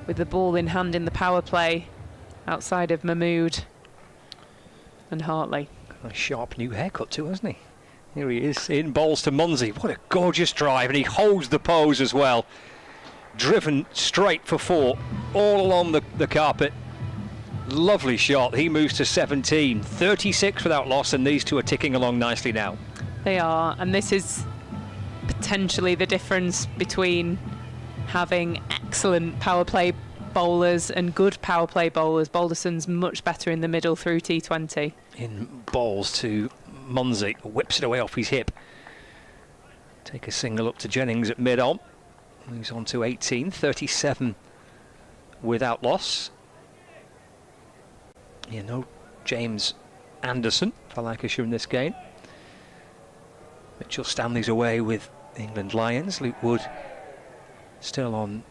with the ball in hand in the power play outside of Mahmood and Hartley. A sharp new haircut too, hasn't he? Here he is in, bowls to Munsey. What a gorgeous drive, and he holds the pose as well. Driven straight for 4, all along the carpet. Lovely shot. He moves to 17. 36 without loss, and these 2 are ticking along nicely now. They are, and this is potentially the difference between having excellent power play bowlers and good power play bowlers. Balderson's much better in the middle through T20. In bowls to Munsey whips it away off his hip. Take a single up to Jennings at mid-on. Moves on to 18, 37 with Outlaws. You know, James Anderson for Lancashire in this game. Mitchell Stanley's away with England Lions. Luke Wood still on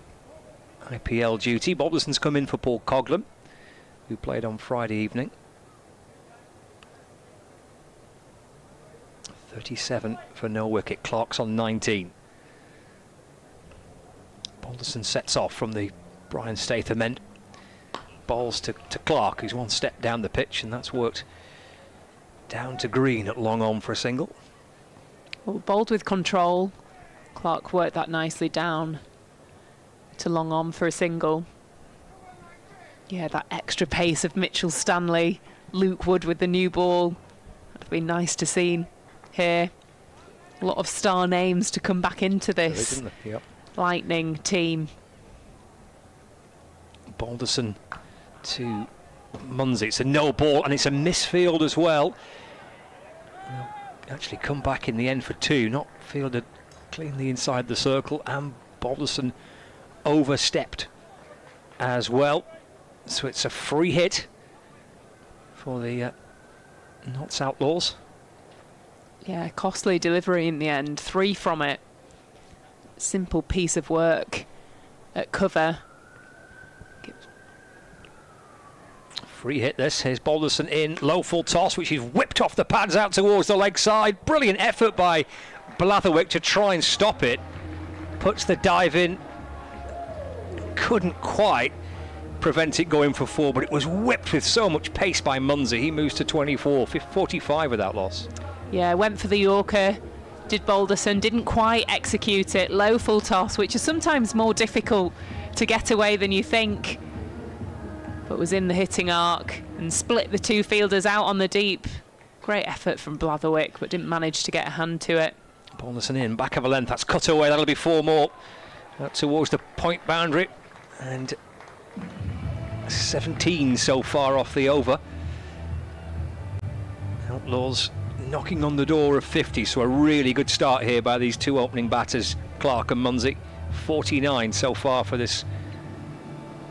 IPL duty. Balderson's come in for Paul Coghlan, who played on Friday evening. 37 for no wicket. Clark's on 19. Balderson sets off from the Brian Statham end. Balls to Clark, who's one step down the pitch, and that's worked down to Green at long on for a single. Well, bowled with control. Clark worked that nicely down to long on for a single. Yeah, that extra pace of Mitchell Stanley, Luke Wood with the new ball. That'd be nice to see here. A lot of star names to come back into this Lightning team. Balderson to Munsey. It's a no ball and it's a misfield as well. Actually come back in the end for two. Not fielded cleanly inside the circle, and Balderson overstepped as well. So it's a free hit for the Notts Outlaws. Yeah, costly delivery in the end. 3 from it. Simple piece of work at cover. Free hit this. Here's Balderson in. Low full toss, which is whipped off the pads out towards the leg side. Brilliant effort by Blatherwick to try and stop it. Puts the dive in. Couldn't quite prevent it going for 4, but it was whipped with so much pace by Munsey. He moves to 24, 45 without loss. Yeah, went for the Yorker. Did Balderson, didn't quite execute it. Low full toss, which is sometimes more difficult to get away than you think, but was in the hitting arc and split the two fielders out on the deep. Great effort from Blatherwick, but didn't manage to get a hand to it. Balderson in, back of a length, that's cut away, that'll be 4 more. Out towards the point boundary, and 17 so far off the over. Outlaws knocking on the door of 50, so a really good start here by these two opening batters, Clark and Munsey. 49 so far for this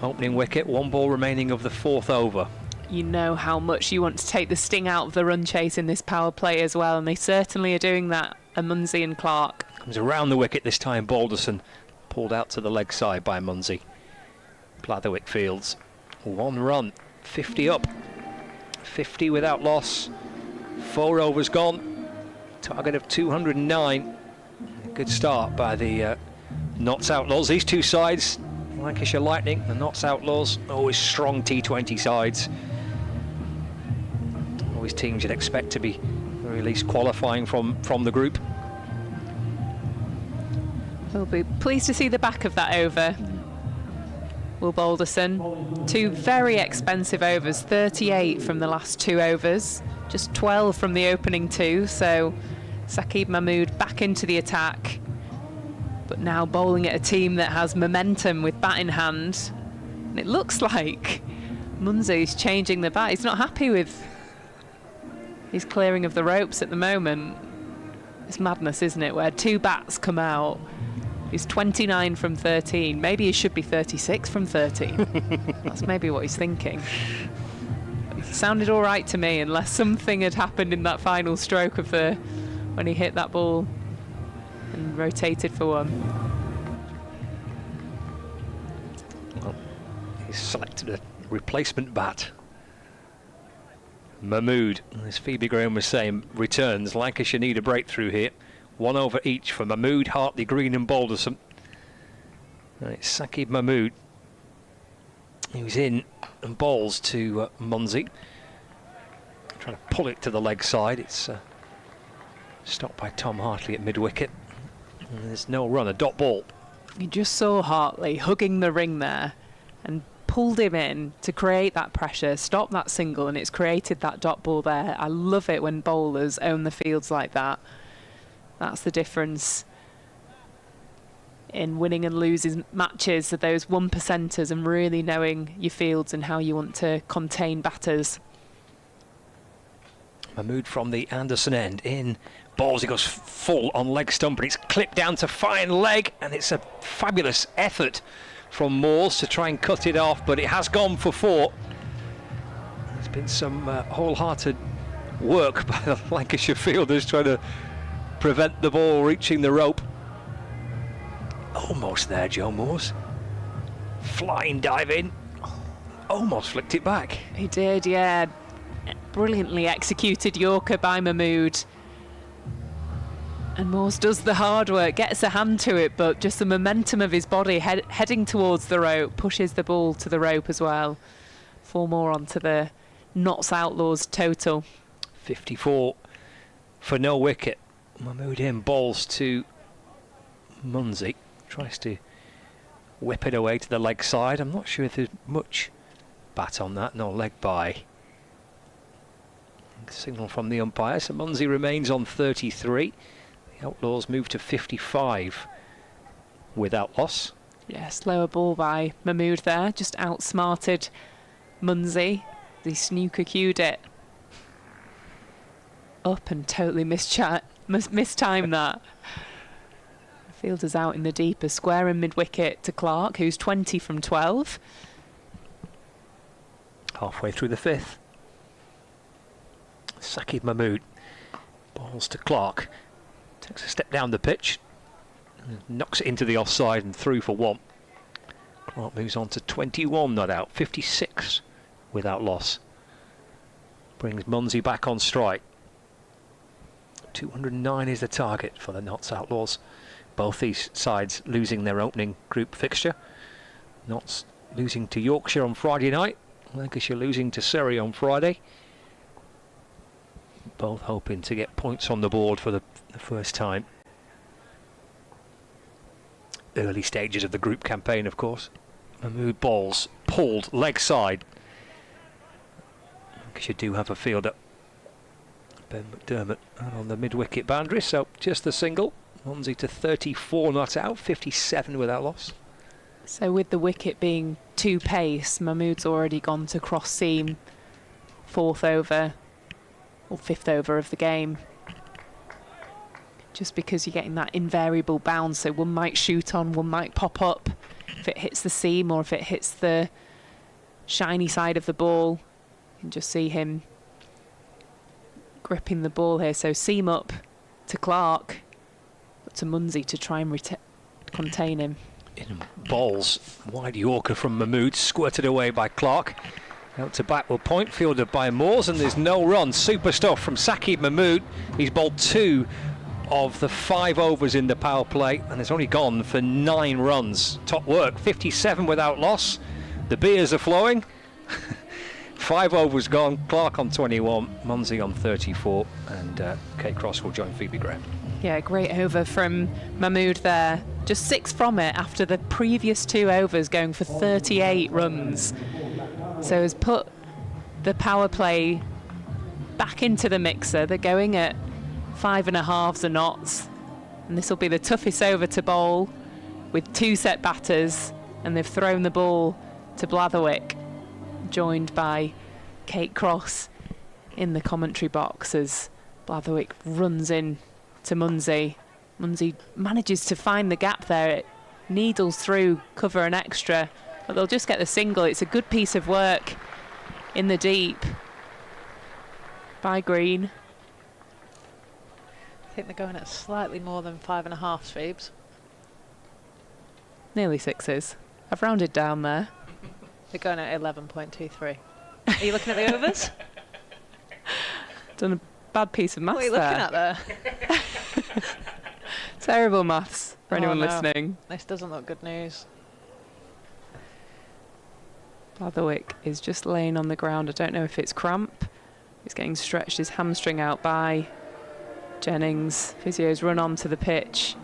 opening wicket. 1 ball remaining of the 4th over. You know how much you want to take the sting out of the run chase in this power play as well, and they certainly are doing that, Munsey and Clark. Comes around the wicket this time. Balderson pulled out to the leg side by Munsey. Blatherwick fields 1 run, 50 up, 50 without loss. 4 overs gone, target of 209. A good start by the Notts Outlaws. These two sides, Lancashire Lightning, the Notts Outlaws, always strong T20 sides. Always teams you'd expect to be, or at least qualifying from the group. We'll be pleased to see the back of that over. Will Balderson. 2 very expensive overs, 38 from the last 2 overs. Just 12 from the opening 2, so Saqib Mahmood back into the attack, but now bowling at a team that has momentum with bat in hand. And it looks like Munsey's changing the bat. He's not happy with his clearing of the ropes at the moment. It's madness, isn't it, where 2 bats come out. He's 29 from 13. Maybe he should be 36 from 13. That's maybe what he's thinking. It sounded all right to me, unless something had happened in that final stroke of when he hit that ball and rotated for 1. Well, he's selected a replacement bat. Mahmood, as Phoebe Graham was saying, returns. Lancashire need a breakthrough here. 1 over each for Mahmood, Hartley, Green and Balderson. And it's Saqib Mahmood who's in and bowls to Munsey. Trying to pull it to the leg side. It's stopped by Tom Hartley at mid-wicket. And there's no run, a dot ball. You just saw Hartley hugging the ring there and pulled him in to create that pressure, stop that single, and it's created that dot ball there. I love it when bowlers own the fields like that. That's the difference in winning and losing matches, are those 1%ers and really knowing your fields and how you want to contain batters. Mahmood from the Anderson end in. Balls, he goes full on leg stump, but it's clipped down to fine leg, and it's a fabulous effort from Moores to try and cut it off, but it has gone for 4. There's been some wholehearted work by the Lancashire fielders trying to prevent the ball reaching the rope. Almost there, Joe Moores. Flying dive in. Almost flicked it back. He did, yeah. Brilliantly executed Yorker by Mahmood. And Moores does the hard work, gets a hand to it, but just the momentum of his body heading towards the rope pushes the ball to the rope as well. 4 more onto the Notts Outlaws total. 54 for no wicket. Mahmood in, balls to Munsey. Tries to whip it away to the leg side. I'm not sure if there's much bat on that. No, leg by. Signal from the umpire. So Munsey remains on 33. The Outlaws move to 55 without loss. Yeah, slower ball by Mahmood there. Just outsmarted Munsey. He snooker cued it up and totally mistimed that. Fielder's out in the deeper square and mid-wicket to Clark, who's 20 from 12. Halfway through the 5th. Saqib Mahmood. Balls to Clark. Takes a step down the pitch. And knocks it into the offside and through for 1. Clark moves on to 21 not out. 56 without loss. Brings Munsey back on strike. 209 is the target for the Notts Outlaws. Both these sides losing their opening group fixture. Notts losing to Yorkshire on Friday night. Lancashire losing to Surrey on Friday. Both hoping to get points on the board for the first time. Early stages of the group campaign, of course. Mahmood balls pulled leg side. Lancashire do have a fielder, Ben McDermott, on the mid-wicket boundary, so just the single. Munsey to 34 not out, 57 without loss. So with the wicket being 2 pace, Mahmood's already gone to cross seam, 4th over or 5th over of the game. Just because you're getting that invariable bounce, so one might shoot on, one might pop up if it hits the seam or if it hits the shiny side of the ball. You can just see him gripping the ball here. So seam up to Clark, but to Munsey to try and contain him. In balls, wide Yorker from Mahmood, squirted away by Clark. Out to backward point, fielded by Moores, and there's no run. Super stuff from Saqib Mahmood. He's bowled 2 of the 5 overs in the power play, and it's only gone for 9 runs. Top work, 57 without loss. The beers are flowing. 5 overs gone, Clark on 21, Munsey on 34, and Kate Cross will join Phoebe Graham. Yeah, great over from Mahmood there. Just 6 from it after the previous 2 overs going for 38 runs. So has put the power play back into the mixer. They're going at 5.5 a knots. And this will be the toughest over to bowl with 2 set batters. And they've thrown the ball to Blatherwick, joined by Kate Cross in the commentary box as Blatherwick runs in to Munsey. Munsey manages to find the gap there. It needles through, cover an extra, but they'll just get the single. It's a good piece of work in the deep by Green. I think they're going at slightly more than 5.5, Phoebes. Nearly 6s. I've rounded down there. They're going at 11.23. Are you looking at the overs? Done a bad piece of maths What are you looking at there? Terrible maths for anyone no. listening. This doesn't look good news. Blatherwick is just laying on the ground. I don't know if it's cramp. He's getting stretched his hamstring out by Jennings. Physio's run onto the pitch.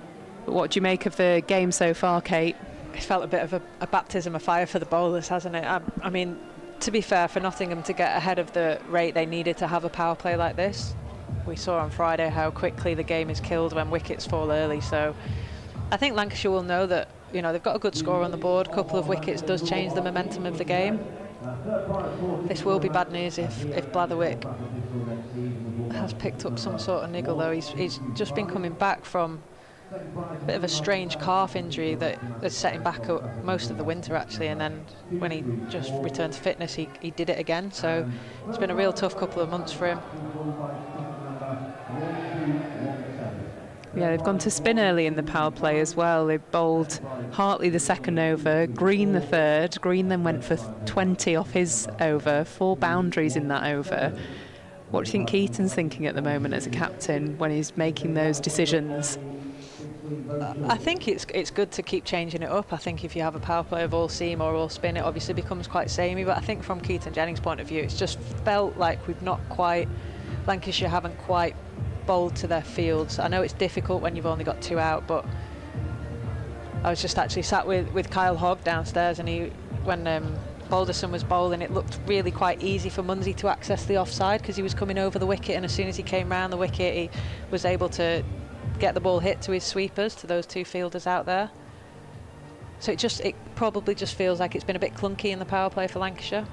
But what do you make of the game so far, Kate? It's felt a bit of a baptism of fire for the bowlers, hasn't it? I mean, to be fair, for Nottingham to get ahead of the rate they needed to have a power play like this, we saw on Friday how quickly the game is killed when wickets fall early. So I think Lancashire will know that, you know, they've got a good score on the board. A couple of wickets does change the momentum of the game. This will be bad news if Blatherwick has picked up some sort of niggle though. He's just been coming back from a bit of a strange calf injury that has set him back up most of the winter actually, and then when he just returned to fitness he did it again, so it's been a real tough couple of months for him. Yeah, they've gone to spin early in the power play as well. They bowled Hartley the second over, Green the third. Green then went for 20 off his over, 4 boundaries in that over. What do you think Keaton's thinking at the moment as a captain when he's making those decisions? I think it's good to keep changing it up. I think if you have a power play of all seam or all spin, it obviously becomes quite samey, but I think from Keaton Jennings' point of view, it's just felt like we've not quite, Lancashire haven't quite bowled to their fields. I know it's difficult when you've only got 2 out, but I was just actually sat with Kyle Hogg downstairs, and when Balderson was bowling, it looked really quite easy for Munsey to access the offside because he was coming over the wicket, and as soon as he came round the wicket he was able to get the ball hit to his sweepers, to those 2 fielders out there. So it probably just feels like it's been a bit clunky in the power play for Lancashire.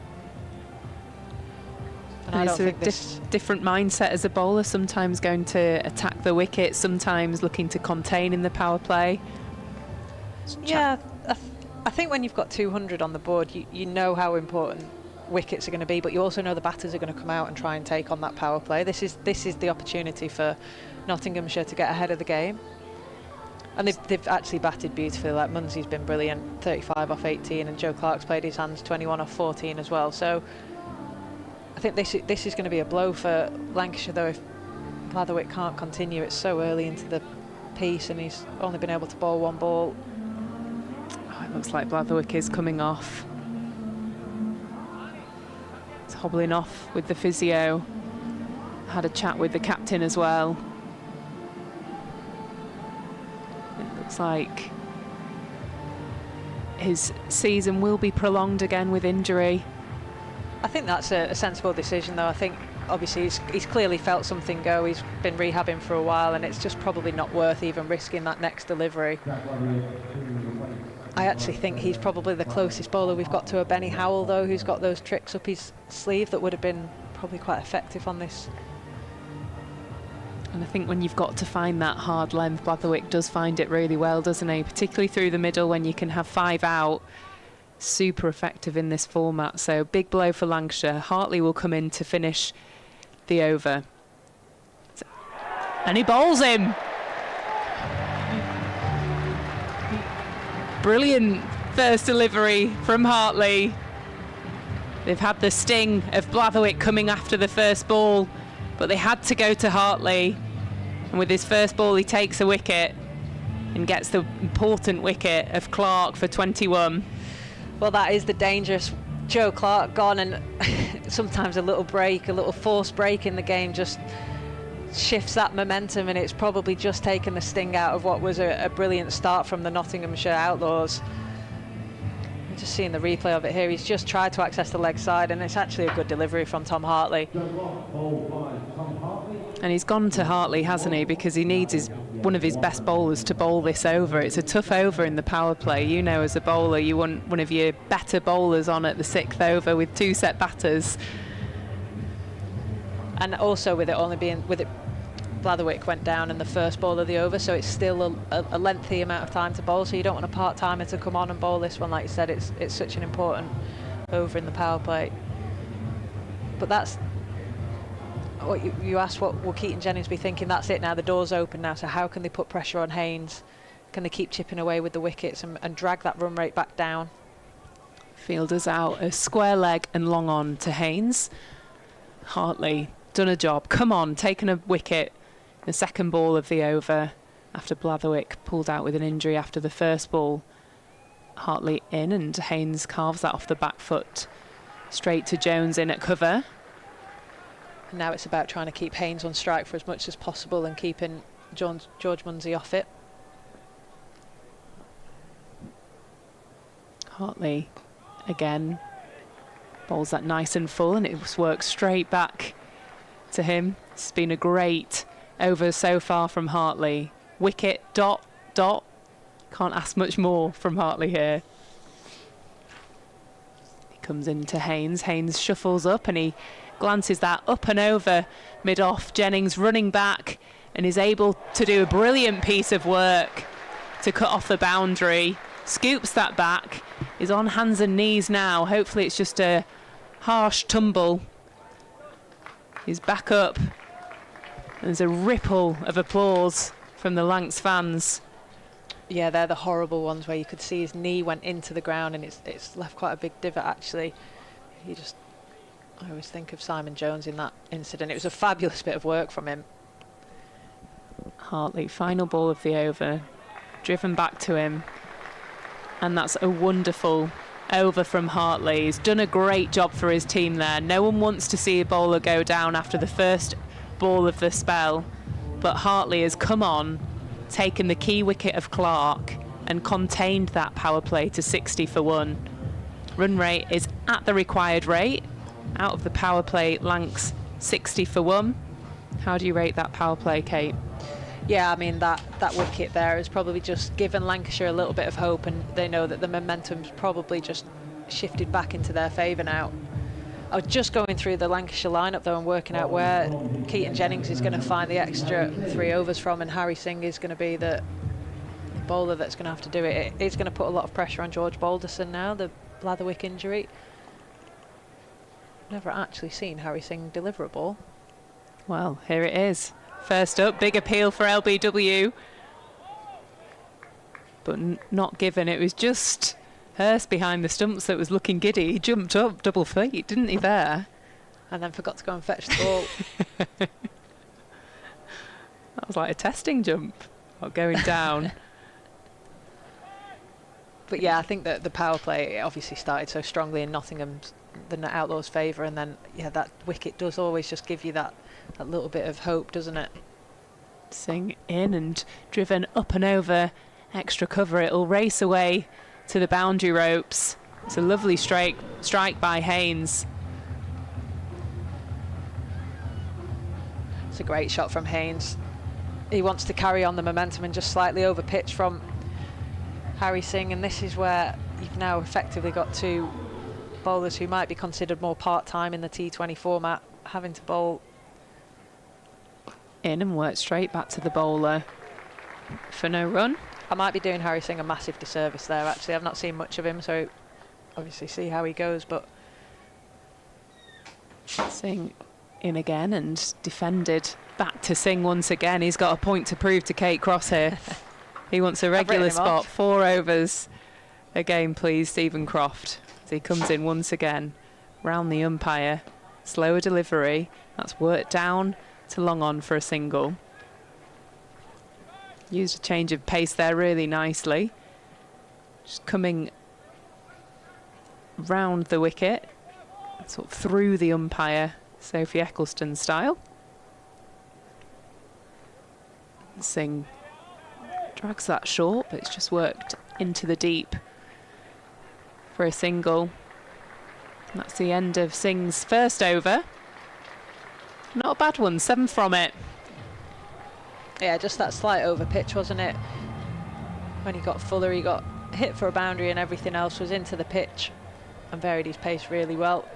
And I don't think different mindset as a bowler, sometimes going to attack the wicket, sometimes looking to contain in the power play. Yeah, I think when you've got 200 on the board, you know how important wickets are going to be, but you also know the batters are going to come out and try and take on that power play. This is the opportunity for Nottinghamshire to get ahead of the game. And they've actually batted beautifully. Like Munsey's been brilliant, 35 off 18, and Joe Clark's played his hands 21 off 14 as well. So I think this is going to be a blow for Lancashire though if Blatherwick can't continue. It's so early into the piece and he's only been able to bowl 1 ball. Oh, it looks like Blatherwick is coming off. It's hobbling off with the physio. Had a chat with the captain as well. It looks like his season will be prolonged again with injury. I think that's a sensible decision though. I think obviously he's clearly felt something go. He's been rehabbing for a while and it's just probably not worth even risking that next delivery. I actually think he's probably the closest bowler we've got to a Benny Howell though, who's got those tricks up his sleeve that would have been probably quite effective on this. And I think when you've got to find that hard length, Blatherwick does find it really well, doesn't he? Particularly through the middle when you can have 5 out. Super effective in this format. So big blow for Lancashire. Hartley will come in to finish the over. And he bowls him. Brilliant first delivery from Hartley. They've had the sting of Blatherwick coming after the first ball, but they had to go to Hartley. And with his first ball, he takes a wicket and gets the important wicket of Clark for 21. Well, that is the dangerous Joe Clark gone, and sometimes a little break, a little forced break in the game just shifts that momentum, and it's probably just taken the sting out of what was a brilliant start from the Nottinghamshire Outlaws. I'm just seeing the replay of it here. He's just tried to access the leg side, and it's actually a good delivery from Tom Hartley. And he's gone to Hartley, hasn't he? Because he needs one of his best bowlers to bowl this over. It's a tough over in the power play. You know, as a bowler, you want one of your better bowlers on at the 6th over with 2 set batters. And also with it, Blatherwick went down in the first ball of the over, so it's still a lengthy amount of time to bowl. So you don't want a part-timer to come on and bowl this one. Like you said, it's such an important over in the power play. But that's what you asked, what will Keaton Jennings be thinking? That's it now, the door's open now, so how can they put pressure on Haynes? Can they keep chipping away with the wickets and drag that run rate back down? Fielders out, a square leg and long on to Haynes. Hartley done a job, come on, taken a wicket, the second ball of the over after Blatherwick pulled out with an injury after the first ball. Hartley in, and Haynes carves that off the back foot straight to Jones in at cover. And now it's about trying to keep Haynes on strike for as much as possible and keeping George Munsey off it. Hartley again bowls that nice and full, and it works straight back to him. It's been a great over so far from Hartley. Wicket, dot, dot. Can't ask much more from Hartley here. He comes into Haynes. Haynes shuffles up and he glances that up and over mid-off. Jennings running back and is able to do a brilliant piece of work to cut off the boundary. Scoops that back, is on hands and knees now. Hopefully it's just a harsh tumble. He's back up. There's a ripple of applause from the Lancs fans. Yeah, they're the horrible ones where you could see his knee went into the ground and it's left quite a big divot actually. I always think of Simon Jones in that incident. It was a fabulous bit of work from him. Hartley, final ball of the over, driven back to him. And that's a wonderful over from Hartley. He's done a great job for his team there. No one wants to see a bowler go down after the first ball of the spell, but Hartley has come on, taken the key wicket of Clark and contained that power play to 60 for 1. Run rate is at the required rate. Out of the power play, Lancs 60 for 1. How do you rate that power play, Kate? Yeah, I mean, that wicket there has probably just given Lancashire a little bit of hope, and they know that the momentum's probably just shifted back into their favour now. I was just going through the Lancashire lineup though and working out where Keaton Jennings is going to find the extra 3 overs from, and Harry Singh is going to be the bowler that's going to have to do it. It's going to put a lot of pressure on George Balderson now, the Blatherwick injury. Never actually seen Harry Singh deliver a ball. Well, here it is. First up, big appeal for LBW. But not given. It was just Hurst behind the stumps that was looking giddy. He jumped up double feet, didn't he, there? And then forgot to go and fetch the ball. That was like a testing jump, not going down. But yeah, I think that the power play obviously started so strongly in Nottingham's, the Outlaws' favour, and then yeah, that wicket does always just give you that little bit of hope, doesn't it? Singh in and driven up and over extra cover. It'll race away to the boundary ropes. It's a lovely strike by Haynes. It's a great shot from Haynes. He wants to carry on the momentum and just slightly over pitch from Harry Singh, and this is where you've now effectively got 2 bowlers who might be considered more part-time in the T20 format having to bowl In and work straight back to the bowler for no run. I might be doing Harry Singh a massive disservice there actually. I've not seen much of him, so obviously see how he goes, but Singh in again and defended back to Singh once again. He's got a point to prove to Kate Cross here. He wants a regular spot. Off. 4 overs again, please, Stephen Croft. As he comes in once again, round the umpire. Slower delivery. That's worked down to long on for a single. Used a change of pace there really nicely. Just coming round the wicket, sort of through the umpire, Sophie Eccleston style. Singh drags that short, but it's just worked into the deep for a single. And that's the end of Singh's first over. Not a bad one, 7 from it. yeah, just that slight over pitch, wasn't it? When he got fuller, he got hit for a boundary and everything else was into the pitch and varied his pace really well.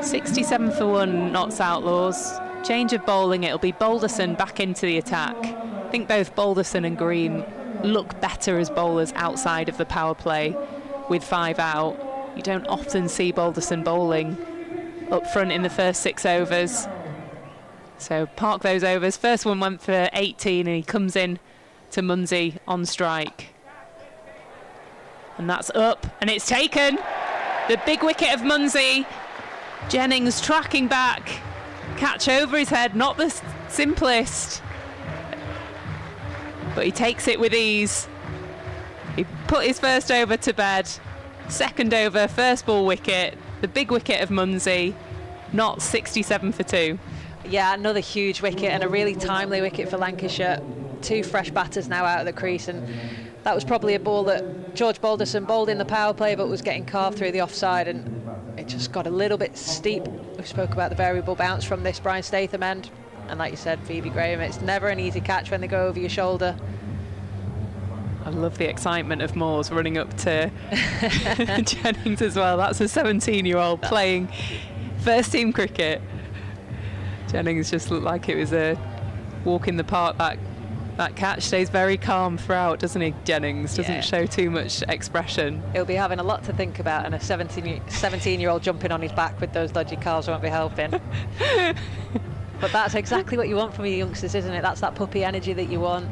67 for 1, Notts Outlaws. Change of bowling, it'll be Balderson back into the attack. I think both Balderson and Green look better as bowlers outside of the power play with 5 out. You don't often see Balderson bowling up front in the first 6 overs. So park those overs. First one went for 18 and he comes in to Munsey on strike. And that's up and it's taken. The big wicket of Munsey. Jennings tracking back. Catch over his head, not the simplest. But he takes it with ease. He put his first over to bed. Second over, first ball wicket. The big wicket of Munsey. Not 67 for 2. Yeah, another huge wicket and a really timely wicket for Lancashire. 2 fresh batters now out of the crease, and that was probably a ball that George Balderson bowled in the power play but was getting carved through the offside, and it just got a little bit steep. We spoke about the variable bounce from this Brian Statham end, and like you said, Phoebe Graham, it's never an easy catch when they go over your shoulder. I love the excitement of Moores running up to Jennings as well. That's a 17-year-old playing First team cricket. Jennings just looked like it was a walk in the park. That catch stays very calm throughout, doesn't he, Jennings? Doesn't show too much expression. He'll be having a lot to think about, and a 17-year-old jumping on his back with those dodgy calves won't be helping. But that's exactly what you want from your youngsters, isn't it? That's that puppy energy that you want.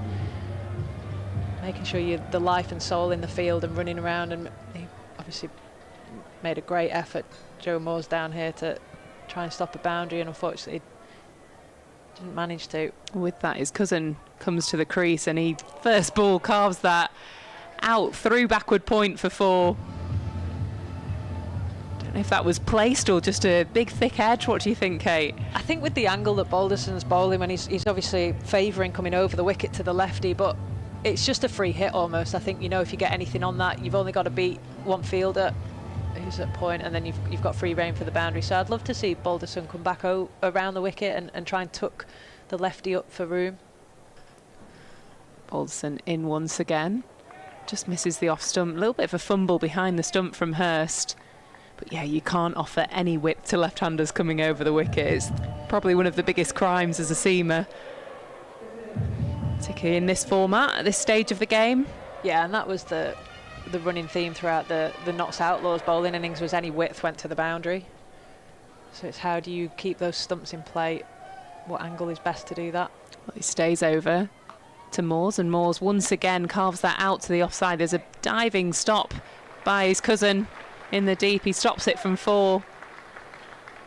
Making sure you're the life and soul in the field and running around, and he obviously made a great effort, Joe Moores down here, to try and stop a boundary, and unfortunately didn't manage to. With that, his cousin comes to the crease and he first ball carves that out through backward point for 4. Don't know if that was placed or just a big thick edge. What do you think, Kate? I think with the angle that Balderson's bowling, when he's obviously favouring coming over the wicket to the lefty, but it's just a free hit almost. I think, you know, if you get anything on that, you've only got to beat one fielder who's at point, and then you've got free rein for the boundary. So I'd love to see Balderson come back around the wicket and try and tuck the lefty up for room. Balderson in once again. Just misses the off stump. A little bit of a fumble behind the stump from Hurst. But yeah, you can't offer any width to left-handers coming over the wicket. It's probably one of the biggest crimes as a seamer, particularly in this format at this stage of the game. Yeah, and that was the running theme throughout the Notts Outlaws bowling innings, was any width went to the boundary. So it's how do you keep those stumps in play? What angle is best to do that? Well, he stays over to Moores, and Moores once again carves that out to the offside. There's a diving stop by his cousin in the deep. He stops it from 4.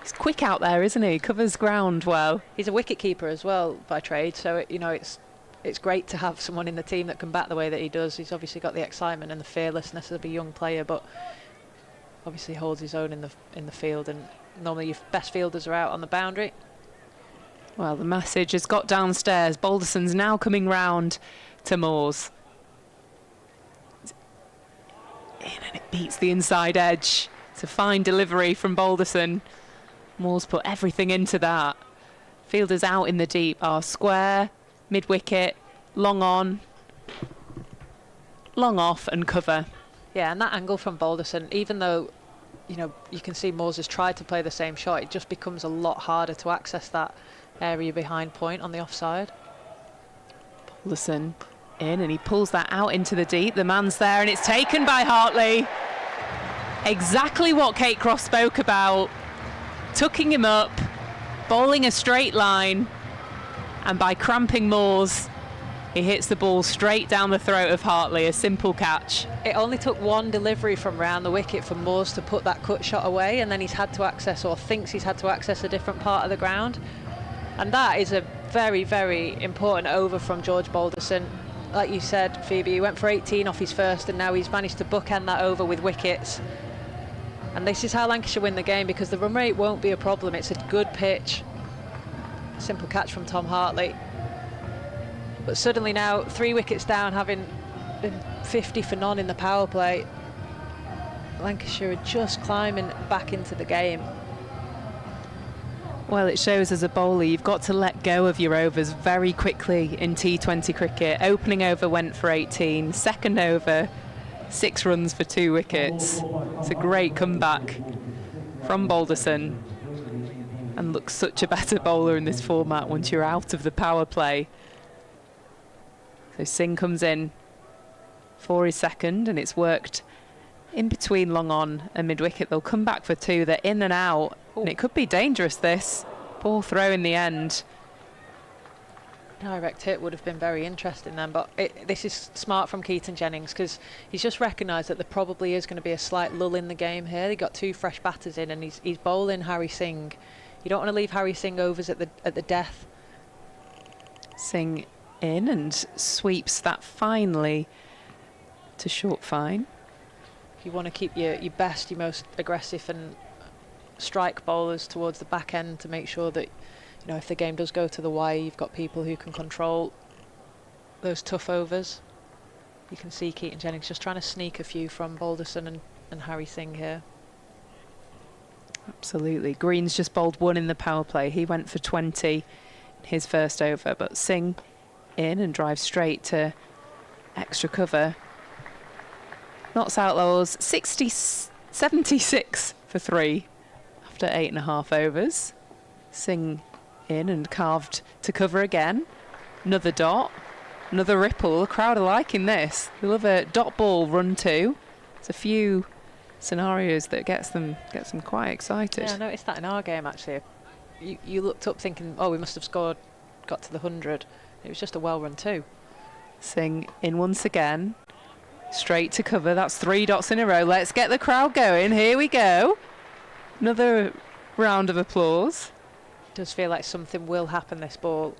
He's quick out there, isn't he? Covers ground well. He's a wicket keeper as well by trade, so it's great to have someone in the team that can bat the way that he does. He's obviously got the excitement and the fearlessness of a young player, but obviously holds his own in the field, and normally your best fielders are out on the boundary. Well, the message has got downstairs. Balderson's now coming round to Moores. In, and it beats the inside edge. It's a fine delivery from Balderson. Moores put everything into that. Fielders out in the deep are square, mid-wicket, long on, long off and cover. Yeah, and that angle from Balderson, even though, you know, you can see Moores has tried to play the same shot, it just becomes a lot harder to access that area behind point on the offside. Balderson in, and he pulls that out into the deep. The man's there, and it's taken by Hartley. Exactly what Kate Cross spoke about. Tucking him up, bowling a straight line, and by cramping Moores, he hits the ball straight down the throat of Hartley. A simple catch. It only took one delivery from round the wicket for Moores to put that cut shot away, and then he's had to access, or thinks he's had to access, a different part of the ground. And that is a very, very important over from George Balderson. Like you said, Phoebe, he went for 18 off his first, and now he's managed to bookend that over with wickets. And this is how Lancashire win the game, because the run rate won't be a problem. It's a good pitch. Simple catch from Tom Hartley. But suddenly now, 3 wickets down, having been 50 for none in the power play, Lancashire are just climbing back into the game. Well, it shows as a bowler you've got to let go of your overs very quickly in T20 cricket. Opening over went for 18, second over 6 runs for 2 wickets. It's a great comeback from Balderson, and looks such a better bowler in this format once you're out of the power play. So Singh comes in for his second, and it's worked in between long on and mid wicket. They'll come back for 2. They're in and out. And it could be dangerous, this. Poor throw in the end. Direct hit would have been very interesting then, but this is smart from Keaton Jennings, because he's just recognised that there probably is going to be a slight lull in the game here. They got 2 fresh batters in, and he's bowling Harry Singh. You don't want to leave Harry Singh overs at the death. Singh in and sweeps that finely to short fine. If you want to keep your best, your most aggressive and strike bowlers towards the back end, to make sure that, you know, if the game does go to the wire, you've got people who can control those tough overs. You can see Keaton Jennings just trying to sneak a few from Balderson and Harry Singh here. Absolutely. Green's just bowled 1 in the power play. He went for 20 in his first over, but Singh in and drives straight to extra cover. Notts Outlaws 76 for 3. after 8.5 overs. Singh in and carved to cover again. Another dot, another ripple. The crowd are liking this. They love a dot ball run too. There's a few scenarios that gets them quite excited. Yeah, I noticed that in our game actually. You looked up thinking, oh, we must have scored, got to the 100. It was just a well run too. Singh in once again. Straight to cover. That's 3 dots in a row. Let's get the crowd going. Here we go. Another round of applause. Does feel like something will happen this ball.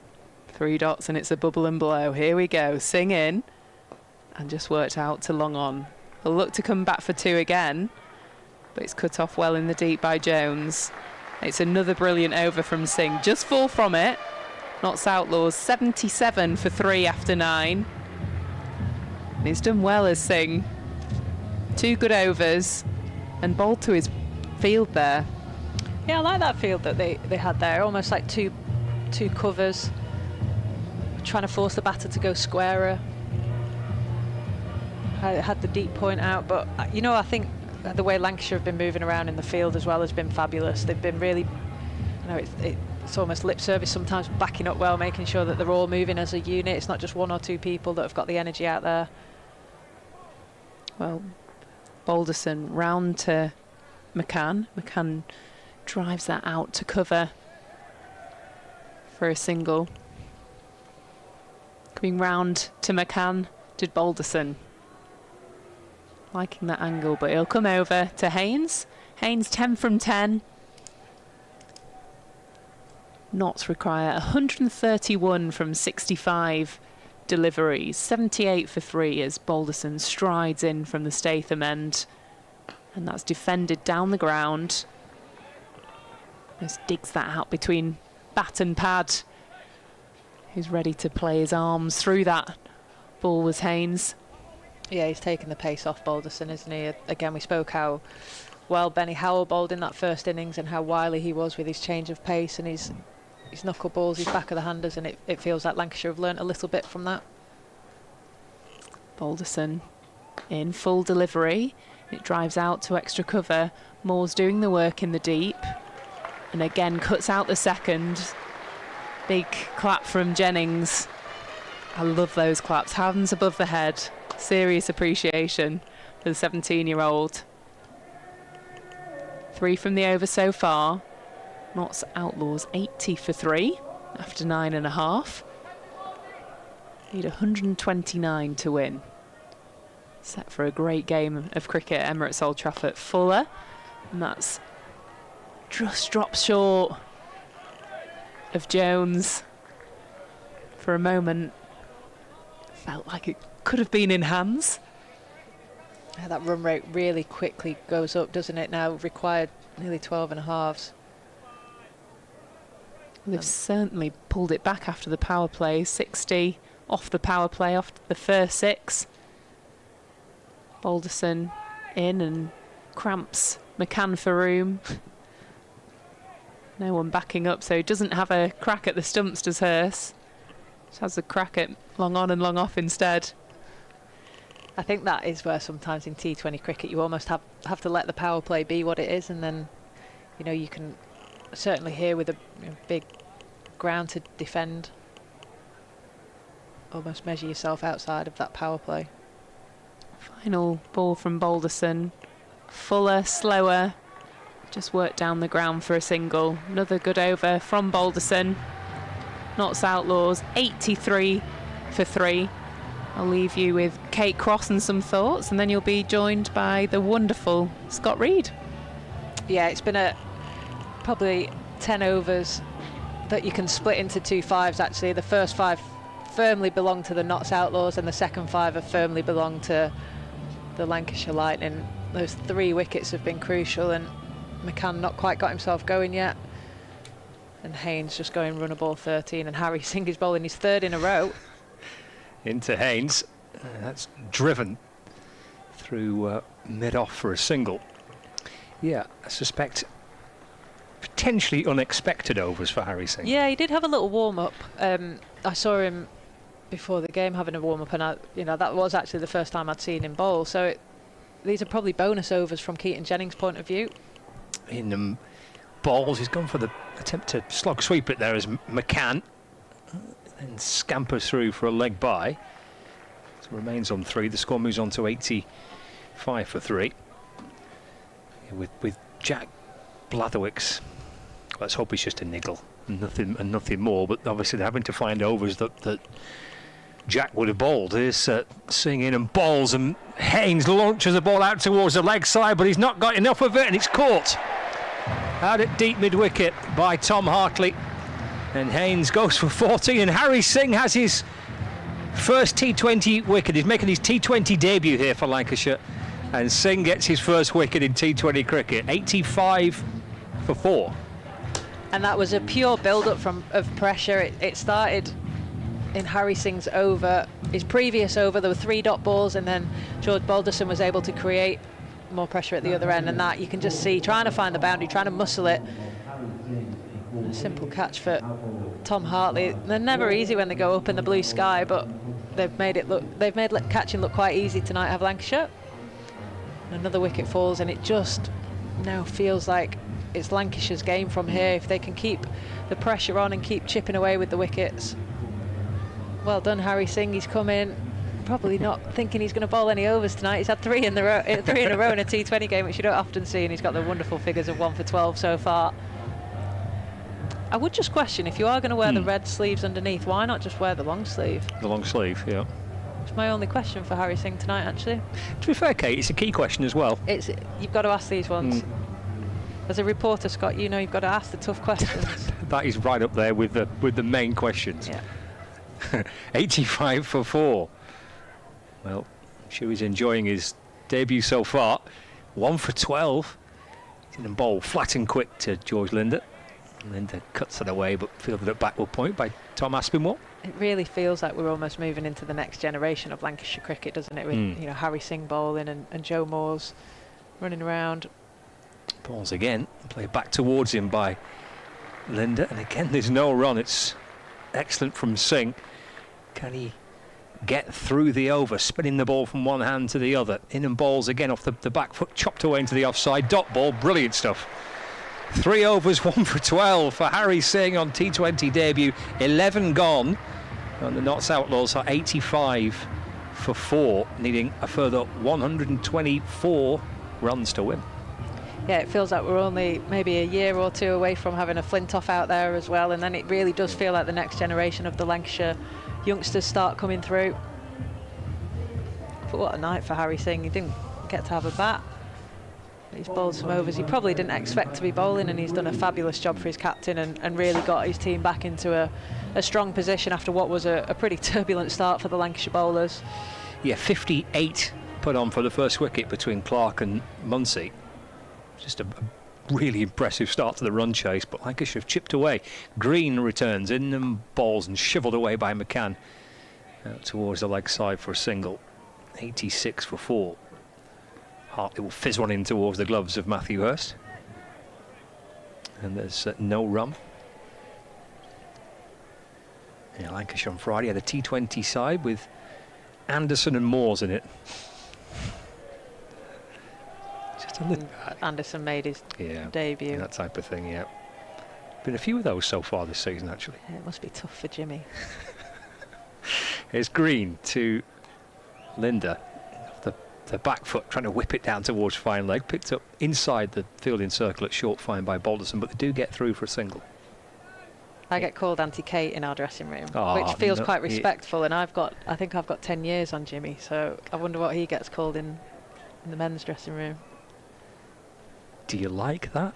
3 dots and it's a bubble and blow. Here we go. Singh in. And just worked out to long on. He'll look to come back for 2 again. But it's cut off well in the deep by Jones. It's another brilliant over from Singh. Just 4 from it. Notts Outlaws 77 for 3 after 9. And he's done well as Singh. 2 good overs and bowled to his field there. Yeah, I like that field that they had there. Almost like two covers. Trying to force the batter to go squarer. Had the deep point out, but you know, I think the way Lancashire have been moving around in the field as well has been fabulous. They've been really, you know, it's almost lip service sometimes, backing up well, making sure that they're all moving as a unit. It's not just 1 or 2 people that have got the energy out there. Well, Balderson round to McCann. McCann drives that out to cover for a single. Coming round to McCann, did Balderson. Liking that angle, but he'll come over to Haynes. Haynes 10 from 10. Notts require 131 from 65 deliveries. 78 for 3 as Balderson strides in from the Statham end. And that's defended down the ground. Just digs that out between bat and pad. Who's ready to play his arms through that ball was Haynes. Yeah, he's taken the pace off Balderson, isn't he? Again, we spoke how well Benny Howell bowled in that first innings and how wily he was with his change of pace and his knuckle balls, his back of the handers, and it feels like Lancashire have learnt a little bit from that. Balderson in full delivery. It drives out to extra cover. Moore's doing the work in the deep. And again cuts out the second. Big clap from Jennings. I love those claps. Hands above the head. Serious appreciation for the 17-year-old. 3 from the over so far. Notts Outlaws 80 for 3 after 9.5. Need 129 to win. Set for a great game of cricket at Emirates Old Trafford. Fuller, and that's just dropped short of Jones. For a moment, felt like it could have been in hands. Yeah, that run rate really quickly goes up, doesn't it? Now required nearly 12 and a halves. They've certainly pulled it back after the power play. 60 off the power play, off the first 6. Balderson in and cramps McCann for room. No one backing up, so he doesn't have a crack at the stumps, does Hurst. Just has a crack at long on and long off instead. I think that is where sometimes in T20 cricket you almost have to let the power play be what it is, and then, you know, you can certainly here with a big ground to defend, almost measure yourself outside of that power play. Final ball from Balderson. Fuller, slower. Just worked down the ground for a single. Another good over from Balderson. Notts Outlaws 83 for 3. I'll leave you with Kate Cross and some thoughts, and then you'll be joined by the wonderful Scott Reed. Yeah, it's been probably 10 overs that you can split into 2 5s actually. The first 5 firmly belong to the Notts Outlaws and the second 5 have firmly belonged to the Lancashire Lightning. Those 3 wickets have been crucial, and McCann not quite got himself going yet. And Haynes just going run a ball 13, and Harry Singh is bowling his 3rd in a row. Into Haynes. That's driven through mid-off for a single. Yeah, I suspect potentially unexpected overs for Harry Singh. Yeah, he did have a little warm-up. I saw him before the game having a warm-up, and that was actually the first time I'd seen him bowl. So these are probably bonus overs from Keaton Jennings' point of view. In balls. He's gone for the attempt to slog sweep it there as McCann. Then scampers through for a leg by. So remains on 3. The score moves on to 85 for 3. With Jack Blatherwick's, let's hope it's just a niggle, nothing more. But obviously they're having to find overs that Jack would have bowled. Here's Singh in and bowls, and Haynes launches the ball out towards the leg side, but he's not got enough of it, and it's caught out at deep mid-wicket by Tom Hartley. And Haynes goes for 40, and Harry Singh has his first T20 wicket. He's making his T20 debut here for Lancashire, and Singh gets his first wicket in T20 cricket. 85 for 4. And that was a pure build-up of pressure. It started in Harry Singh's over. His previous over, there were 3 dot balls, and then George Balderson was able to create more pressure at the other end, and that you can just see, trying to find the boundary, trying to muscle it. A simple catch for Tom Hartley. They're never easy when they go up in the blue sky, but they've made catching look quite easy tonight, have Lancashire. Another wicket falls, and it just now feels like it's Lancashire's game from here if they can keep the pressure on and keep chipping away with the wickets. Well done, Harry Singh. He's come in probably not thinking he's going to bowl any overs tonight. He's had 3 in a row in a T20 game, which you don't often see, and he's got the wonderful figures of 1 for 12 so far. I would just question, if you are going to wear the red sleeves underneath, why not just wear the long sleeve? The long sleeve, yeah. It's my only question for Harry Singh tonight, actually. To be fair, Kate, it's a key question as well. You've got to ask these ones. As a reporter, Scott, you know you've got to ask the tough questions. That is right up there with the main questions. Yeah. 85 for 4. Well, I'm sure he's enjoying his debut so far. 1 for 12. He's in and bowl flat and quick to George Linder. Linder cuts it away, but fielded at backward point by Tom Aspinwall. It really feels like we're almost moving into the next generation of Lancashire cricket, doesn't it? With Harry Singh bowling and Joe Moores running around. Balls again, played back towards him by Linder, and again there's no run. It's excellent from Singh. Can he get through the over, spinning the ball from one hand to the other? In and balls again off the back foot, chopped away into the offside. Dot ball, brilliant stuff. 3 overs, 1 for 12 for Harry Singh on T20 debut. 11 gone, and the Notts Outlaws are 85 for 4, needing a further 124 runs to win. Yeah, it feels like we're only maybe a year or 2 away from having a Flintoff out there as well, and then it really does feel like the next generation of the Lancashire youngsters start coming through. But what a night for Harry Singh. He didn't get to have a bat. He's bowled some overs he probably didn't expect to be bowling, and he's done a fabulous job for his captain and really got his team back into a strong position after what was a pretty turbulent start for the Lancashire bowlers. Yeah, 58 put on for the first wicket between Clark and Munsey. Just a really impressive start to the run chase, but Lancashire have chipped away. Green returns in and balls and shovelled away by McCann out towards the leg side for a single. 86 for 4. Hartley will fizz one in towards the gloves of Matthew Hurst, and there's no run. Yeah, Lancashire on Friday had a T20 side with Anderson and Moores in it. Just a little bit. Anderson made his debut. That type of thing, yeah. Been a few of those so far this season, actually. Yeah, it must be tough for Jimmy. Here's Green to Linder. The back foot, trying to whip it down towards fine leg. Picked up inside the fielding circle at short fine by Balderson, but they do get through for a single. I get called Auntie Kate in our dressing room, which feels quite respectful, and I think I've got 10 years on Jimmy, so I wonder what he gets called in the men's dressing room. Do you like that?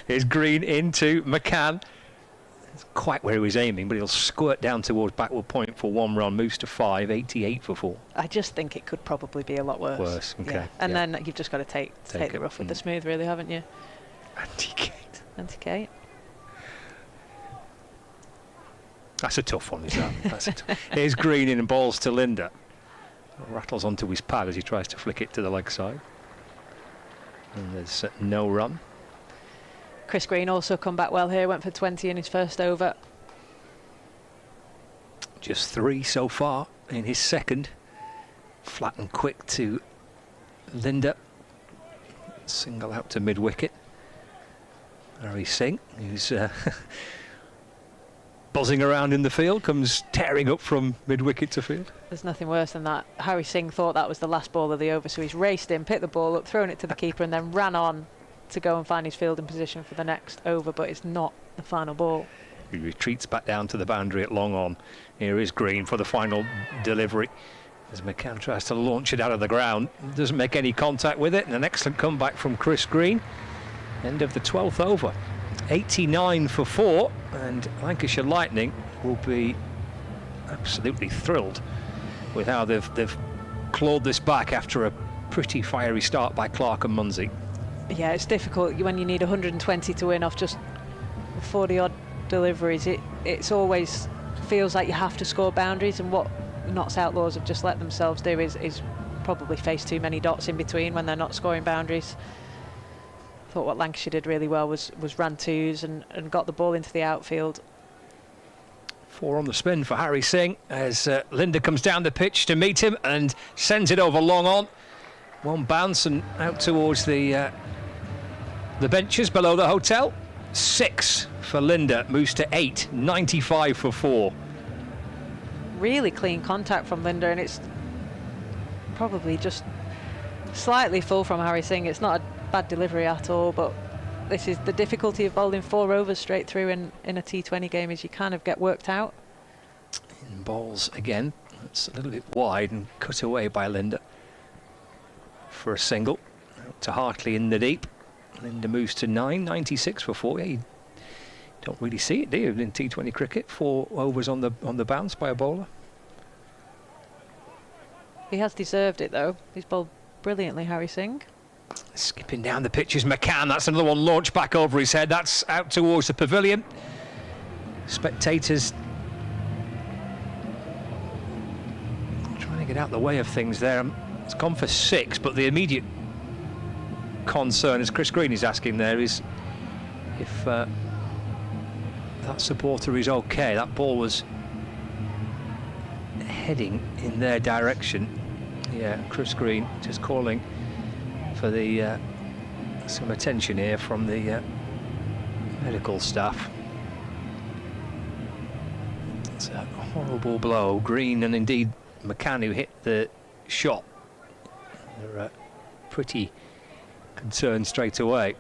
Here's Green into McCann. It's quite where he was aiming, but he'll squirt down towards backward point for 1 run, moves to 5, 88 for 4. I just think it could probably be a lot worse. Worse, okay. Yeah. And then you've just got to take the rough with the smooth, really, haven't you? Auntie Kate. Auntie Kate. That's a tough one, is that? Here's Green in and balls to Linder. Rattles onto his pad as he tries to flick it to the leg side. And there's no run. Chris Green also come back well here, went for 20 in his first over. Just 3 so far in his second. Flat and quick to Linder. Single out to mid-wicket. Harry Singh, who's buzzing around in the field, comes tearing up from mid-wicket to field. There's nothing worse than that. Harry Singh thought that was the last ball of the over, so he's raced in, picked the ball up, thrown it to the keeper, and then ran on to go and find his fielding position for the next over, but it's not the final ball. He retreats back down to the boundary at long on. Here is Green for the final delivery, as McCann tries to launch it out of the ground. Doesn't make any contact with it, and an excellent comeback from Chris Green. End of the 12th over. 89 for 4, and Lancashire Lightning will be absolutely thrilled with how they've clawed this back after a pretty fiery start by Clark and Munsey. Yeah, it's difficult when you need 120 to win off just 40-odd deliveries. It's always feels like you have to score boundaries, and what Notts Outlaws have just let themselves do is probably face too many dots in between when they're not scoring boundaries. I thought what Lancashire did really well was ran twos and got the ball into the outfield. 4 on the spin for Harry Singh as Linda comes down the pitch to meet him and sends it over long on. One bounce and out towards the benches below the hotel. 6 for Linda, moves to 8, 95 for 4. Really clean contact from Linda, and it's probably just slightly full from Harry Singh. It's not a bad delivery at all, but this is the difficulty of bowling 4 overs straight through in a T20 game, is you kind of get worked out. In balls again, it's a little bit wide and cut away by Linda for a single. Out to Hartley in the deep. Linda moves to 9, 96 for 4. Yeah, you don't really see it, do you, in T20 cricket? 4 overs on the bounce by a bowler. He has deserved it though. He's bowled brilliantly, Harry Singh. Skipping down the pitch is McCann. That's another one launched back over his head. That's out towards the pavilion. Spectators trying to get out the way of things there. It's gone for 6, but the immediate concern, as Chris Green is asking there, is if that supporter is okay. That ball was heading in their direction. Yeah, Chris Green just calling for the some attention here from the medical staff. It's a horrible blow. Green and indeed McCann, who hit the shot, they're pretty concerned straight away.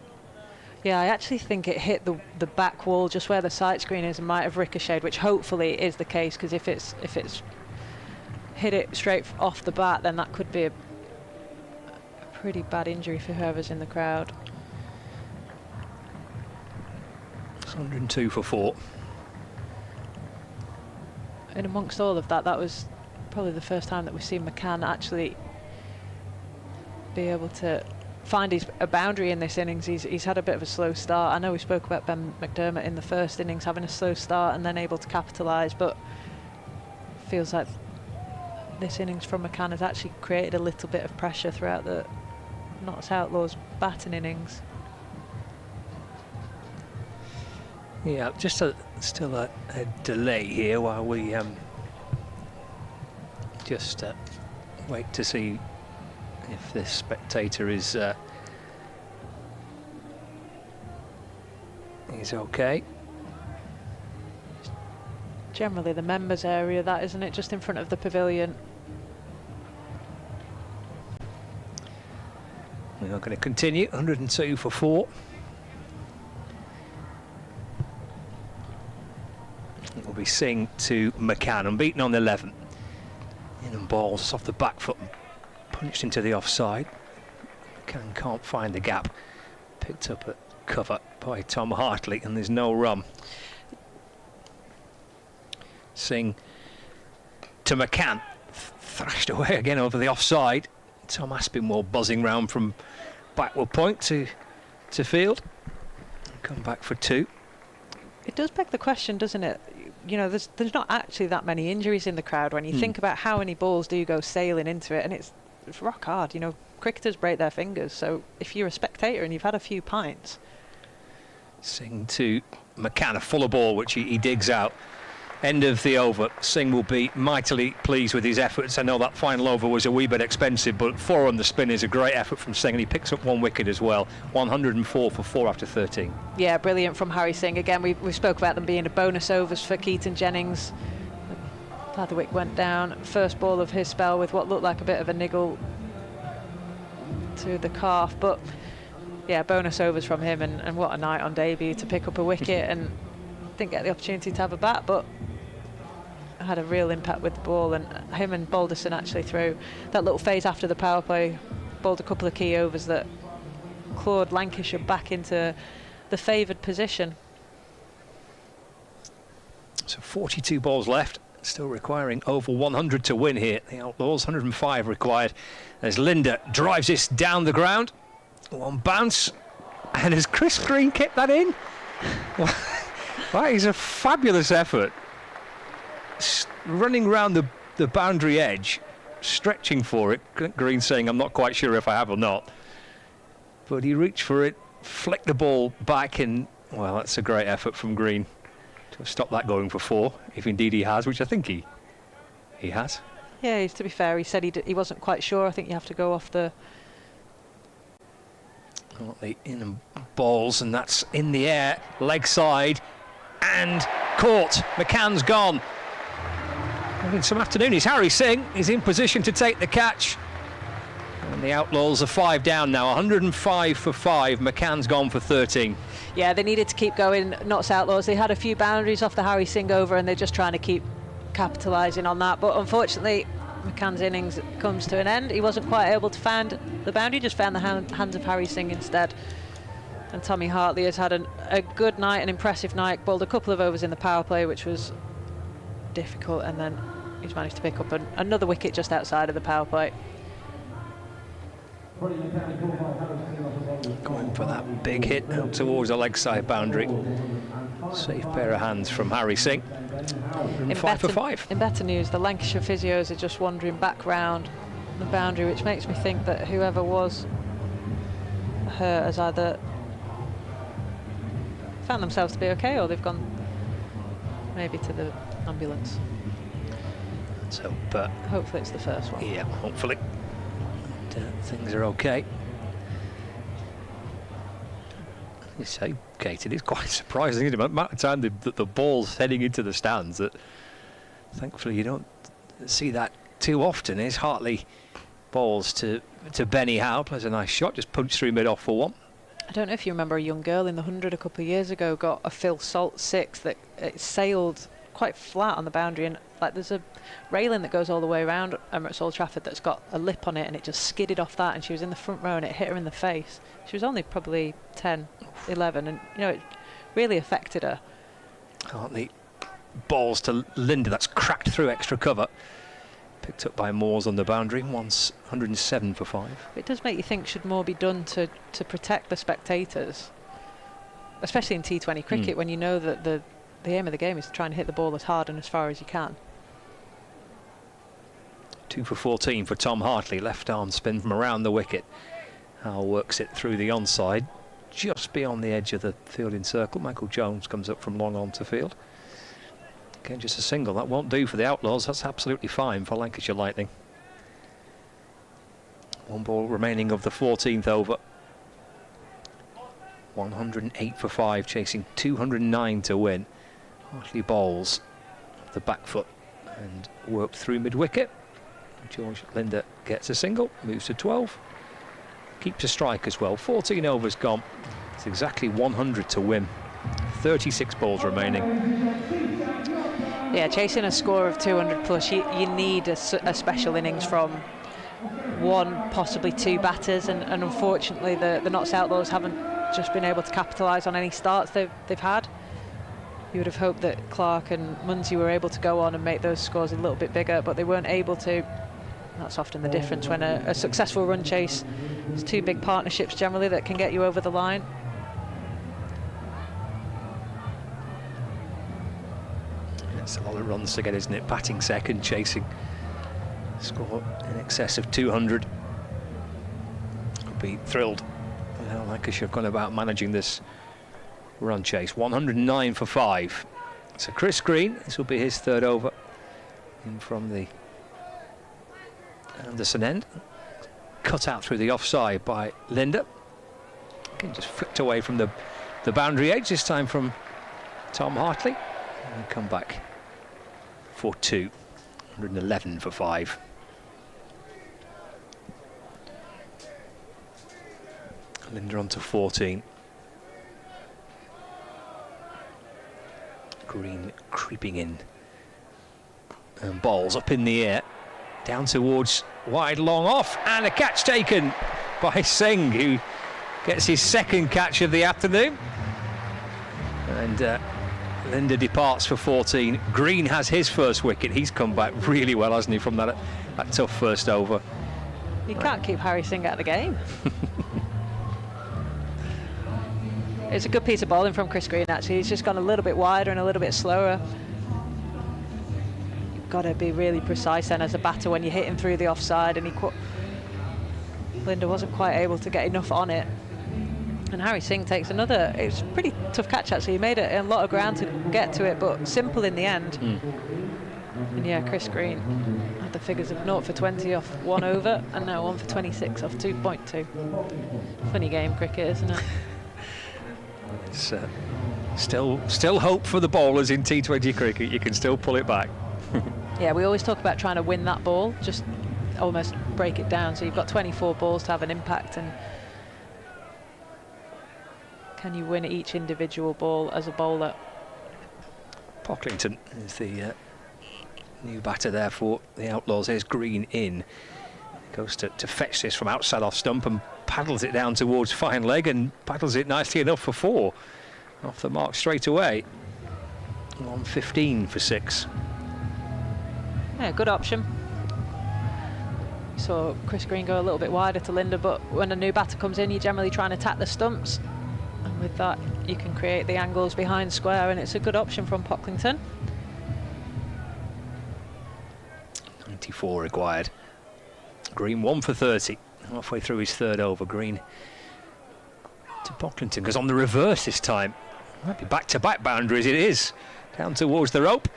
Yeah, I actually think it hit the back wall just where the sight screen is and might have ricocheted, which hopefully is the case, because if it's hit it straight off the bat, then that could be a pretty bad injury for whoever's in the crowd. It's 102 for 4. And amongst all of that, that was probably the first time that we've seen McCann actually be able to find a boundary in this innings. He's had a bit of a slow start. I know we spoke about Ben McDermott in the first innings having a slow start and then able to capitalise, but feels like this innings from McCann has actually created a little bit of pressure throughout the Notts Outlaws batting innings. Yeah, just still a delay here while we just wait to see if this spectator is okay. Generally the members area, that, isn't it, just in front of the pavilion. We are going to continue. 102 for 4. It will be Singh to McCann, unbeaten on 11. In and balls off the back foot, punched into the offside. McCann can't find the gap. Picked up at cover by Tom Hartley, and there's no run. Singh to McCann, thrashed away again over the offside. Tom Aspinwall buzzing round from backward point to field. Come back for 2. It does beg the question, doesn't it? You know, there's not actually that many injuries in the crowd when you think about how many balls do go sailing into it, and it's rock hard. You know, cricketers break their fingers, so if you're a spectator and you've had a few pints. Singh to McCann, a fuller ball which he digs out. end of the over. Singh will be mightily pleased with his efforts. I know that final over was a wee bit expensive, but 4 on the spin is a great effort from Singh, and he picks up 1 wicket as well. 104 for 4 after 13. Yeah, brilliant from Harry Singh. Again, we spoke about them being a bonus overs for Keaton Jennings. Blatherwick went down. First ball of his spell with what looked like a bit of a niggle to the calf, but yeah, bonus overs from him, and what a night on debut to pick up a wicket, and didn't get the opportunity to have a bat, but had a real impact with the ball. And him and Balderson actually through that little phase after the power play bowled a couple of key overs that clawed Lancashire back into the favoured position. So 42 balls left, still requiring over 100 to win here. The Outlaws, 105 required, as Linda drives this down the ground. 1 bounce, and has Chris Green kept that in? That is a fabulous effort. Running round the boundary edge, stretching for it. Green saying, I'm not quite sure if I have or not. But he reached for it, flicked the ball back, and, well, that's a great effort from Green to stop that going for 4, if indeed he has, which I think he has. Yeah, to be fair, he said he wasn't quite sure. I think you have to go off the in balls, and that's in the air, leg side, and caught. McCann's gone. Having some afternoon is Harry Singh. He's in position to take the catch. And the Outlaws are 5 down now, 105 for 5. McCann's gone for 13. Yeah, they needed to keep going, Notts Outlaws. They had a few boundaries off the Harry Singh over, and they're just trying to keep capitalising on that. But unfortunately, McCann's innings comes to an end. He wasn't quite able to find the boundary, just found the hands of Harry Singh instead. And Tommy Hartley has had a good night, an impressive night, bowled a couple of overs in the power play, which was difficult, and then he's managed to pick up another wicket just outside of the power play. Going for that big hit out towards the leg side boundary. Safe pair of hands from Harry Singh. 5 for 5. In better news, the Lancashire physios are just wandering back round the boundary, which makes me think that whoever was hurt has either found themselves to be okay, or they've gone maybe to the ambulance. So, hopefully it's the first one. Yeah, hopefully. Things are okay. You say, Kate, it is quite surprising, isn't it? The amount of time the ball's heading into the stands, that thankfully you don't see that too often. Is Hartley balls to Benny Howe, plays a nice shot, just punched through mid-off for 1. I don't know if you remember a young girl in the 100 a couple of years ago got a Phil Salt 6 that it sailed quite flat on the boundary, and like there's a railing that goes all the way around Emirates Old Trafford that's got a lip on it, and it just skidded off that, and she was in the front row and it hit her in the face. She was only probably 10, 11, and you know, it really affected her. Hartley balls to Linda, that's cracked through extra cover. Picked up by Moores on the boundary, 107 for 5. It does make you think, should more be done to protect the spectators, especially in T20 cricket, when you know that the aim of the game is to try and hit the ball as hard and as far as you can. 2 for 14 for Tom Hartley, left arm spin from around the wicket. Howell works it through the onside, just beyond the edge of the fielding circle. Michael Jones comes up from long on to field. Again, just a single. That won't do for the Outlaws. That's absolutely fine for Lancashire Lightning. 1 ball remaining of the 14th over. 108 for 5, chasing 209 to win. Hartley bowls the back foot and worked through mid-wicket. George Linder gets a single, moves to 12. Keeps a strike as well. 14 overs gone. It's exactly 100 to win. 36 balls remaining. Yeah, chasing a score of 200 plus, you need a special innings from 1, possibly 2 batters, and unfortunately the Notts Outlaws haven't just been able to capitalise on any starts they've had. You would have hoped that Clark and Munsey were able to go on and make those scores a little bit bigger, but they weren't able to. That's often the difference when a successful run chase is 2 big partnerships generally that can get you over the line. It's a lot of runs to get, isn't it? Batting second, chasing. Score in excess of 200. Could be thrilled with how Lancashire have gone about managing this run chase. 109 for 5. So Chris Green, this will be his third over in from the Anderson end. Cut out through the offside by Linda. Again, just flicked away from the boundary edge, this time from Tom Hartley. And come back for 2. 111 for 5. Linda on to 14. Green creeping in. And balls up in the air. Down towards wide, long off. And a catch taken by Singh, who gets his second catch of the afternoon. And Linda departs for 14. Green has his first wicket. He's come back really well, hasn't he, from that tough first over. You can't keep Harry Singh out of the game. It's a good piece of bowling from Chris Green, actually. He's just gone a little bit wider and a little bit slower. You've got to be really precise then as a batter when you're hitting through the offside, and Linda wasn't quite able to get enough on it. And Harry Singh takes another. It's a pretty tough catch, actually. He made a lot of ground to get to it, but simple in the end. And yeah, Chris Green had the figures of 0 for 20 off 1 over, and now 1 for 26 off 2.2. Funny game, cricket, isn't it? It's still hope for the bowlers in T20 cricket. You can still pull it back. Yeah, we always talk about trying to win that ball, just almost break it down. So you've got 24 balls to have an impact, and can you win each individual ball as a bowler? Pocklington is the new batter there for the Outlaws. There's Green in. Goes to fetch this from outside off stump and paddles it down towards fine leg and paddles it nicely enough for 4. Off the mark straight away. 115 for 6. Yeah, good option. You saw Chris Green go a little bit wider to Linda, but when a new batter comes in, you generally try and attack the stumps. And with that, you can create the angles behind square, and it's a good option from Pocklington. 94 required. Green 1 for 30. Halfway through his third over, Green to Pocklington. Goes on the reverse this time. Might be back-to-back boundaries, it is. Down towards the rope.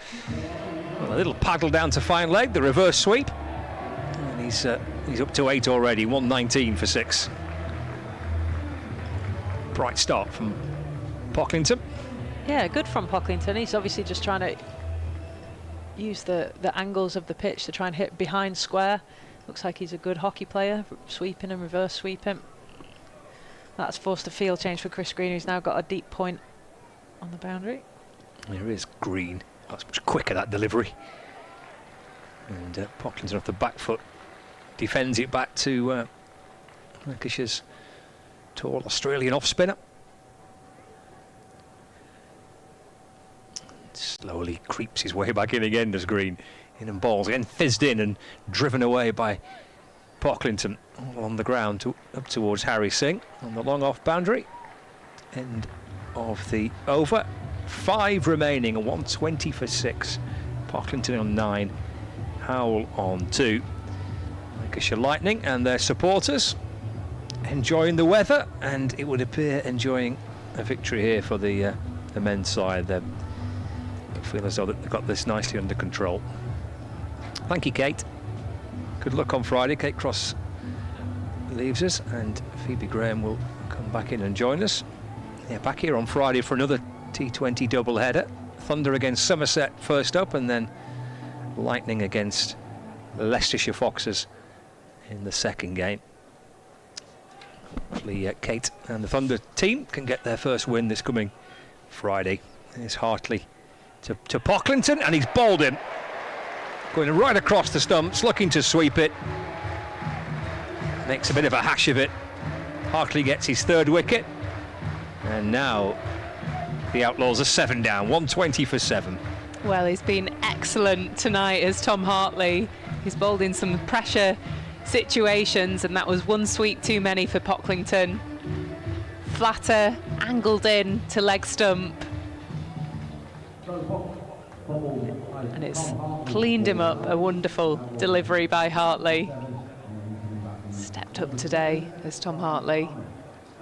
Well, a little paddle down to fine leg, the reverse sweep. And he's up to 8 already, 119 for 6. Bright start from Pocklington. Yeah, good from Pocklington. He's obviously just trying to use the angles of the pitch to try and hit behind square. Looks like he's a good hockey player, sweeping and reverse sweeping. That's forced a field change for Chris Green, who's now got a deep point on the boundary. There is Green. That's much quicker, that delivery. And Pocklington off the back foot defends it back to Lancashire's tall Australian off-spinner. Slowly creeps his way back in again, does Green. In and balls again, fizzed in and driven away by Pocklington. All on the ground up towards Harry Singh on the long off boundary. End of the over. 5 remaining, a 120 for 6. Pocklington on 9. Howell on 2. Lancashire Lightning and their supporters enjoying the weather, and it would appear enjoying a victory here for the men's side. They feel as though they've got this nicely under control. Thank you, Kate. Good luck on Friday. Kate Cross leaves us, and Phoebe Graham will come back in and join us. Yeah, back here on Friday for another T20 doubleheader. Thunder against Somerset first up, and then Lightning against Leicestershire Foxes in the second game. Hopefully Kate and the Thunder team can get their first win this coming Friday. There's Hartley to Pocklington, and he's bowled him. Going right across the stumps, looking to sweep it. Makes a bit of a hash of it. Hartley gets his third wicket. And now the Outlaws are 7 down, 120 for 7. Well, he's been excellent tonight as Tom Hartley. He's bowled in some pressure situations, and that was one sweep too many for Pocklington. Flatter, angled in to leg stump. And it's cleaned him up. A wonderful delivery by Hartley. Stepped up today as Tom Hartley.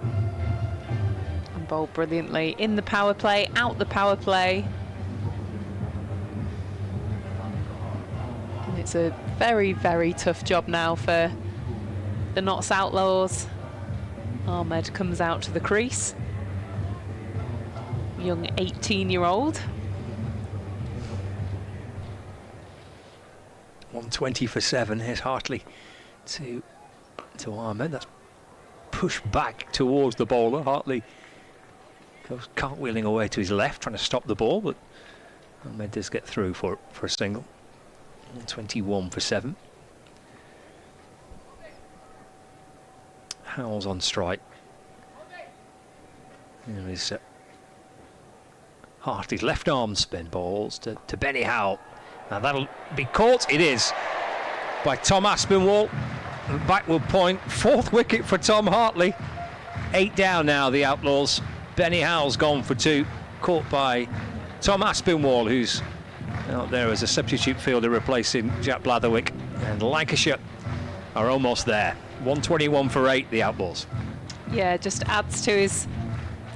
And bowled brilliantly in the power play, out the power play. It's a very, very tough job now for the Notts Outlaws. Ahmed comes out to the crease. Young 18-year-old. 120 for 7. Here's Hartley to Ahmed. That's pushed back towards the bowler. Hartley goes cartwheeling away to his left, trying to stop the ball, but Ahmed does get through for a single. 121 for 7. Howell's on strike. There is Hartley's left arm spin balls to Benny Howell. Now that'll be caught. It is by Tom Aspinwall. Backward point. 4th wicket for Tom Hartley. 8 down now, the Outlaws. Benny Howell's gone for 2. Caught by Tom Aspinwall, who's out there as a substitute fielder replacing Jack Blatherwick. And Lancashire are almost there. 121 for 8, the Outlaws. Yeah, just adds to his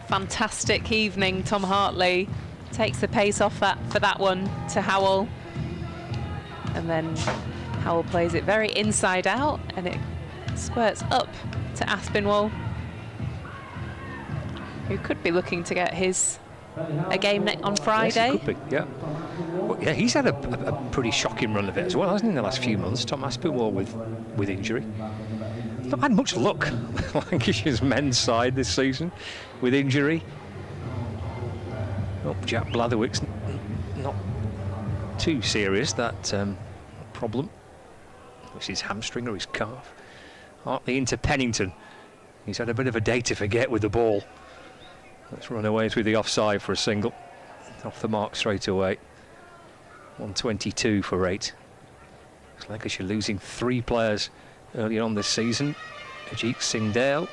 fantastic evening. Tom Hartley takes the pace off that for that one to Howell. And then Howell plays it very inside out, and it squirts up to Aspinwall, who could be looking to get a game on Friday. Yes, he could be, yeah. Well, yeah, he's had a pretty shocking run of it as well, hasn't he, in the last few months? Tom Aspinwall with injury. Not had much luck, Lancashire's men's side this season, with injury. Oh, Jack Blatherwick's not too serious, that problem. It's his hamstring or his calf. Hartley into Pennington. He's had a bit of a day to forget with the ball. Let's run away through the offside for a single. Off the mark straight away. 122 for 8. It's Lancashire losing 3 players earlier on this season. Ajit Singhdale,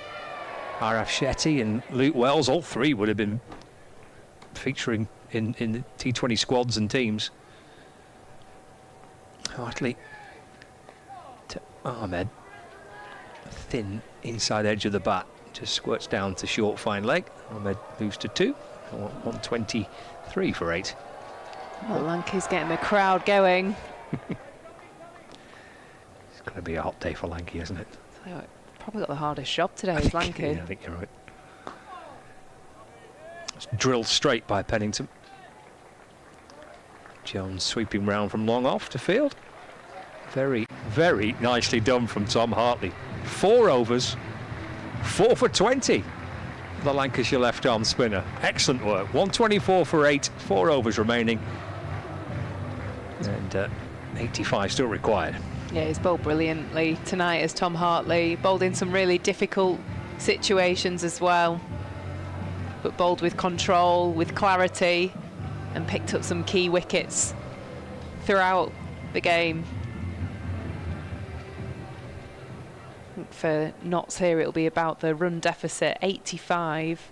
Araf Shetty and Luke Wells. All 3 would have been featuring in the T20 squads and teams. Hartley to Ahmed. Thin inside edge of the bat. Just squirts down to short fine leg. Ahmed moves to 2. 123 for 8. Well, Lanky's getting the crowd going. It's going to be a hot day for Lanky, isn't it? Probably got the hardest job today, is Lanky. Yeah, I think you're right. It's drilled straight by Pennington. Jones sweeping round from long off to field. Very, very nicely done from Tom Hartley. 4 overs, 4 for 20. The Lancashire left-arm spinner. Excellent work. 124 for 8, 4 overs remaining. And 85 still required. Yeah, he's bowled brilliantly tonight as Tom Hartley. Bowled in some really difficult situations as well. But bowled with control, with clarity, and picked up some key wickets throughout the game. For Notts here, it'll be about the run deficit. 85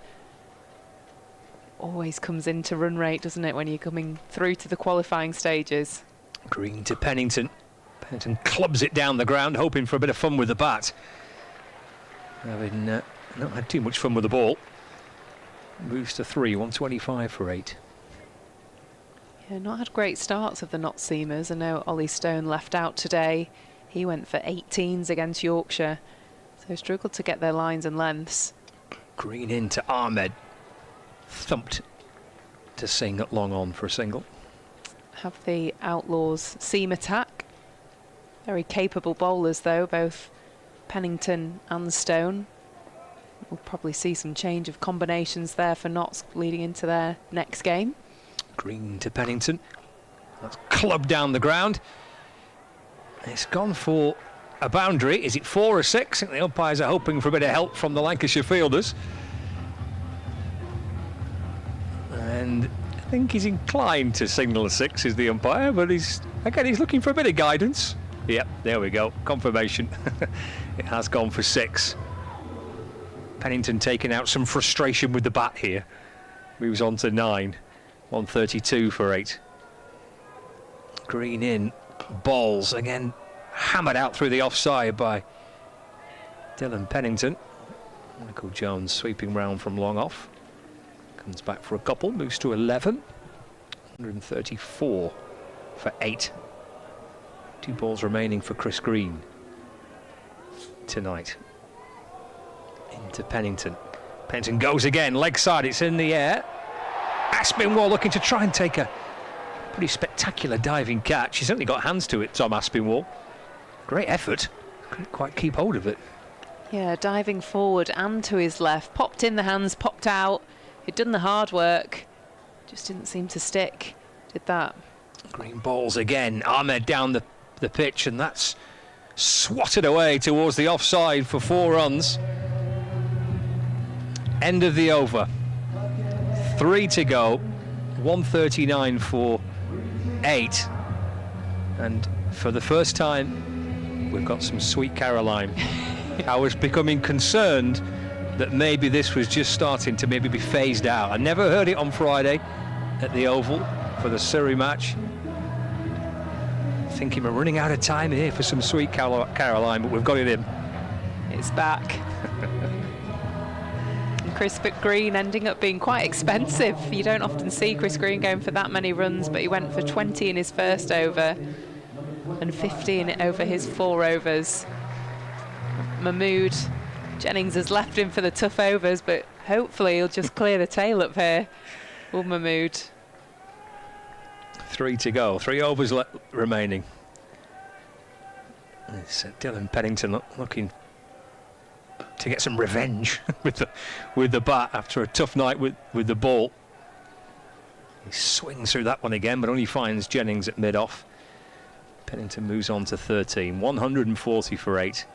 always comes into run rate, doesn't it, when you're coming through to the qualifying stages. Green to Pennington. Pennington clubs it down the ground, hoping for a bit of fun with the bat. Having not had too much fun with the ball. Moves to 3, 125 for 8. Yeah, not had great starts of the Notts seamers. I know Ollie Stone left out today. He went for 18s against Yorkshire, so struggled to get their lines and lengths. Green into Ahmed. Thumped to Singh at long on for a single. Have the Outlaws seam attack. Very capable bowlers though, both Pennington and Stone. We'll probably see some change of combinations there for Notts leading into their next game. Green to Pennington. That's clubbed down the ground. It's gone for a boundary. Is it 4 or 6? I think the umpires are hoping for a bit of help from the Lancashire fielders. And I think he's inclined to signal a 6 is the umpire, but he's looking for a bit of guidance. Yep, there we go. Confirmation. It has gone for 6. Pennington taking out some frustration with the bat here. Moves on to 9. 132 for 8. Green in. Balls again, hammered out through the offside by Dylan Pennington. Michael Jones sweeping round from long off. Comes back for a couple, moves to 11. 134 for 8. 2 balls remaining for Chris Green tonight. Into Pennington. Pennington goes again, leg side, it's in the air. Aspinwall looking to try and take a pretty spectacular diving catch. He's certainly got hands to it, Tom Aspinwall. Great effort. Couldn't quite keep hold of it. Yeah, diving forward and to his left. Popped in the hands, popped out. He'd done the hard work. Just didn't seem to stick. Did that. Green balls again. Ahmed down the pitch, and that's swatted away towards the offside for 4 runs. End of the over. 3 to go. 139 for 8. And for the first time, we've got some Sweet Caroline. I was becoming concerned that maybe this was just starting to maybe be phased out. I never heard it on Friday at the Oval for the Surrey match. Thinking we're running out of time here for some Sweet Caroline, but we've got it in. It's back. Chris Green ending up being quite expensive. You don't often see Chris Green going for that many runs, but he went for 20 in his first over and 15 over his 4 overs. Mahmood Jennings has left him for the tough overs, but hopefully he'll just clear the tail up here. Will Mahmood. 3 to go, 3 overs remaining. It's Dylan Pennington looking to get some revenge with the bat after a tough night with the ball. He swings through that one again, but only finds Jennings at mid-off. Pennington moves on to 13, 140 for 8.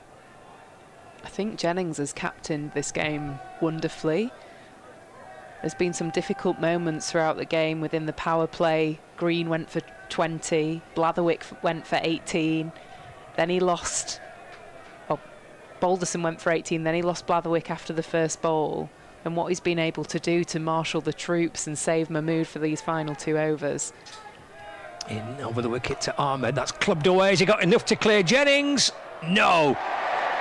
I think Jennings has captained this game wonderfully. There's been some difficult moments throughout the game within the power play. Green went for 20, Blatherwick went for 18, then he lost, Balderson went for 18, then he lost Blatherwick after the first ball. And what he's been able to do to marshal the troops and save Mahmood for these final 2 overs. In over the wicket to Ahmed, that's clubbed away. Has he got enough to clear Jennings? No.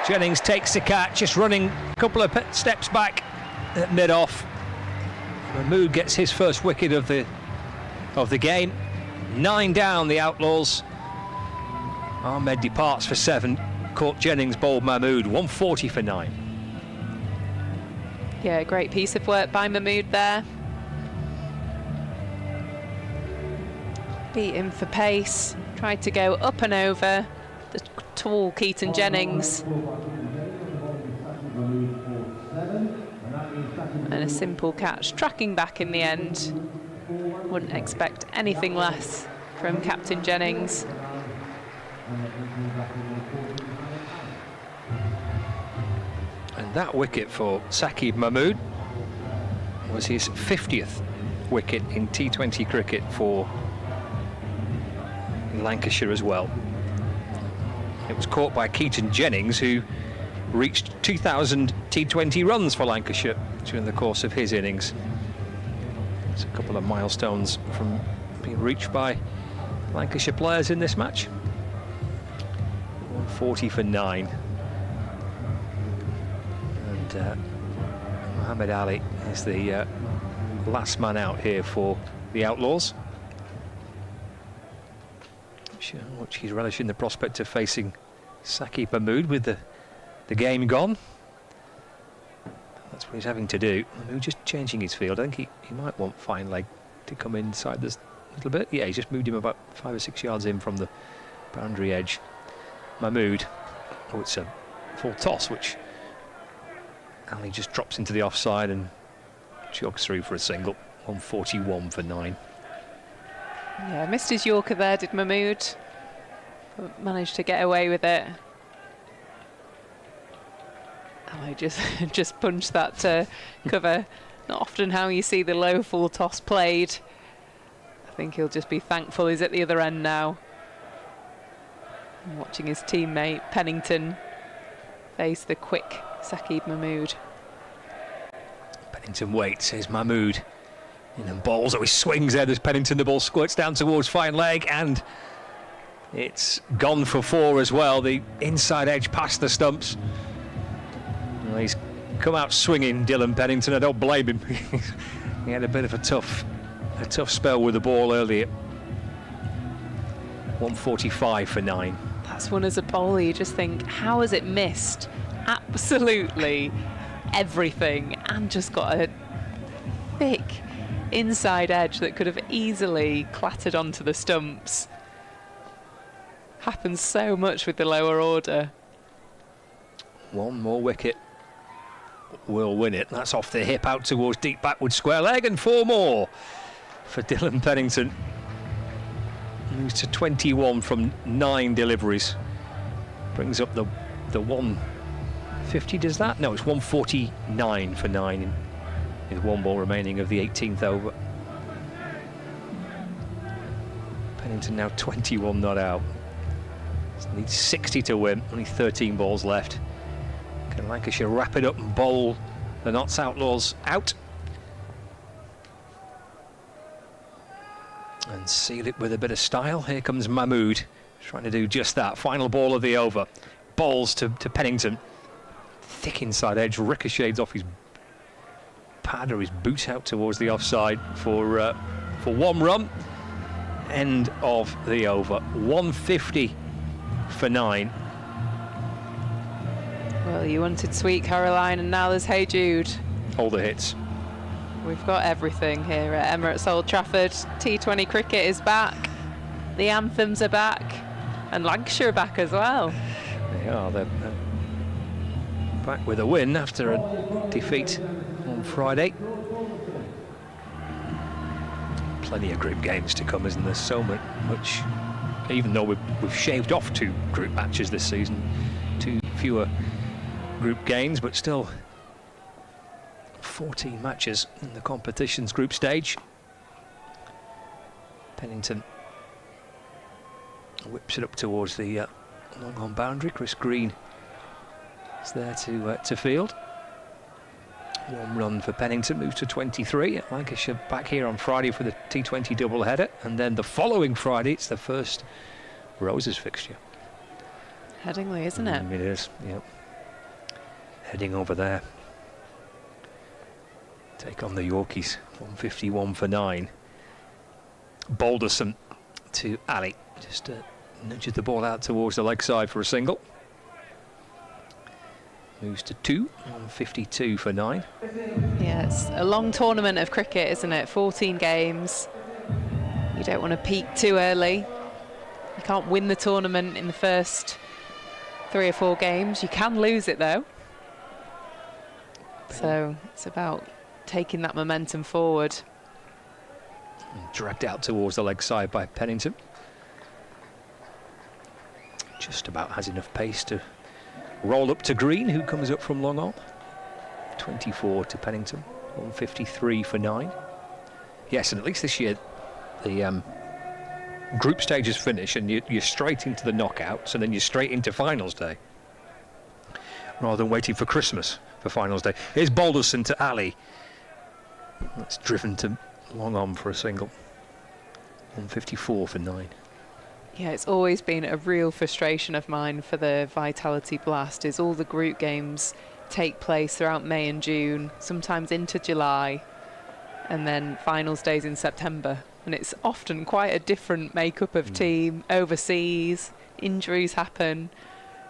Jennings takes the catch, just running a couple of steps back at mid-off. Mahmood gets his first wicket of the game. 9 down, the Outlaws. Ahmed departs for 7. Caught Jennings, bowled Mahmood. 140 for 9. Yeah, great piece of work by Mahmood there. Beat him for pace. Tried to go up and over the tall Keaton Jennings. And a simple catch, tracking back in the end. Wouldn't expect anything less from Captain Jennings. And that wicket for Saqib Mahmood was his 50th wicket in T20 cricket for Lancashire as well. It was caught by Keaton Jennings, who reached 2,000 T20 runs for Lancashire during the course of his innings. It's a couple of milestones from being reached by Lancashire players in this match. 140 for 9. And Muhammad Ali is the last man out here for the Outlaws. Which he's relishing the prospect of facing Saqib Mahmood with the game gone. That's what he's having to do. Mahmood just changing his field. I think he might want fine leg to come inside this little bit. Yeah, he's just moved him about 5 or 6 yards in from the boundary edge. Mahmood, oh, it's a full toss, which Ali just drops into the offside and jogs through for a single. 141 for 9. Yeah, missed his Yorker there, did Mahmood, but managed to get away with it. Ali just punched that to cover. Not often how you see the low full toss played. I think he'll just be thankful he's at the other end now. And watching his teammate Pennington face the quick Saqib Mahmood. Pennington waits, here's Mahmood. And balls, oh, he swings there, there's Pennington, the ball squirts down towards fine leg, and it's gone for 4 as well. The inside edge past the stumps. Well, he's come out swinging, Dylan Pennington. I don't blame him. He had a bit of a tough spell with the ball earlier. 145 for 9. That's one as a bowler, you just think, how has it missed absolutely everything and just got a thick inside edge that could have easily clattered onto the stumps. Happens so much with the lower order. One more wicket will win it. That's off the hip out towards deep backward square leg, and 4 more for Dylan Pennington. Moves to 21 from 9 deliveries. Brings up the 150, does that? No, it's 149 for 9 with 1 ball remaining of the 18th over. Pennington now 21 not out. Needs 60 to win, only 13 balls left. Can Lancashire wrap it up and bowl the Notts Outlaws out? And seal it with a bit of style. Here comes Mahmood, trying to do just that. Final ball of the over. Bowls to Pennington. Thick inside edge, ricochets off his pad or his boot out towards the offside for 1 run. End of the over. 150 for 9. Well, you wanted Sweet Caroline, and now there's Hey Jude. All the hits. We've got everything here at Emirates Old Trafford. T20 cricket is back. The anthems are back. And Lancashire are back as well. They are. They're back with a win after a defeat on Friday. Plenty of group games to come, isn't there? So much. Even though we've shaved off 2 group matches this season, 2 fewer group games, but still 14 matches in the competition's group stage. Pennington whips it up towards the long-on boundary. Chris Green is there to field. 1 run for Pennington, moves to 23. Lancashire back here on Friday for the T20 doubleheader, and then the following Friday it's the first Roses fixture. Headingley, isn't it? It is, yeah. Heading over there. Take on the Yorkies. 151 for 9. Balderson to Ali. Just nudges the ball out towards the leg side for a single. Moves to 2. 152 for 9. Yeah, it's a long tournament of cricket, isn't it? 14 games. You don't want to peak too early. You can't win the tournament in the first 3 or 4 games. You can lose it though. So it's about taking that momentum forward. Dragged out towards the leg side by Pennington. Just about has enough pace to roll up to Green, who comes up from long on. 24 to Pennington. 153 for 9. Yes, and at least this year the group stages finish and you're straight into the knockouts, and then you're straight into finals day, rather than waiting for Christmas for finals day. Here's Balderson to Ali. That's driven to long on for a single. 154 for 9. Yeah, it's always been a real frustration of mine for the Vitality Blast is all the group games take place throughout May and June, sometimes into July, and then finals days in September. And it's often quite a different makeup of team, overseas, injuries happen.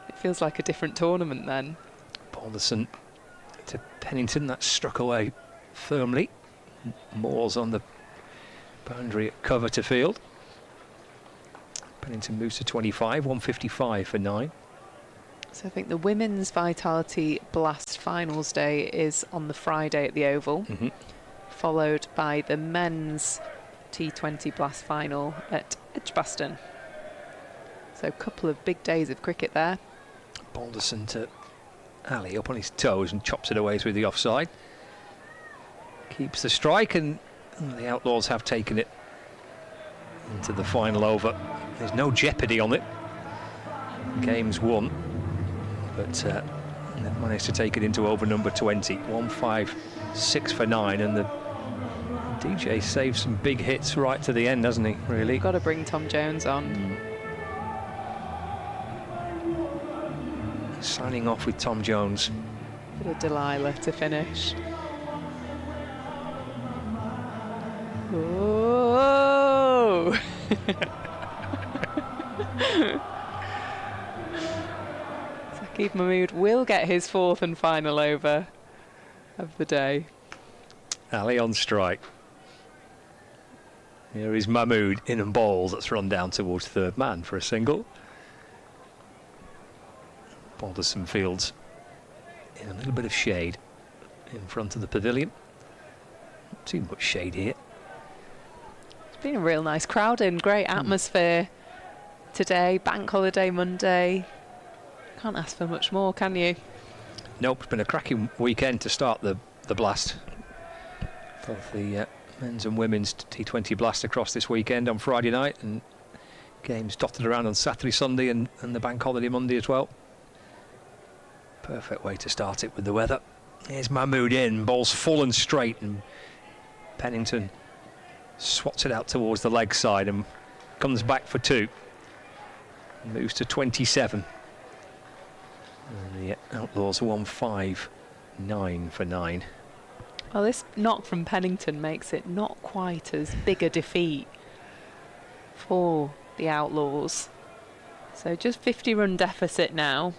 It feels like a different tournament then. Balderson to Pennington, that's struck away firmly. Moore's on the boundary at cover to field. Pennington moves to 25, 155 for 9. So I think the women's Vitality Blast finals day is on the Friday at the Oval, followed by the men's T20 Blast final at Edgbaston. So a couple of big days of cricket there. Balderson to Ali, up on his toes and chops it away through the offside. Keeps the strike, and the Outlaws have taken it into the final over. There's no jeopardy on it. Game's won, but they've managed to take it into over number 20. 156 for 9, and the DJ saved some big hits right to the end, hasn't he, really? Got to bring Tom Jones on. Signing off with Tom Jones. Bit of Delilah to finish. Oh! Saqib Mahmood will get his 4th and final over of the day. Ali on strike. Here is Mahmood in and ball that's run down towards third man for a single. Balderson Fields in a little bit of shade in front of the pavilion. Not too much shade here. It's been a real nice crowd and great atmosphere today. Bank holiday Monday. Can't ask for much more, can you? Nope, it's been a cracking weekend to start the blast. Both the men's and women's T20 blast across this weekend on Friday night, and games dotted around on Saturday, Sunday and the bank holiday Monday as well. Perfect way to start it with the weather. Here's Mahmood in, ball's full and straight, and Pennington swats it out towards the leg side and comes back for 2. Moves to 27. And the Outlaws won 5, 9 for 9. Well, this knock from Pennington makes it not quite as big a defeat for the Outlaws. So just 50-run deficit now.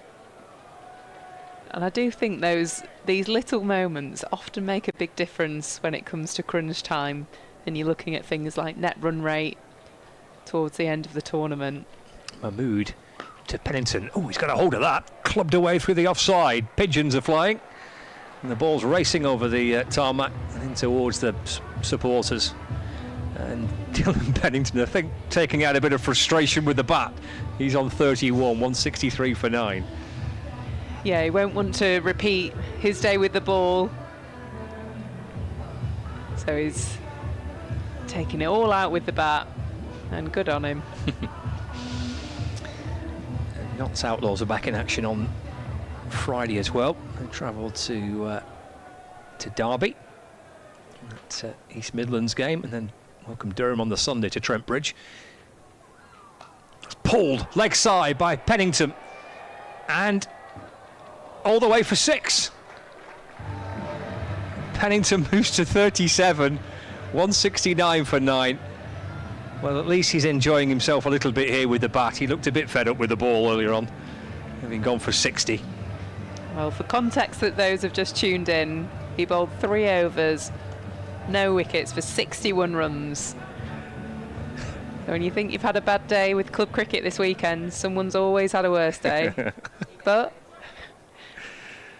And I do think these little moments often make a big difference when it comes to crunch time and you're looking at things like net run rate towards the end of the tournament. Mahmood to Pennington. Oh, he's got a hold of that. Clubbed away through the offside. Pigeons are flying. And the ball's racing over the tarmac and in towards the supporters. And Dylan Pennington, I think, taking out a bit of frustration with the bat. He's on 31, 163 for 9. Yeah, he won't want to repeat his day with the ball. So he's taking it all out with the bat, and good on him. Notts Outlaws are back in action on Friday as well. They travelled to Derby, at East Midlands game, and then welcome Durham on the Sunday to Trent Bridge. It's pulled leg side by Pennington, and all the way for 6. Pennington moves to 37, 169 for 9. Well, at least he's enjoying himself a little bit here with the bat. He looked a bit fed up with the ball earlier on, having gone for 60. Well, for context that those have just tuned in, he bowled 3 overs, no wickets for 61 runs. So when you think you've had a bad day with club cricket this weekend, someone's always had a worse day. But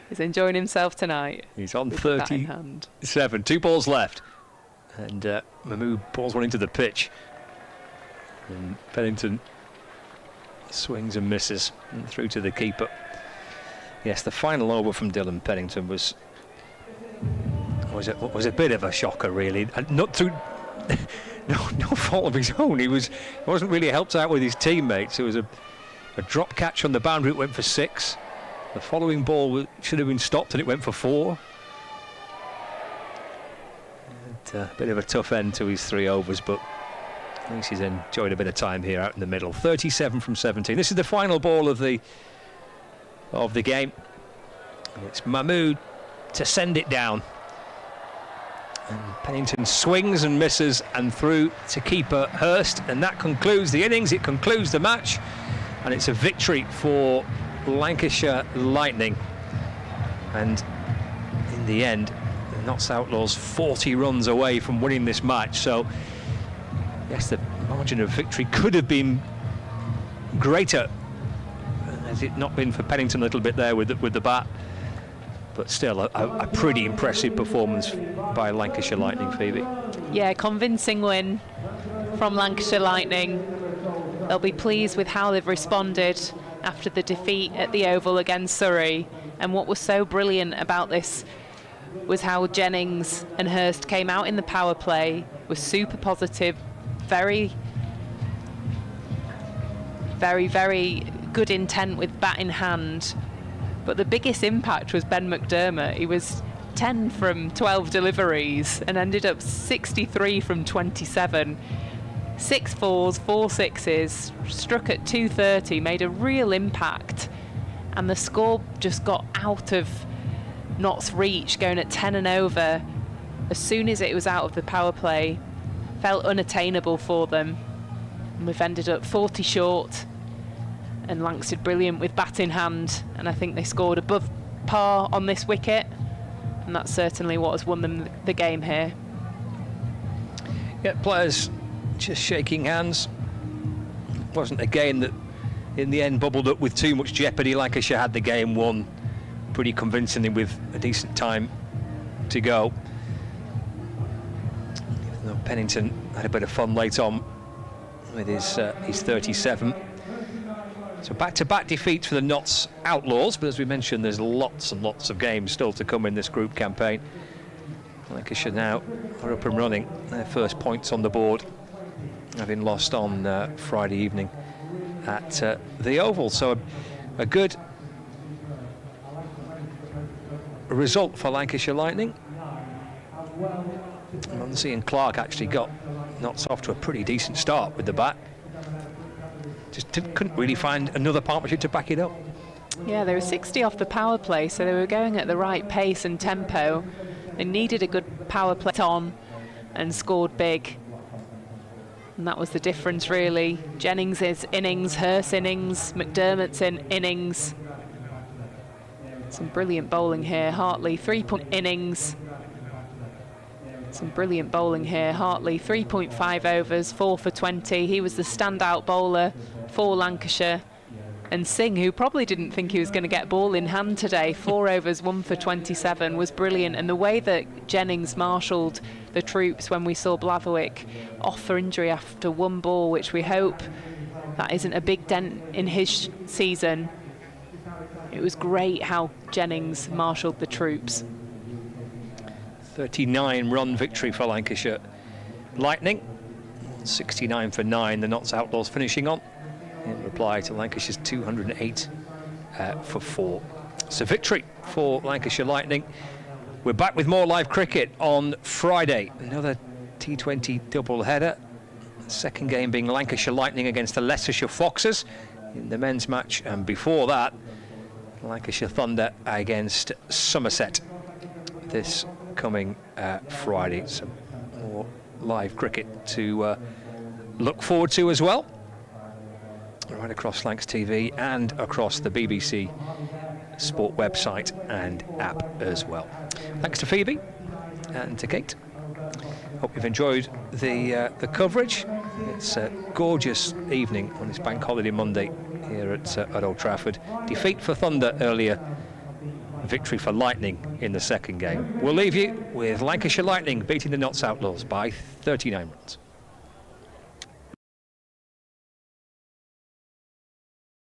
he's enjoying himself tonight. He's on 37, 2 balls left. And Mahmood balls one into the pitch. And Pennington swings and misses and through to the keeper. Yes, the final over from Dylan Pennington was a bit of a shocker, really. And not through no fault of his own. He wasn't really helped out with his teammates. It was a drop catch on the boundary. It went for 6. The following ball should have been stopped and it went for 4. And a bit of a tough end to his 3 overs, but at least he's enjoyed a bit of time here out in the middle. 37 from 17. This is the final ball of the game. And it's Mahmood to send it down. And Pennington swings and misses and through to keeper Hurst, and that concludes the innings. It concludes the match, and it's a victory for Lancashire Lightning. And in the end, the Notts Outlaws 40 runs away from winning this match. So yes, the margin of victory could have been greater has it not been for Pennington a little bit there with the bat. But still a pretty impressive performance by Lancashire Lightning, Phoebe. Yeah, convincing win from Lancashire Lightning. They'll be pleased with how they've responded after the defeat at the Oval against Surrey. And what was so brilliant about this was how Jennings and Hurst came out in the power play, was super positive, very, very, very good intent with bat in hand. But the biggest impact was Ben McDermott. He was 10 from 12 deliveries and ended up 63 from 27. 6 fours, 4 sixes, struck at 230, made a real impact. And the score just got out of Notts' reach, going at 10 and over. As soon as it was out of the power play, felt unattainable for them. And we've ended up 40 short And Lancs did brilliant with bat in hand, and I think they scored above par on this wicket, and that's certainly what has won them the game here. Yeah, players just shaking hands. Wasn't a game that in the end bubbled up with too much jeopardy. Lancashire had the game won pretty convincingly with a decent time to go. Even though Pennington had a bit of fun late on with his 37. So back-to-back defeats for the Notts Outlaws, but as we mentioned, there's lots and lots of games still to come in this group campaign. Lancashire now are up and running, their first points on the board, having lost on Friday evening at the Oval. So a good result for Lancashire Lightning. Munsey and Clark actually got Notts off to a pretty decent start with the bat. Just couldn't really find another partnership to back it up. Yeah, they were 60 off the power play, so they were going at the right pace and tempo. They needed a good power play on and scored big. And that was the difference, really. Jennings' innings, Hurst's innings, McDermott's innings. Some brilliant bowling here. Hartley, 3-point innings. Some brilliant bowling here. Hartley, 3.5 overs, 4 for 20. He was the standout bowler for Lancashire. And Singh, who probably didn't think he was going to get ball in hand today, 4 overs, 1 for 27, was brilliant. And the way that Jennings marshalled the troops when we saw Blatherwick off for injury after 1 ball, which we hope that isn't a big dent in his season. It was great how Jennings marshalled the troops. 39-run victory for Lancashire Lightning. 69 for 9, the Notts Outlaws finishing on, in reply to Lancashire's 208 for 4. So victory for Lancashire Lightning. We're back with more live cricket on Friday. Another T20 double-header. Second game being Lancashire Lightning against the Leicestershire Foxes in the men's match. And before that, Lancashire Thunder against Somerset this coming Friday. Some more live cricket to look forward to as well, right across Lancs TV and across the BBC Sport website and app as well. Thanks to Phoebe and to Kate. Hope you've enjoyed the coverage. It's a gorgeous evening on this Bank Holiday Monday here at Old Trafford. Defeat for Thunder earlier, victory for Lightning in the second game. We'll leave you with Lancashire Lightning beating the Notts Outlaws by 39 runs.